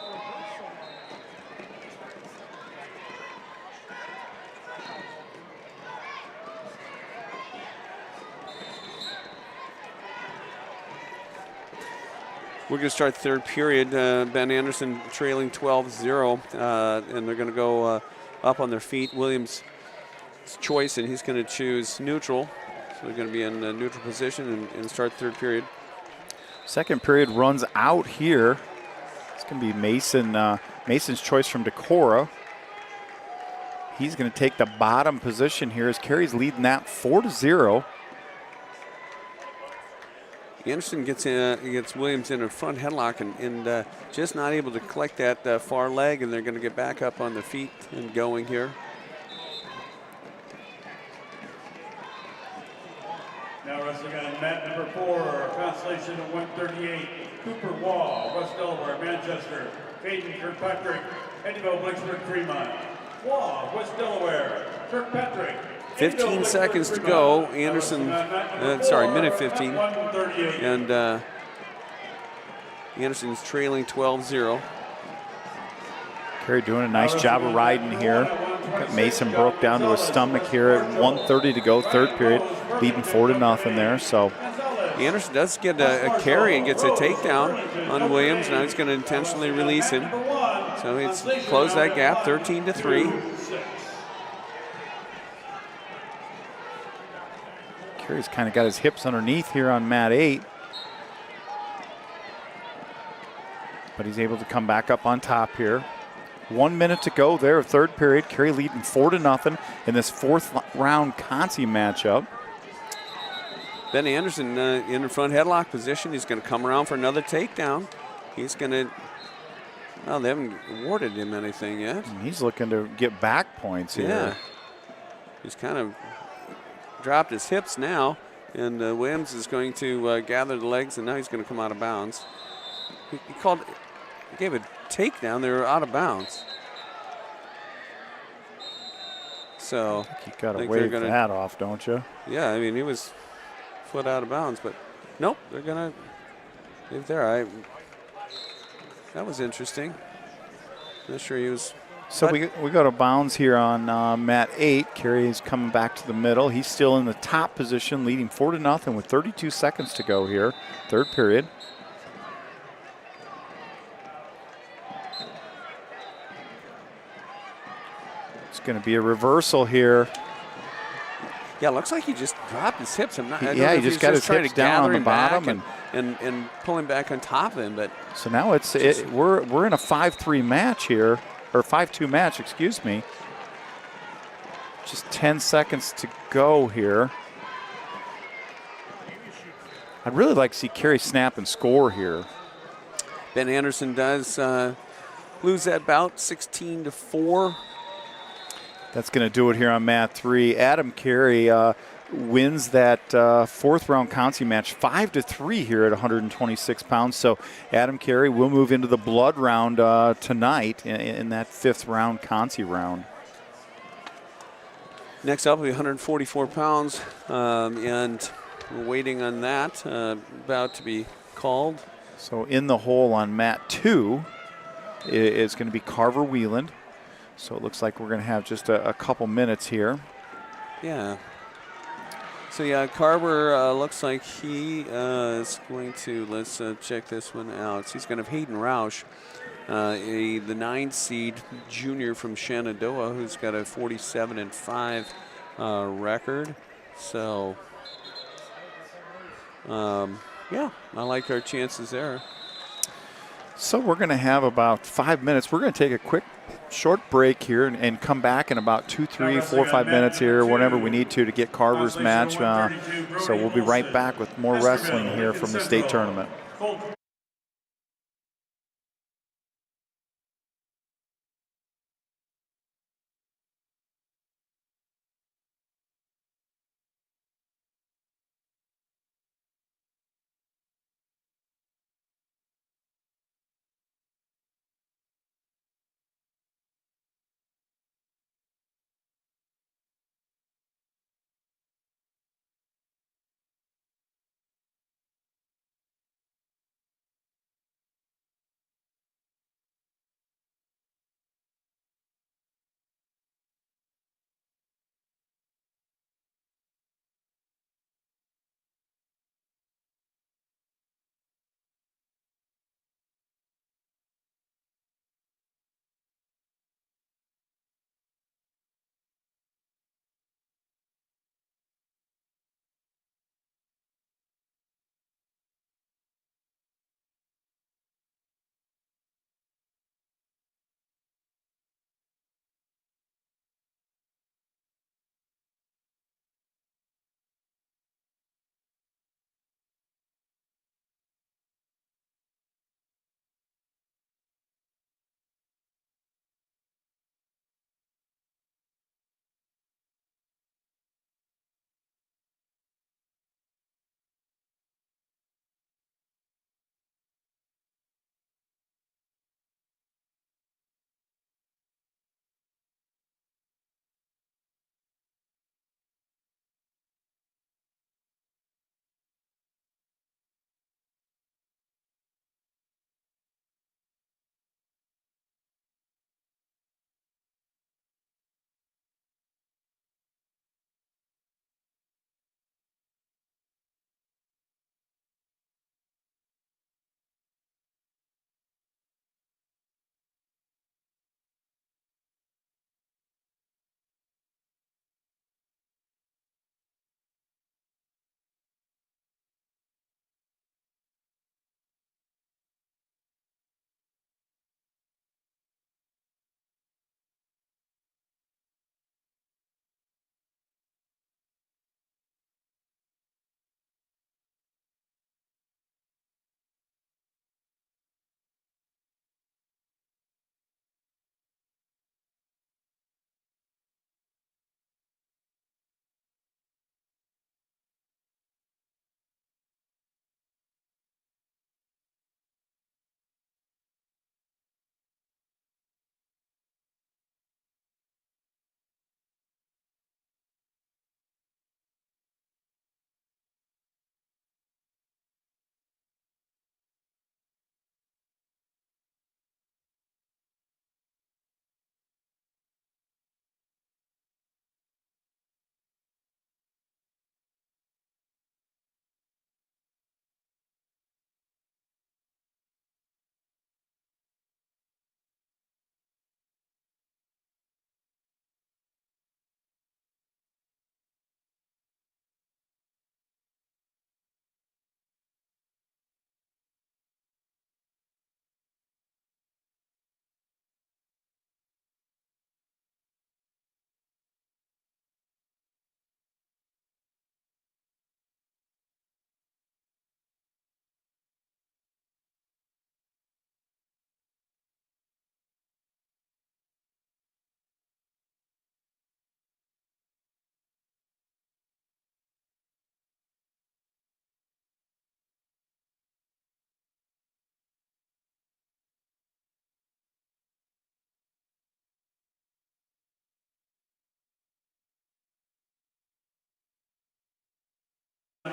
We're going to start third period. Ben Anderson trailing 12-0, and they're going to go up on their feet. Williams' choice, and he's going to choose neutral. So they're going to be in a neutral position and start third period. Second period runs out here. It's going to be Mason's choice from Decorah. He's going to take the bottom position here as Kerry's leading that 4-0. Anderson gets Williams in a front headlock and just not able to collect that far leg, and they're going to get back up on their feet and going here. Now wrestling on mat number 4, Consolation at 138, Cooper Wall, West Delaware, Manchester, Caden Kirkpatrick, Eddyville, Blacksburg, Fremont. Wall, West Delaware, Kirkpatrick. 15 seconds to go. Anderson, minute 15. And Anderson's trailing 12-0. Kerry doing a nice job of riding here. Mason broke down to his stomach here at 1:30 to go, third period, leading 4-0 there. So Anderson does get a carry and gets a takedown on Williams. Now he's going to intentionally release him. So it's closed that gap, 13-3. Kerry's kind of got his hips underneath here on mat 8. But he's able to come back up on top here. 1 minute to go there, third period. Kerry leading 4-0 in this fourth round Consi matchup. Ben Anderson in the front headlock position. He's going to come around for another takedown. He's going to, well, they haven't awarded him anything yet. He's looking to get back points here. Yeah. He's kind of dropped his hips now, and Williams is going to gather the legs, and now he's going to come out of bounds. He gave a takedown. They were out of bounds. So you got to wave that off, don't you? Yeah, I mean, he was foot out of bounds, but nope, they're going to leave there. That was interesting. Not sure he was. So we go to bounds here on mat 8. Kerry's coming back to the middle. He's still in the top position, leading 4-0 with 32 seconds to go here, third period. It's going to be a reversal here. Yeah, it looks like he just dropped his hips. He just got his hips down on the bottom and pull him back on top of him. But so now we're in a 5-3 match here. Or 5-2 match, excuse me. Just 10 seconds to go here. I'd really like to see Kerry snap and score here. Ben Anderson does lose that bout 16-4. That's going to do it here on mat 3. Adam Kerry wins that fourth round Consi match 5-3 here at 126 pounds. So Adam Kerry will move into the blood round tonight in that fifth round Consi round. Next up will be 144 pounds, and we're waiting on that, about to be called. So in the hole on mat 2 is going to be Carver Wheeland. So it looks like we're going to have just a couple minutes here. Yeah. So yeah, Carver looks like he is going to, let's check this one out. So he's going to have Hayden Roush, the 9 seed junior from Shenandoah, who's got a 47-5 record. So yeah, I like our chances there. So we're going to have about 5 minutes. We're going to take a quick short break here and come back in about 2, 3, 4, 5 minutes here, whenever we need to get Carver's match. So we'll be right back with more wrestling here from the state tournament.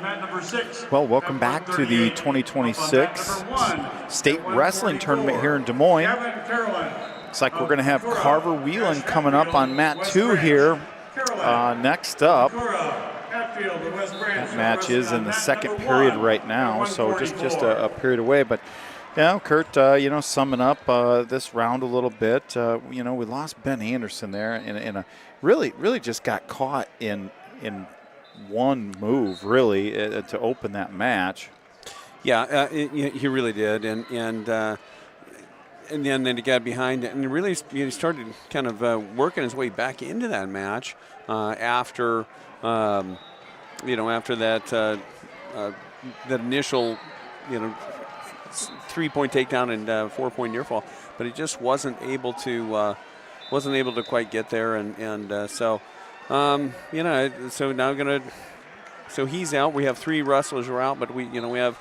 mat number 6. Well, welcome back to the 2026 State Wrestling Tournament here in Des Moines. Looks like we're going to have Carver Wheeland coming up on mat 2 here. Next up, that match is in the second period right now, so just a period away. But, Kurt, summing up this round a little bit, we lost Ben Anderson there in a really just got caught in one move, really, to open that match. Yeah, he really did, and then he got behind it, and really he started kind of working his way back into that match after that that initial 3-point takedown and 4-point near fall, but he just wasn't able to quite get there, so now so he's out. We have 3 wrestlers are out, but we have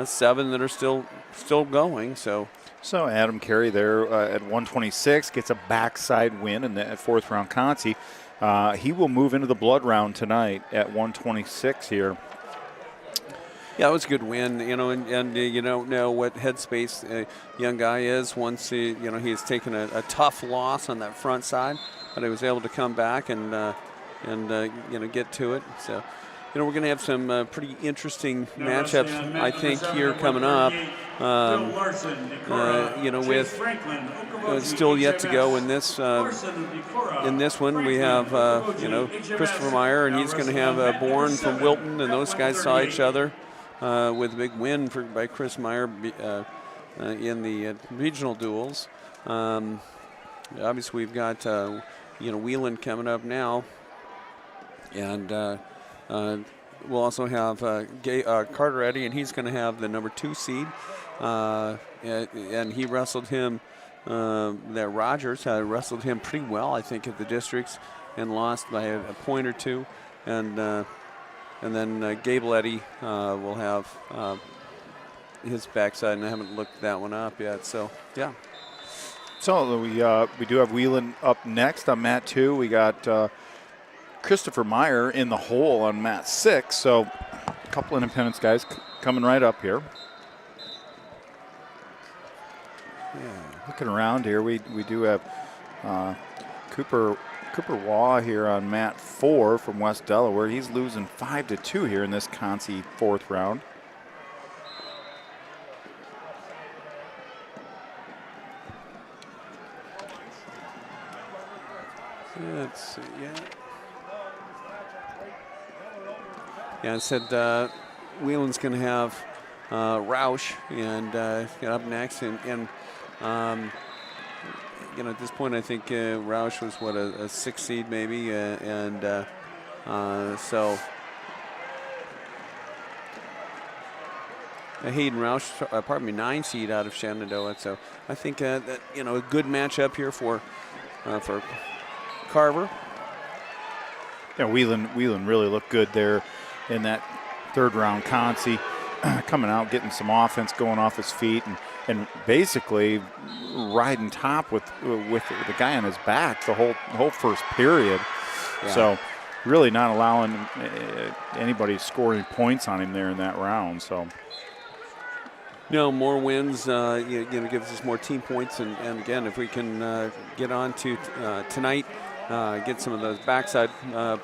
7 that are still going. So Adam Kerry there at 126 gets a backside win in the 4th round consi. He will move into the blood round tonight at 126 here. Yeah, it was a good win, and you don't know what headspace a young guy is once he's taken a tough loss on that front side, but he was able to come back and get to it. So, we're going to have some pretty interesting matchups, I think, here coming up. With still yet to go in this one, we have Christopher Meyer, and he's going to have Bourne from Wilton, and those guys saw each other with a big win by Chris Meyer in the regional duels. Obviously, we've got Wheeland coming up now, and we'll also have Carver Eddie, and he's going to have the number 2 seed, and he wrestled him. That Rogers wrestled him pretty well, I think, at the districts, and lost by a point or 2, and then Gable Eddie will have his backside, and I haven't looked that one up yet. So yeah. So we do have Wheeland up next on mat 2. We got Christopher Meyer in the hole on mat 6. So a couple Independence guys coming right up here. Yeah. Looking around here, we do have Cooper Waugh here on mat 4 from West Delaware. He's losing 5-2 here in this Consi 4th round. Let's see, yeah, I said Wheeland's going to have Roush and get up next, and at this point, I think Roush was a 6 seed maybe, so Hayden Roush, 9 seed out of Shenandoah. So I think that a good matchup here for Carver. Yeah, Wheeland really looked good there in that 3rd round consi, coming out, getting some offense going off his feet, and basically riding top with the guy on his back the whole first period. Yeah. So really not allowing anybody scoring points on him there in that round. So. No, more wins, gives us more team points, and again, if we can get on to tonight, get some of those backside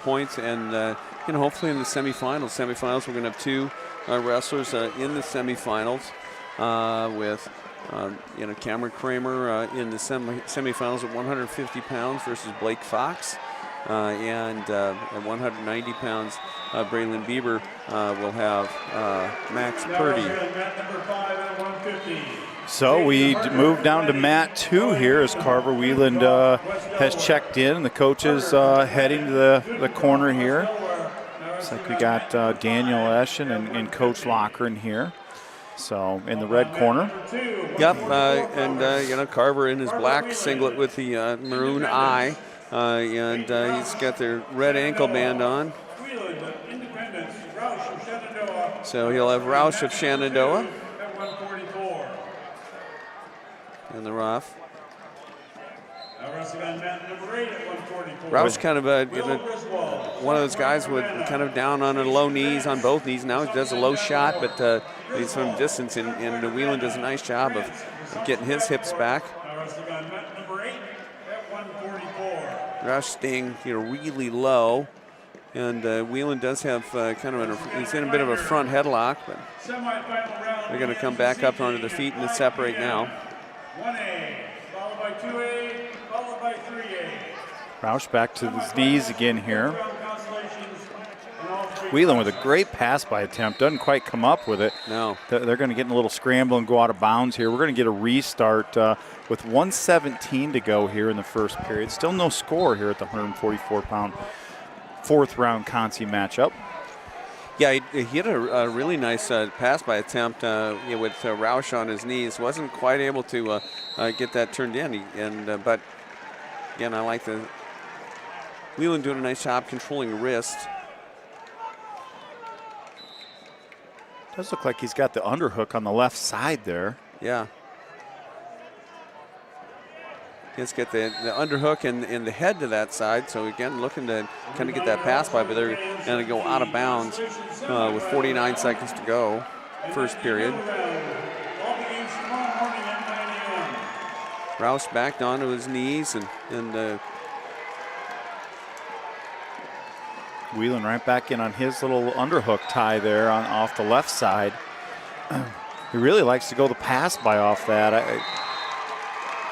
points, and hopefully in the semifinals. We're going to have 2 wrestlers in the semifinals with Cameron Kramer in the semifinals at 150 pounds versus Blake Fox, and at 190 pounds, Braylon Bieber will have Max Purdy. So we move down to mat 2 here as Carver Wheeland has checked in. The coaches heading to the corner here. Looks like we got Daniel Eschen and Coach Locker in here. So in the red corner. Yep, and Carver in his black singlet with the maroon eye, and he's got the red ankle band on. So he'll have Roush of Shenandoah in the rough. Roush kind of one of those guys with kind of down on the low knees, on both knees. Now he does a low shot, but he's from distance, and Wheeland does a nice job of getting his hips back. Now wrestling on mat number 8 at 144. Roush staying really low, and Wheeland does have kind of he's in a bit of a front headlock, but Semi-final round. they're going to come back up onto their feet and separate now. 1A, followed by 2A, followed by 3A. Roush back to his knees again here. Consolations in all three. Wheeland with a great pass by attempt. Doesn't quite come up with it. No. They're going to get in a little scramble and go out of bounds here. We're going to get a restart with 1:17 to go here in the first period. Still no score here at the 144-pound fourth round Consi matchup. Yeah, he had a really nice pass by attempt with Roush on his knees. Wasn't quite able to get that turned in. But again, I like the Wheeland doing a nice job controlling the wrist. Does look like he's got the underhook on the left side there. Yeah. Let's get the underhook and the head to that side. So again, looking to kind of get that pass by, but they're going to go out of bounds with 49 seconds to go, first period. All the games tomorrow morning at 9 a.m. Roush back onto his knees and Wheeland right back in on his little underhook tie there off the left side. He really likes to go the pass by off that.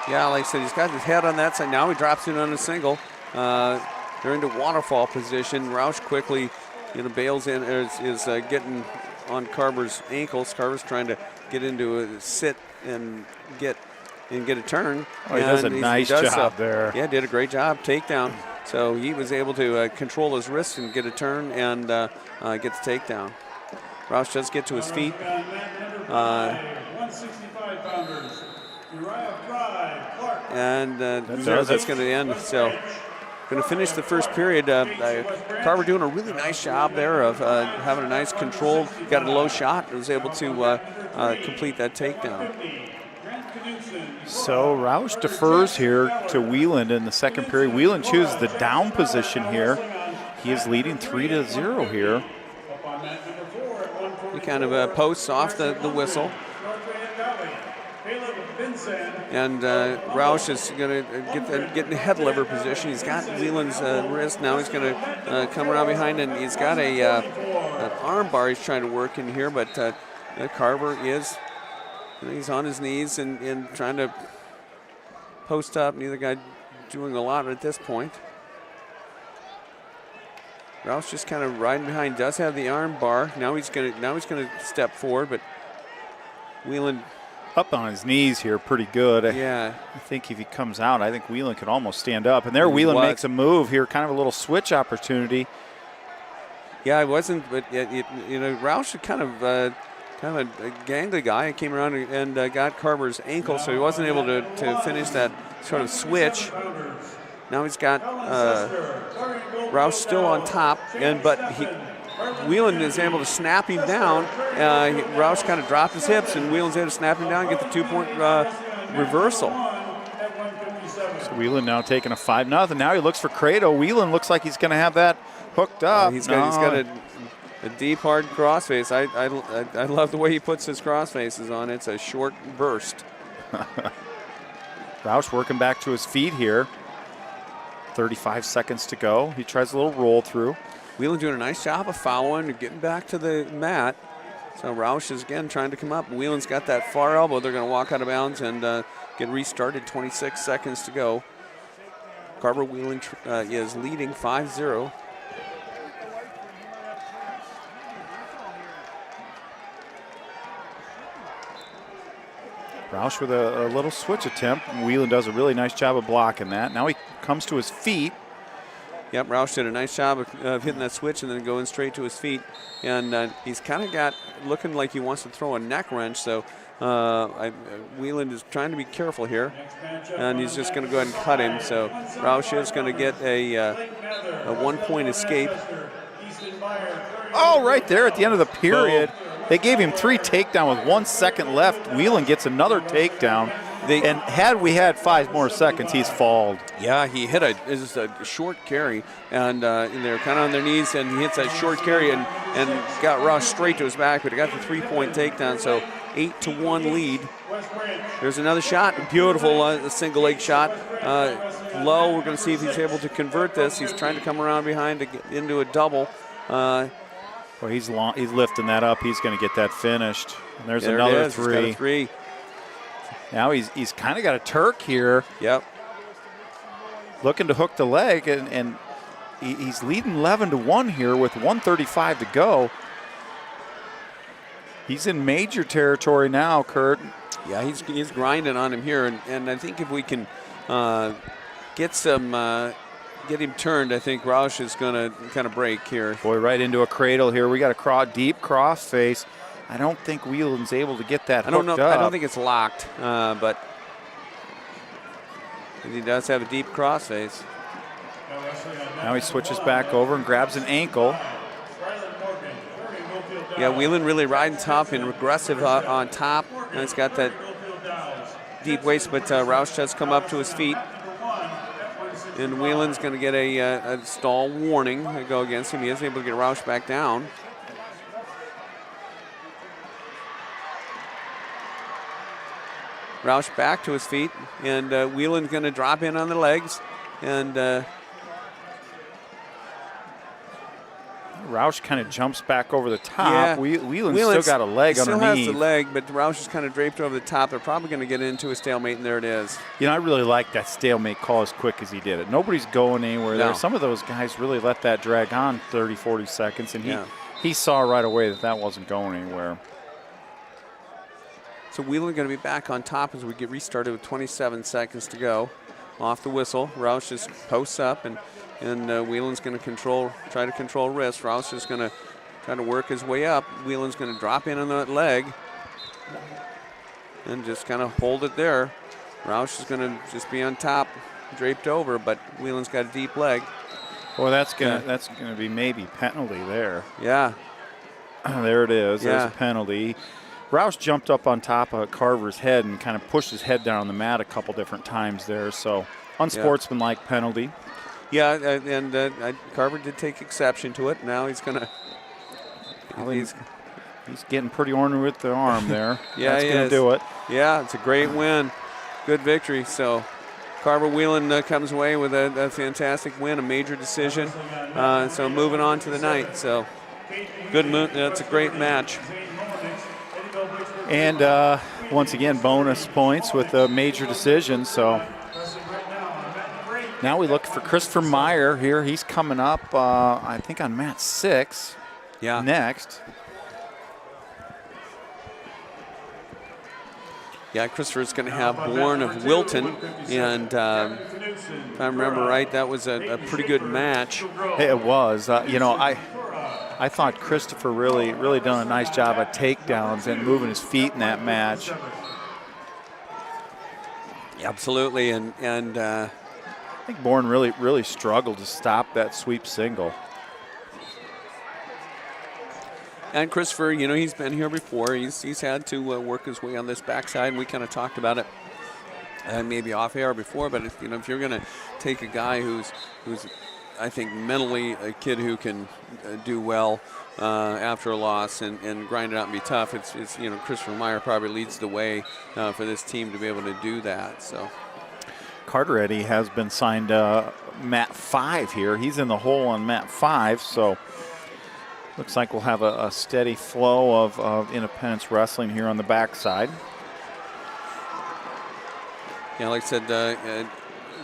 Yeah, like I said, he's got his head on that side. Now he drops in on a single. They're into waterfall position. Roush quickly, bails in, is getting on Carver's ankles. Carver's trying to get into a sit and get a turn. Oh, he does a nice job there. Yeah, did a great job. Takedown. So he was able to control his wrist and get a turn and get the takedown. Roush does get to his feet. 165-pounders. And that's going to end. So going to finish the first period. Carver doing a really nice job there of having a nice control. Got a low shot and was able to complete that takedown. So Roush defers here to Wheeland in the second period. Wheeland chooses the down position here. He is leading 3-0 here. He kind of posts off the whistle. And Roush is going to get in the head lever position. He's got Wheeland's wrist. Now he's going to come around behind, and he's got an arm bar he's trying to work in here. But Carver is, he's on his knees and trying to post up. Neither guy doing a lot at this point. Roush just kind of riding behind. Does have the arm bar. Now he's going to step forward, but Wheeland up on his knees here pretty good. Yeah. I think if he comes out, I think Wheeland could almost stand up. And there Wheeland makes a move here, kind of a little switch opportunity. Yeah, it wasn't, but Roush kind of a gangly guy. He came around and got Carver's ankle, so he wasn't able to finish that sort of switch. Now he's got Roush still on top, but Wheeland is able to snap him down. Roush kind of dropped his hips, and Wheeland's able to snap him down and get the 2-point reversal. So Wheeland now taking a 5-0. Now he looks for Credo. Wheeland looks like he's going to have that hooked up. He's got a deep, hard crossface. I love the way he puts his crossfaces on. It's a short burst. Roush working back to his feet here. 35 seconds to go. He tries a little roll through. Wheeland doing a nice job of following and getting back to the mat. So Roush is again trying to come up. Wheeland's got that far elbow. They're going to walk out of bounds and get restarted. 26 seconds to go. Carver Wheeland is leading 5-0. Roush with a little switch attempt. Wheeland does a really nice job of blocking that. Now he comes to his feet. Yep, Roush did a nice job of hitting that switch and then going straight to his feet. And he's kind of looking like he wants to throw a neck wrench. So Wheeland is trying to be careful here. And he's just going to go ahead and cut him. So Roush is going to get a 1-point escape. Oh, right there at the end of the period. They gave him 3 takedown with 1 second left. Wheeland gets another takedown. And had we had 5 more seconds, he's falled. Yeah, he hit a short carry, and they're kind of on their knees, and he hits that short carry and got Roush straight to his back, but he got the 3-point takedown, so 8-1 lead. There's another shot, beautiful single leg shot. Low, we're going to see if he's able to convert this. He's trying to come around behind to get into a double. Well, he's lifting that up. He's going to get that finished. And there's another 3. He's got a 3. Now he's kind of got a Turk here. Yep. Looking to hook the leg, and he's leading 11-1 here with 1:35 to go. He's in major territory now, Kurt. Yeah, he's grinding on him here, and I think if we can get him turned, I think Roush is going to kind of break here. Boy, right into a cradle here. We got a deep cross face. I don't think Wheeland's able to get that hooked up. I don't think it's locked, but he does have a deep cross face. Now he switches back over and grabs an ankle. Yeah, Wheeland really riding tough and aggressive on top. And it's got that deep waist, but Roush does come up to his feet. And Wheeland's going to get a stall warning to go against him. He is able to get Roush back down. Roush back to his feet, and Wheeland's going to drop in on the legs. And Roush kind of jumps back over the top. Yeah. Wheeland's still got a leg still underneath. Has the leg, but Roush is kind of draped over the top. They're probably going to get into a stalemate, and there it is. You know, I really like that stalemate call as quick as he did it. Nobody's going anywhere there. Some of those guys really let that drag on 30, 40 seconds, and he saw right away that wasn't going anywhere. So Wheeland going to be back on top as we get restarted with 27 seconds to go. Off the whistle, Roush just posts up, and Wheeland's going to try to control wrist. Roush is going to try to work his way up. Wheeland's going to drop in on that leg and just kind of hold it there. Roush is going to just be on top, draped over, but Wheeland's got a deep leg. Well, that's gonna be maybe penalty there. Yeah. There it is. There's a penalty. Roush jumped up on top of Carver's head and kind of pushed his head down on the mat a couple different times there. So unsportsmanlike penalty. Yeah, and Carver did take exception to it. Now he's going to. He's getting pretty ornery with the arm there. That's going to do it. Yeah, it's a great win. Good victory. So Carver Wheeland comes away with a fantastic win, a major decision. So moving on to the night. So good move. That's a great match. And once again, bonus points with a major decision. So now we look for Christopher Meyer here. He's coming up, I think, on mat 6 next. Yeah, Christopher's going to have Bourne of Wilton. And if I remember right, that was a pretty good match. Hey, it was. I thought Christopher really done a nice job at takedowns and moving his feet in that match. Absolutely, and I think Bourne really struggled to stop that sweep single. And Christopher, he's been here before. He's had to work his way on this backside, and we kind of talked about it maybe off air before. But if you're going to take a guy who's I think mentally a kid who can do well after a loss and grind it out and be tough. It's Christopher Meyer probably leads the way for this team to be able to do that. So Carter Eddie has been signed mat 5 here. He's in the hole on mat 5, so looks like we'll have a steady flow of Independence Wrestling here on the backside. Yeah, like I said,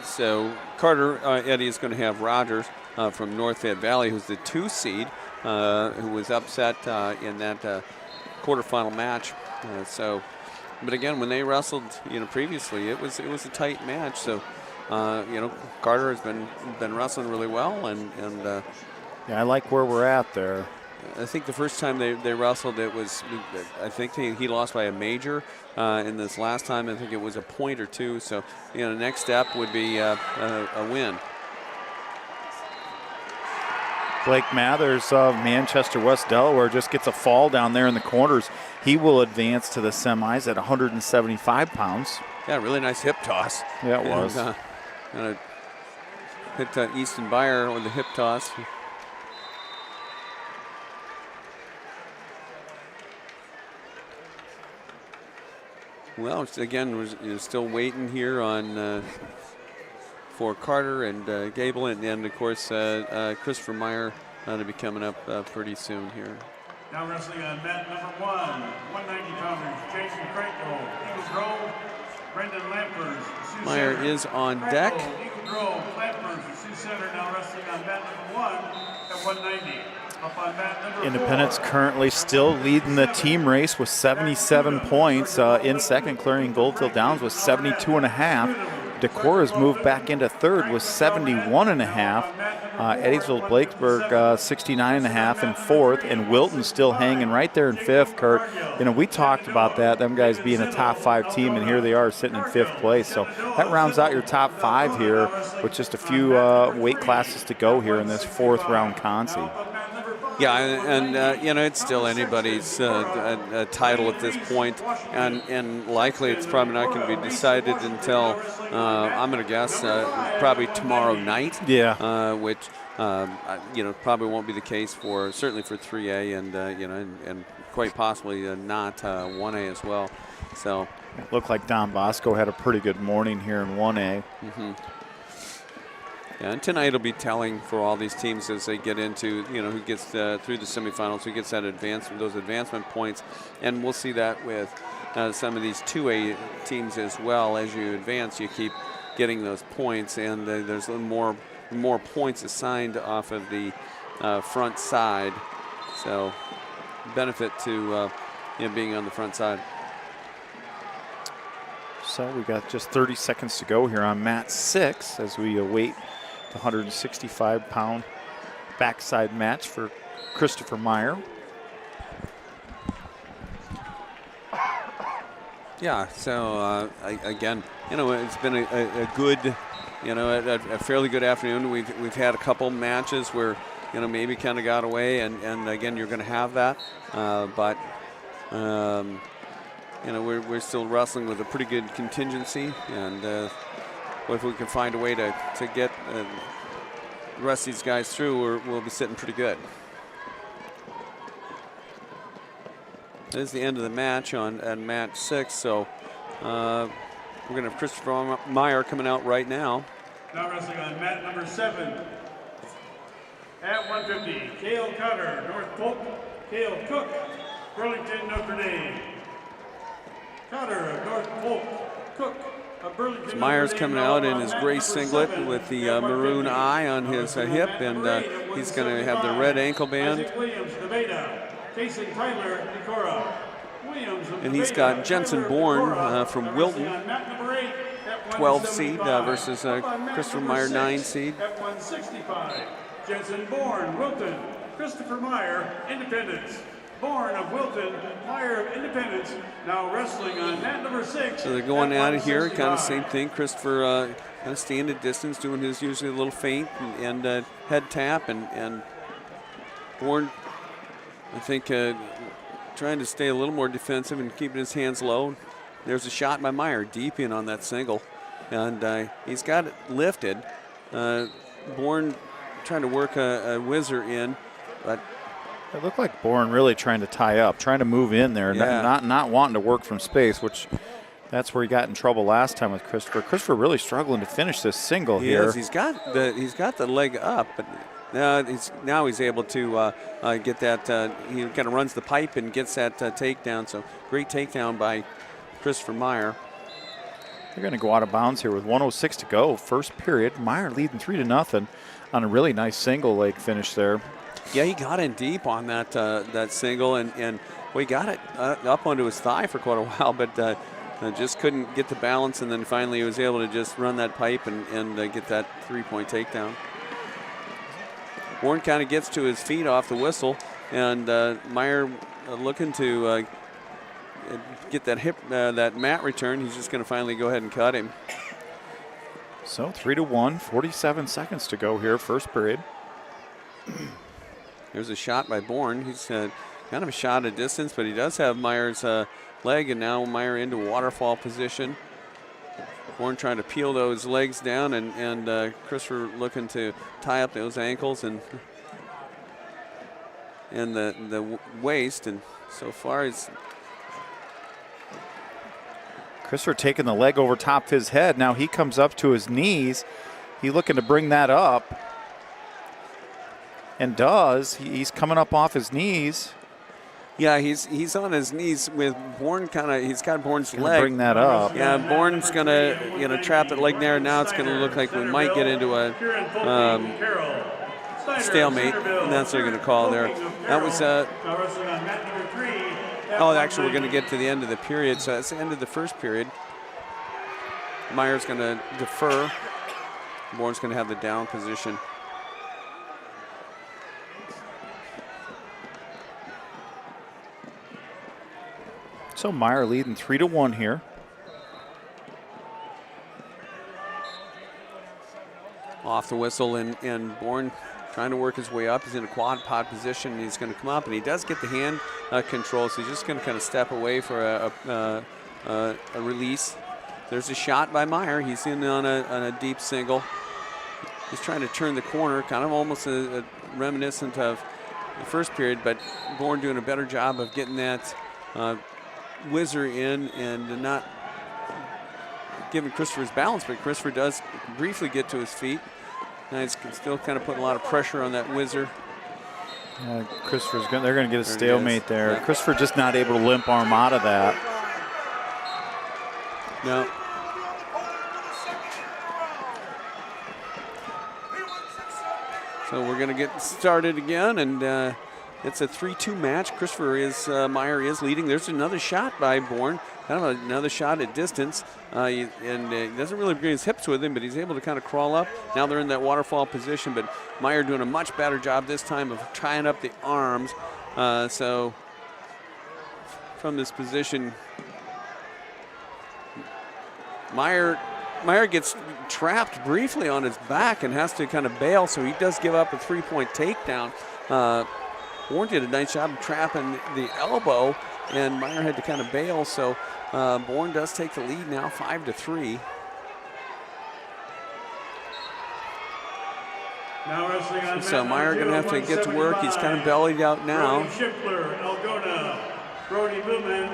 so Carter Eddie is going to have Rogers from North Fayette Valley, who's the 2 seed, who was upset in that quarterfinal match. But again, when they wrestled, previously, it was a tight match. So, Carter has been wrestling really well, and yeah, I like where we're at there. I think the first time they wrestled, I think he lost by a major. In this last time, I think it was a point or 2. So, the next step would be a win. Blake Mathers of Manchester, West Delaware, just gets a fall down there in the corners. He will advance to the semis at 175 pounds. Yeah, really nice hip toss. Yeah, it was. And hit Easton Beyer with the hip toss. Well, again, we're still waiting here on for Carter and Gable, and of course Christopher Meyer to be coming up pretty soon here. Now wrestling on mat number 1, 190-pounders, Jason Crankle, Eagle Grove, Brendan Lampers, Sioux Meyer Center. is on Crankle, deck. Eagle Grove, Lampers, Sioux Center now wrestling on mat number 1 at 190. Up on mat number Independence 4. currently still leading the team race with 77 points. In second, clearing Goldfield Downs with 72.5. Decora's moved back into third with 71.5. Eddiesville Blakesburg 69.5 in fourth, and Wilton still hanging right there in fifth. Kurt, you know, we talked about that, them guys being a top 5 team, and here they are sitting in fifth place. So that rounds out your top 5 here with just a few weight classes to go here in this 4th round consi. Yeah, and you know, it's still anybody's title at this point, and likely it's probably not going to be decided until I'm going to guess probably tomorrow night. Yeah. Which you know, probably won't be the case for certainly for 3A and you know, and quite possibly not 1A as well. So it looked like Don Bosco had a pretty good morning here in 1A. Mm-hmm. Yeah, and tonight will be telling for all these teams as they get into, you know, who gets through the semifinals, who gets that those advancement points, and we'll see that with some of these 2A teams as well. As you advance, you keep getting those points, and there's a little more points assigned off of the front side. So benefit to you know, being on the front side. So we got just 30 seconds to go here on mat 6 as we await the 165-pound backside match for Christopher Meyer. Yeah, so again, you know, it's been a good, you know, a fairly good afternoon. We've had a couple matches where, you know, maybe kind of got away, and again, you're going to have that, but you know, we're still wrestling with a pretty good contingency, and if we can find a way to get the rest of these guys through, we'll be sitting pretty good. That is the end of the match on match 6, so we're going to have Christopher Meyer coming out right now. Now wrestling on mat number 7. At 150, Cale Cutter, North Polk, Cale Cook, Burlington, Notre Dame. Cutter of North Polk, Cook. Meyer's coming out in his gray singlet with the maroon eye on his hip, and he's going to have the red ankle band. And he's got Jensen Bourne from Wilton, 12 seed versus Christopher Meyer, 9 seed. Jensen Bourne, Wilton, Christopher Meyer, Independence. Bourne of Wilton, Meyer of Independence, now wrestling on mat number 6. So they're going out of here, kind of same thing. Christopher kind of staying at distance, doing his usually a little feint and head tap, and Bourne, I think, trying to stay a little more defensive and keeping his hands low. There's a shot by Meyer, deep in on that single, and he's got it lifted. Bourne trying to work a whizzer in, but it looked like Bourne really trying to tie up, trying to move in there, yeah. not wanting to work from space, which that's where he got in trouble last time with Christopher. Christopher really struggling to finish this single here. He's got the leg up, but now he's able to get that. He kind of runs the pipe and gets that takedown. So great takedown by Christopher Meyer. They're going to go out of bounds here with 1:06 to go, first period. Meyer leading 3-0 on a really nice single leg finish there. Yeah, he got in deep on that that single, and well, he got it up onto his thigh for quite a while, but just couldn't get the balance, and then finally he was able to just run that pipe and get that 3-point takedown. Bourne kind of gets to his feet off the whistle, and Meyer looking to get that that mat return. He's just going to finally go ahead and cut him. So 3-1, 47 seconds to go here, first period. There's a shot by Bourne. He's kind of a shot at distance, but he does have Meyer's leg, and now Meyer into waterfall position. Bourne trying to peel those legs down, and Christopher looking to tie up those ankles and the waist, and so far he's Christopher taking the leg over top of his head. Now he comes up to his knees. He's looking to bring that up, and does. He's coming up off his knees. Yeah, he's on his knees with Bourne he's got Bourne's leg. Bring that up. Yeah, Bourne's gonna trap that leg there. Now it's gonna look like we might get into a stalemate, and that's what they're gonna call there. That was actually we're gonna get to the end of the period, so that's the end of the first period. Meyer's gonna defer. Bourne's gonna have the down position. So Meyer leading 3-1 here. Off the whistle, and Bourne trying to work his way up. He's in a quad pod position, and he's going to come up, and he does get the hand control, so he's just going to kind of step away for a release. There's a shot by Meyer. He's in on a deep single. He's trying to turn the corner, kind of almost a reminiscent of the first period, but Bourne doing a better job of getting that whizzer in and not giving Christopher his balance, but Christopher does briefly get to his feet. And he's still kind of putting a lot of pressure on that whizzer. They're going to get a stalemate there. Yeah. Christopher just not able to limp arm out of that. No. So we're going to get started again, and it's a 3-2 match. Meyer is leading. There's another shot by Bourne, kind of another shot at distance, and he doesn't really bring his hips with him, but he's able to kind of crawl up. Now they're in that waterfall position, but Meyer doing a much better job this time of tying up the arms. So from this position, Meyer gets trapped briefly on his back and has to kind of bail, so he does give up a 3-point takedown. Bourne did a nice job of trapping the elbow, and Meyer had to kind of bail, so Bourne does take the lead now, 5-3. So Meyer going to have to get to work. He's kind of bellied out now. Schiffler, Algona, Brody Blumen,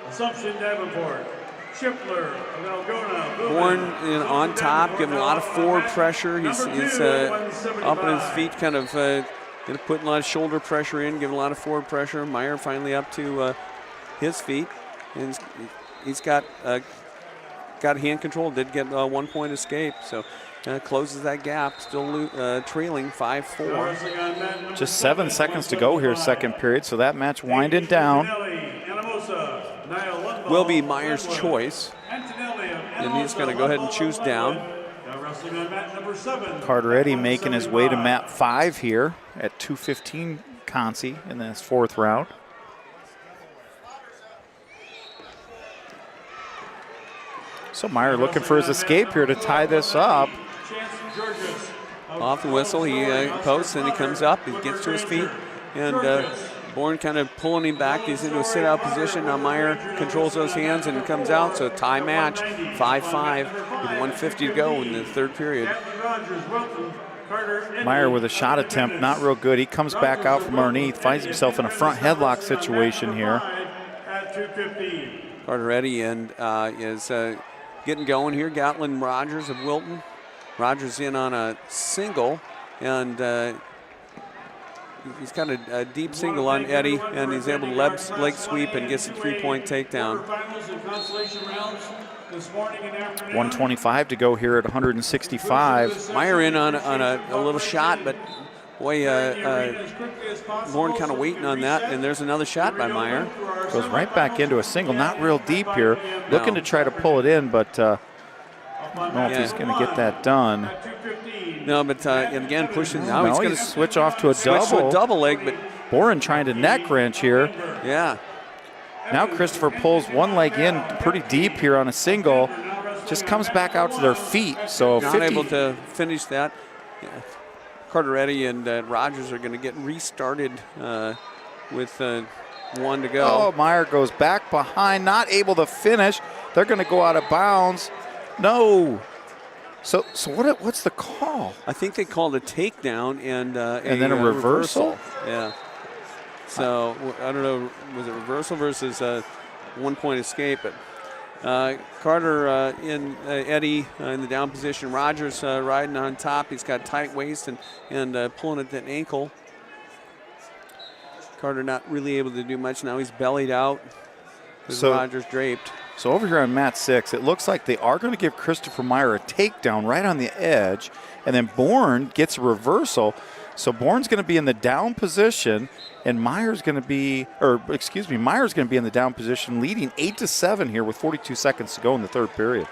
Assumption Davenport. Schiffler, Algona, Bourne on top, giving a lot of forward pressure. He's up on his feet, kind of putting a lot of shoulder pressure in, giving a lot of forward pressure. Meyer finally up to his feet, and he's got hand control. Did get a 1-point escape, so closes that gap. Still trailing 5-4. Just 7 seconds to go here, second period. So that match winding down. Will be Meyer's choice, and he's going to go ahead and choose down. Carver Eddie making his way to mat 5 here at 2:15 Consi in this 4th round. So Meyer looking for his escape here to tie this up. Off the whistle, he posts and he comes up, he gets to his feet, and Bourne kind of pulling him back. He's into a sit-out position. Now Meyer controls those hands and comes out, so tie match, 5-5 with 1:50 to go in the 3rd period. Meyer with a shot attempt, not real good. He comes back out from underneath, finds himself in a front headlock situation here. Carver Eddie and is getting going here. Gatlin Rogers of Wilton. Rogers in on a single, and he's got a deep single on Eddie, and he's able to leg sweep and gets a 3-point takedown. 1:25 to go here at 165. Meyer in on a little shot, but boy, Bourne kind of waiting on that, and there's another shot by Meyer. Goes right back into a single, not real deep here. Looking to try to pull it in, but I don't know if he's going to get that done. No, but and again pushing. Now he's going to switch off to a double leg, but Bourne trying to neck wrench here. Yeah. Now Christopher pulls one leg in pretty deep here on a single. Just comes back out to their feet. So not able to finish that. Yeah. Carver Eddie and Rogers are going to get restarted with 1 to go. Oh, Meyer goes back behind, not able to finish. They're going to go out of bounds. No. So what's the call? I think they called a takedown and then a reversal? Yeah. So I don't know, was it reversal versus a 1-point escape? But Carter in Eddie in the down position. Rogers riding on top. He's got tight waist and pulling at that ankle. Carter not really able to do much now. He's bellied out. So Rogers draped. So over here on mat 6, it looks like they are going to give Christopher Meyer a takedown right on the edge, and then Bourne gets a reversal. So Bourne's going to be in the down position, and Meyer's going to be in the down position, leading 8-7 here with 42 seconds to go in the third period.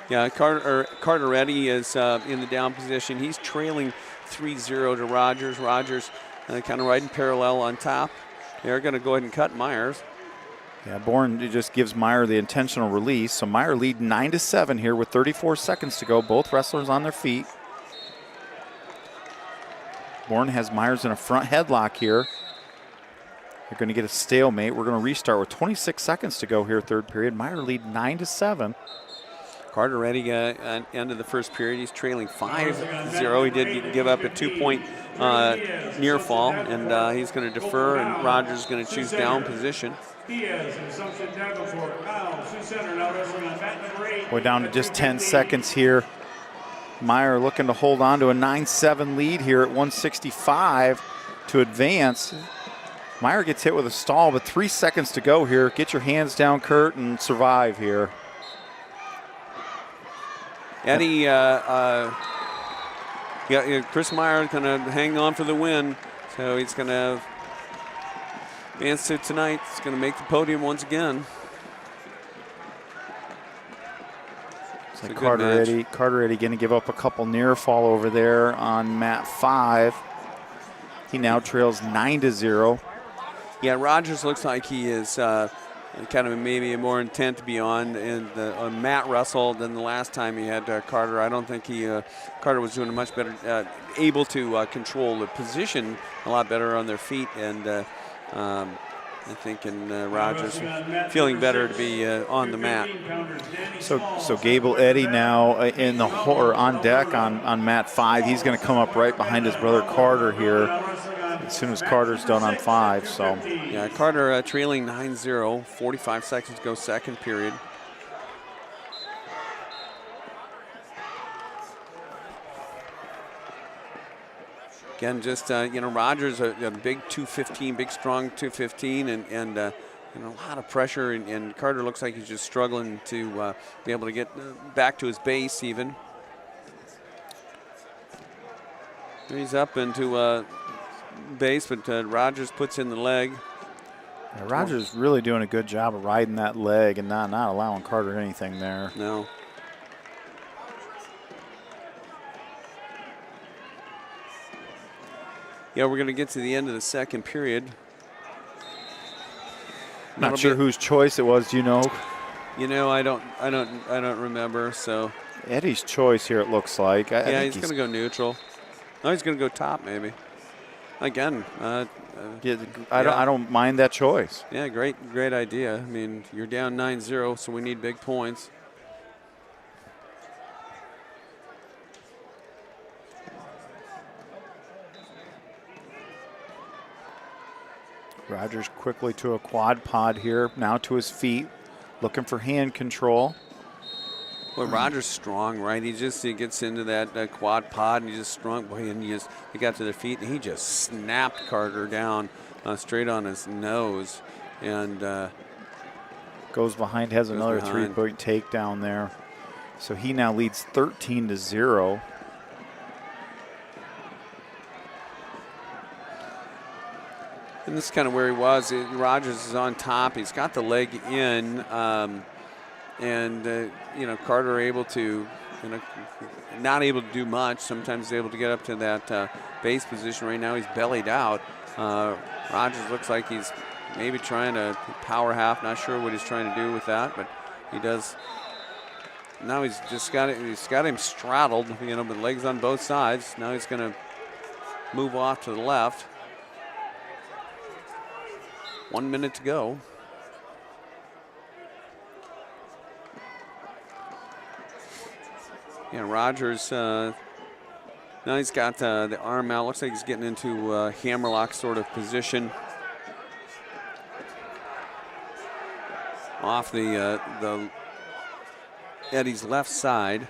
Yeah, Carter Eddie is in the down position. He's trailing 3-0 to Rogers. Rogers kind of riding parallel on top. They're going to go ahead and cut Myers. Yeah, Bourne just gives Meyer the intentional release. So Meyer lead 9-7 here with 34 seconds to go. Both wrestlers on their feet. Bourne has Myers in a front headlock here. They're going to get a stalemate. We're going to restart with 26 seconds to go here, third period. Meyer lead 9-7. Carter Reddy end of the first period. He's trailing 5-0. He did give up a 2-point near fall, and he's going to defer, and Rogers is going to choose down position. We're down to just 10 seconds here. Meyer looking to hold on to a 9-7 lead here at 165 to advance. Meyer gets hit with a stall, but 3 seconds to go here. Get your hands down, Kurt, and survive here. Eddie, Chris Meyer going to hang on for the win, so he's going to advance to tonight. He's going to make the podium once again. So Carter Eddie going to give up a couple near fall over there on mat 5. He now trails 9-0. Yeah, Rogers looks like he is kind of maybe more intent to be on Matt Russell than the last time he had Carter. I don't think Carter was doing a much better, able to control the position a lot better on their feet, and I think Rogers feeling better to be on the mat. So Gable Eddie now on deck on mat 5. He's going to come up right behind his brother Carter here as soon as Carter's done on 5. So yeah, Carter trailing 9-0, 45 seconds to go, second period. Again, just Rogers a big 215, big strong 215, and a lot of pressure. And Carter looks like he's just struggling to be able to get back to his base even. He's up into base, but Rogers puts in the leg. Yeah, Rogers really doing a good job of riding that leg and not allowing Carter anything there. No. Yeah, we're going to get to the end of the second period. Not sure whose choice it was. Do you know? I don't remember. So Eddie's choice here. It looks like. Yeah, he's going to go neutral. No, he's going to go top maybe. Again. I don't mind that choice. Yeah, great idea. I mean, you're down 9-0, so we need big points. Rogers quickly to a quad pod here, now to his feet, looking for hand control. Well, Rogers strong, right? He gets into that quad pod, and he's just strong. Boy, and he got to their feet, and he just snapped Carter down straight on his nose, and goes behind, has another 3-point takedown there. So he now leads 13-0. And this is kind of where he was. Rogers is on top. He's got the leg in, Carter able to, not able to do much. Sometimes he's able to get up to that base position. Right now he's bellied out. Rogers looks like he's maybe trying to power half. Not sure what he's trying to do with that, but he does. Now he's just got it. He's got him straddled, with legs on both sides. Now he's going to move off to the left. 1 minute to go. Yeah, Rogers, now he's got the arm out. Looks like he's getting into hammerlock sort of position. Off the Eddie's left side.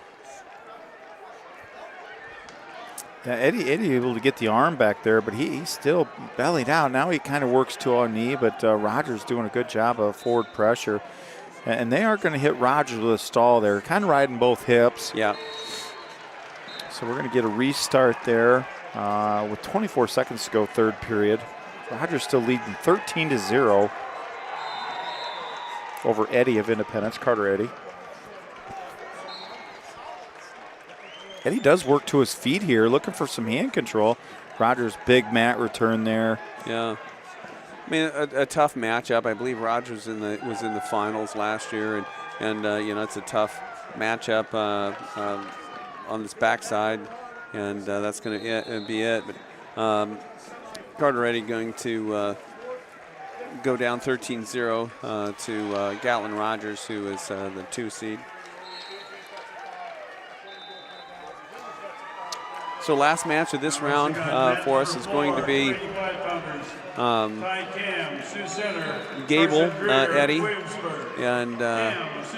Yeah, Eddie able to get the arm back there, but he's still bellied out. Now he kind of works to our knee, but Rogers doing a good job of forward pressure. And they are going to hit Rogers with a stall there, kind of riding both hips. Yeah. So we're going to get a restart there with 24 seconds to go, third period. Rogers still leading 13-0 over Eddie of Independence, Carter Eddie. Eddie does work to his feet here, looking for some hand control. Rogers' big mat return there. Yeah. I mean, a tough matchup. I believe Rogers was in the finals last year, and you know, it's a tough matchup on this backside, and that's going to be it. But Carter Eddie going to go down 13-0 to Gatlin Rogers, who is the 2 seed. So last match of this round for us is going to be Gable Eddie, and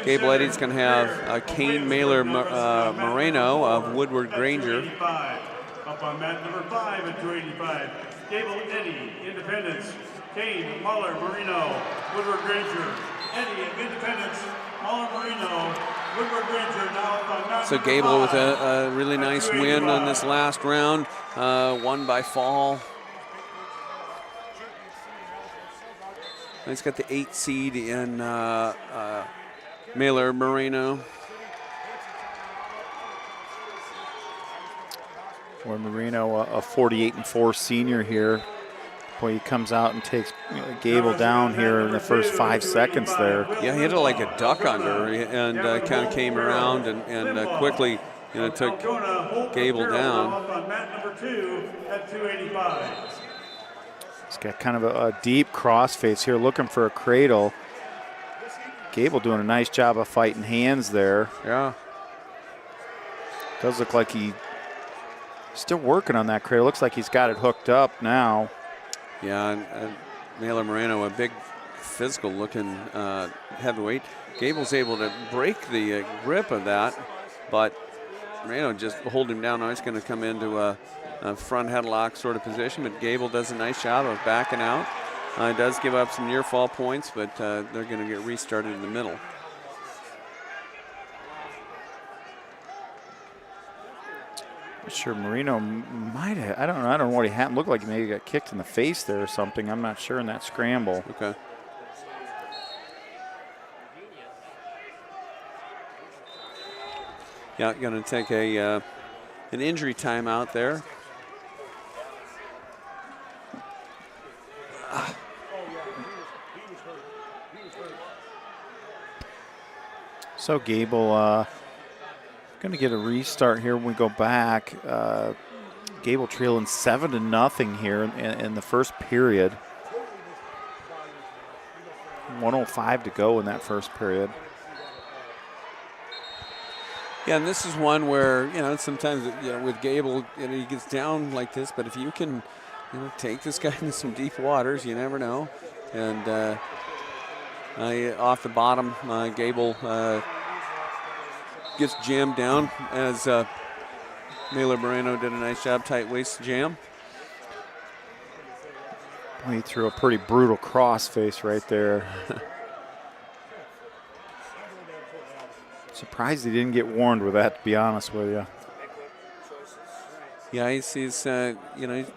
Gable Eddie's going to have Kane Mailer Moreno of Woodward Granger. Up on mat number 5 at 285, Gable Eddie, Independence, Kane Muller Marino, Woodward Granger, Eddie of Independence, Muller Marino, Woodward Granger now up on mat. So Gable with a really nice win on this last round, won by fall. He's got the 8 seed in Mailer Moreno. Or Marino, a 48-4 senior here. Boy, he comes out and takes Gable down here in the first 5 seconds there. Yeah, he hit it like a duck under, and kind of came around and quickly, you know, took Gable down. On mat number 2 at 285. He's got kind of a deep crossface here, looking for a cradle. Gable doing a nice job of fighting hands there. Yeah. Does look like he's still working on that cradle. Looks like he's got it hooked up now. Yeah, and Mailer Moreno, a big physical-looking heavyweight. Gable's able to break the grip of that, but Moreno just hold him down. Now he's going to come into a front headlock sort of position, but Gable does a nice job of backing out. He does give up some near fall points, but they're going to get restarted in the middle. Sure, Marino might have. I don't know what he happened. Looked like he maybe got kicked in the face there or something. I'm not sure in that scramble. Okay. Yeah, going to take an injury timeout there. So Gable going to get a restart here when we go back. Gable trailing 7-0 here in the first period. 1:05 to go in that first period. Yeah, and this is one where, you know, sometimes, you know, with Gable, you know, he gets down like this, but if you can, you know, take this guy into some deep waters, you never know. And off the bottom, Gable gets jammed down as Mailer Moreno did a nice job, tight waist jam. He threw a pretty brutal crossface right there. Surprised he didn't get warned with that, to be honest with you. Yeah, he's you know, he's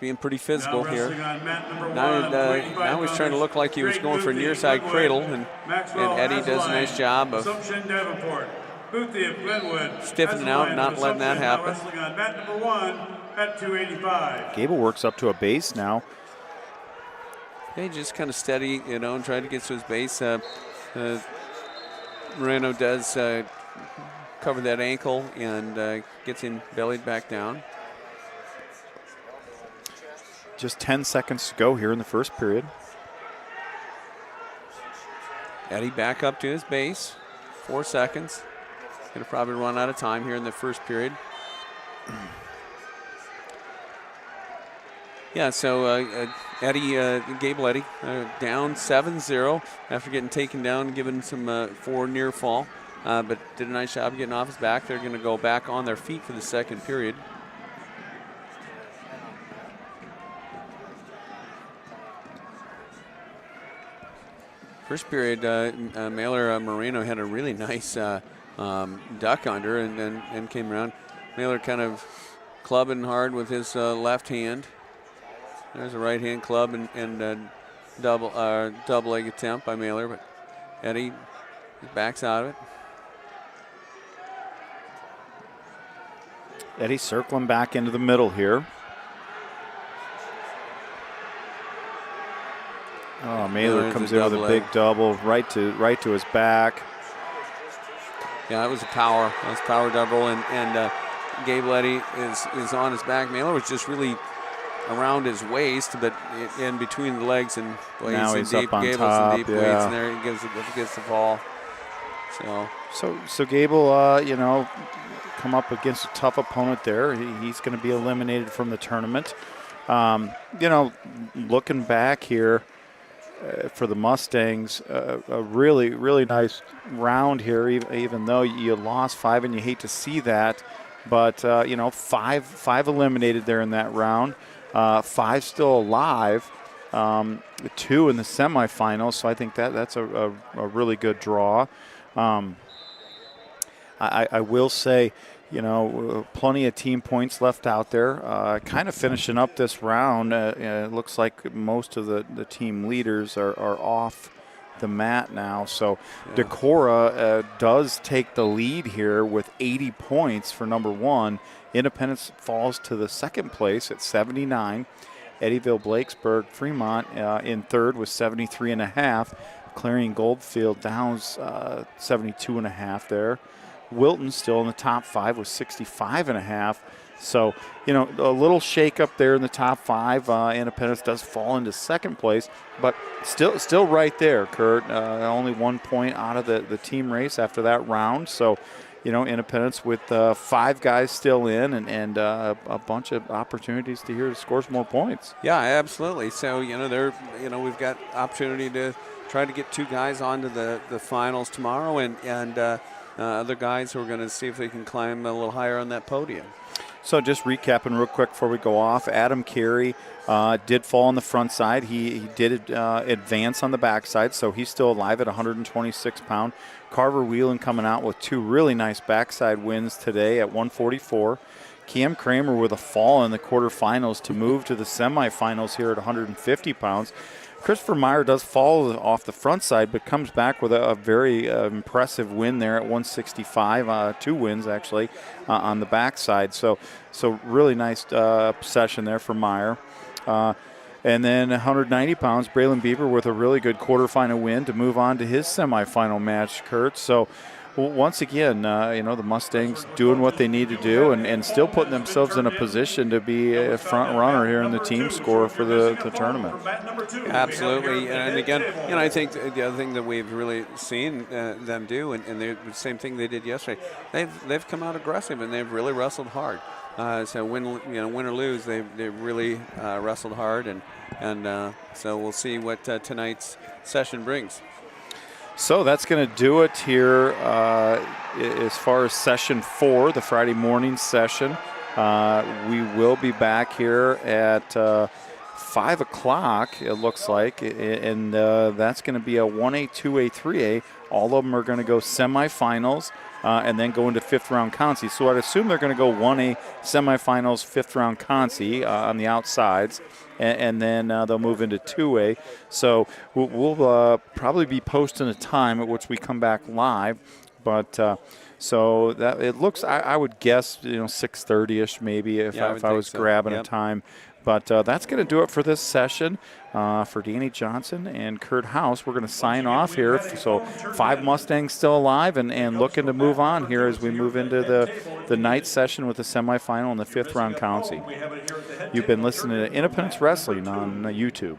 being pretty physical here. Now he's trying to look like he was going for a near side cradle, and Eddie does a nice job of stiffening out, not letting that happen. Gable works up to a base now. Yeah, he just kind of steady, you know, and try to get to his base. Moreno does cover that ankle and gets him bellied back down. Just 10 seconds to go here in the first period. Eddie back up to his base. 4 seconds. Going to probably run out of time here in the first period. Yeah, so Gable Eddie, down 7-0 after getting taken down and given some 4 near fall, but did a nice job getting off his back. They're going to go back on their feet for the second period. First period, Mailer Moreno had a really nice duck under and came around. Mailer kind of clubbing hard with his left hand. There's a right hand club and double leg attempt by Mailer, but Eddie backs out of it. Eddie circling back into the middle here. Oh, Mailer comes in with a big double right to his back. Yeah, that was a power. That was power double, and Gable Eddie is on his back. Mailer was just really around his waist, but in between the legs, and boy, now he's deep. up on Gable's top. in deep weights, and there he gets the ball. So Gable, come up against a tough opponent there. He's going to be eliminated from the tournament. Looking back here for the Mustangs, a really, really nice round here, even though you lost 5, and you hate to see that. But, 5 eliminated there in that round. 5 still alive, 2 in the semifinals. So I think that's a really good draw. I will say, plenty of team points left out there. Kind of finishing up this round, it looks like most of the team leaders are off the mat now. So yeah. Decorah does take the lead here with 80 points for number 1. Independence falls to the second place at 79. Eddyville, Blakesburg, Fremont in third with 73.5. Clarion Goldfield Downs 72.5 there. Wilton still in the top 5 with 65.5. So, a little shake up there in the top 5. Independence does fall into second place, but still right there, Kurt. Only 1 point out of the team race after that round. So, Independence with 5 guys still in and a bunch of opportunities to score some more points. Yeah, absolutely. So, we've got opportunity to try to get 2 guys onto the finals tomorrow, and other guys who are going to see if they can climb a little higher on that podium. So just recapping real quick before we go off, Adam Kerry did fall on the front side. He did advance on the backside, so he's still alive at 126 pound. Carver Wheeland coming out with 2 really nice backside wins today at 144. Cam Kramer with a fall in the quarterfinals to move to the semifinals here at 150 pounds. Christopher Meyer does fall off the front side, but comes back with a very impressive win there at 165, 2 wins actually on the backside. So really nice session there for Meyer. And then 190 pounds, Braylon Bieber with a really good quarterfinal win to move on to his semifinal match, Kurt. So once again, the Mustangs doing what they need to do and still putting themselves in a position to be a front runner here in the team score for the tournament. Absolutely. And again, I think the other thing that we've really seen them do, and the same thing they did yesterday, they've come out aggressive and they've really wrestled hard. So win or lose, they've really wrestled hard, and so we'll see what tonight's session brings. So that's going to do it here as far as session 4, the Friday morning session. We will be back here at 5 o'clock, it looks like, and that's going to be a 1A, 2A, 3A. All of them are going to go semifinals and then go into 5th round consi. So I'd assume they're going to go 1A semifinals, 5th round consi on the outsides. And then they'll move into 2A. So we'll probably be posting a time at which we come back live. But so that it looks, I would guess, 6:30ish maybe if I was grabbing a time. But that's going to do it for this session. For Danny Johnson and Kurt House, we're going to sign off here. So 5 Mustangs still alive and looking to move on here as we move into the night session with the semifinal and the 5th round county. You've been listening to Independence Wrestling on YouTube.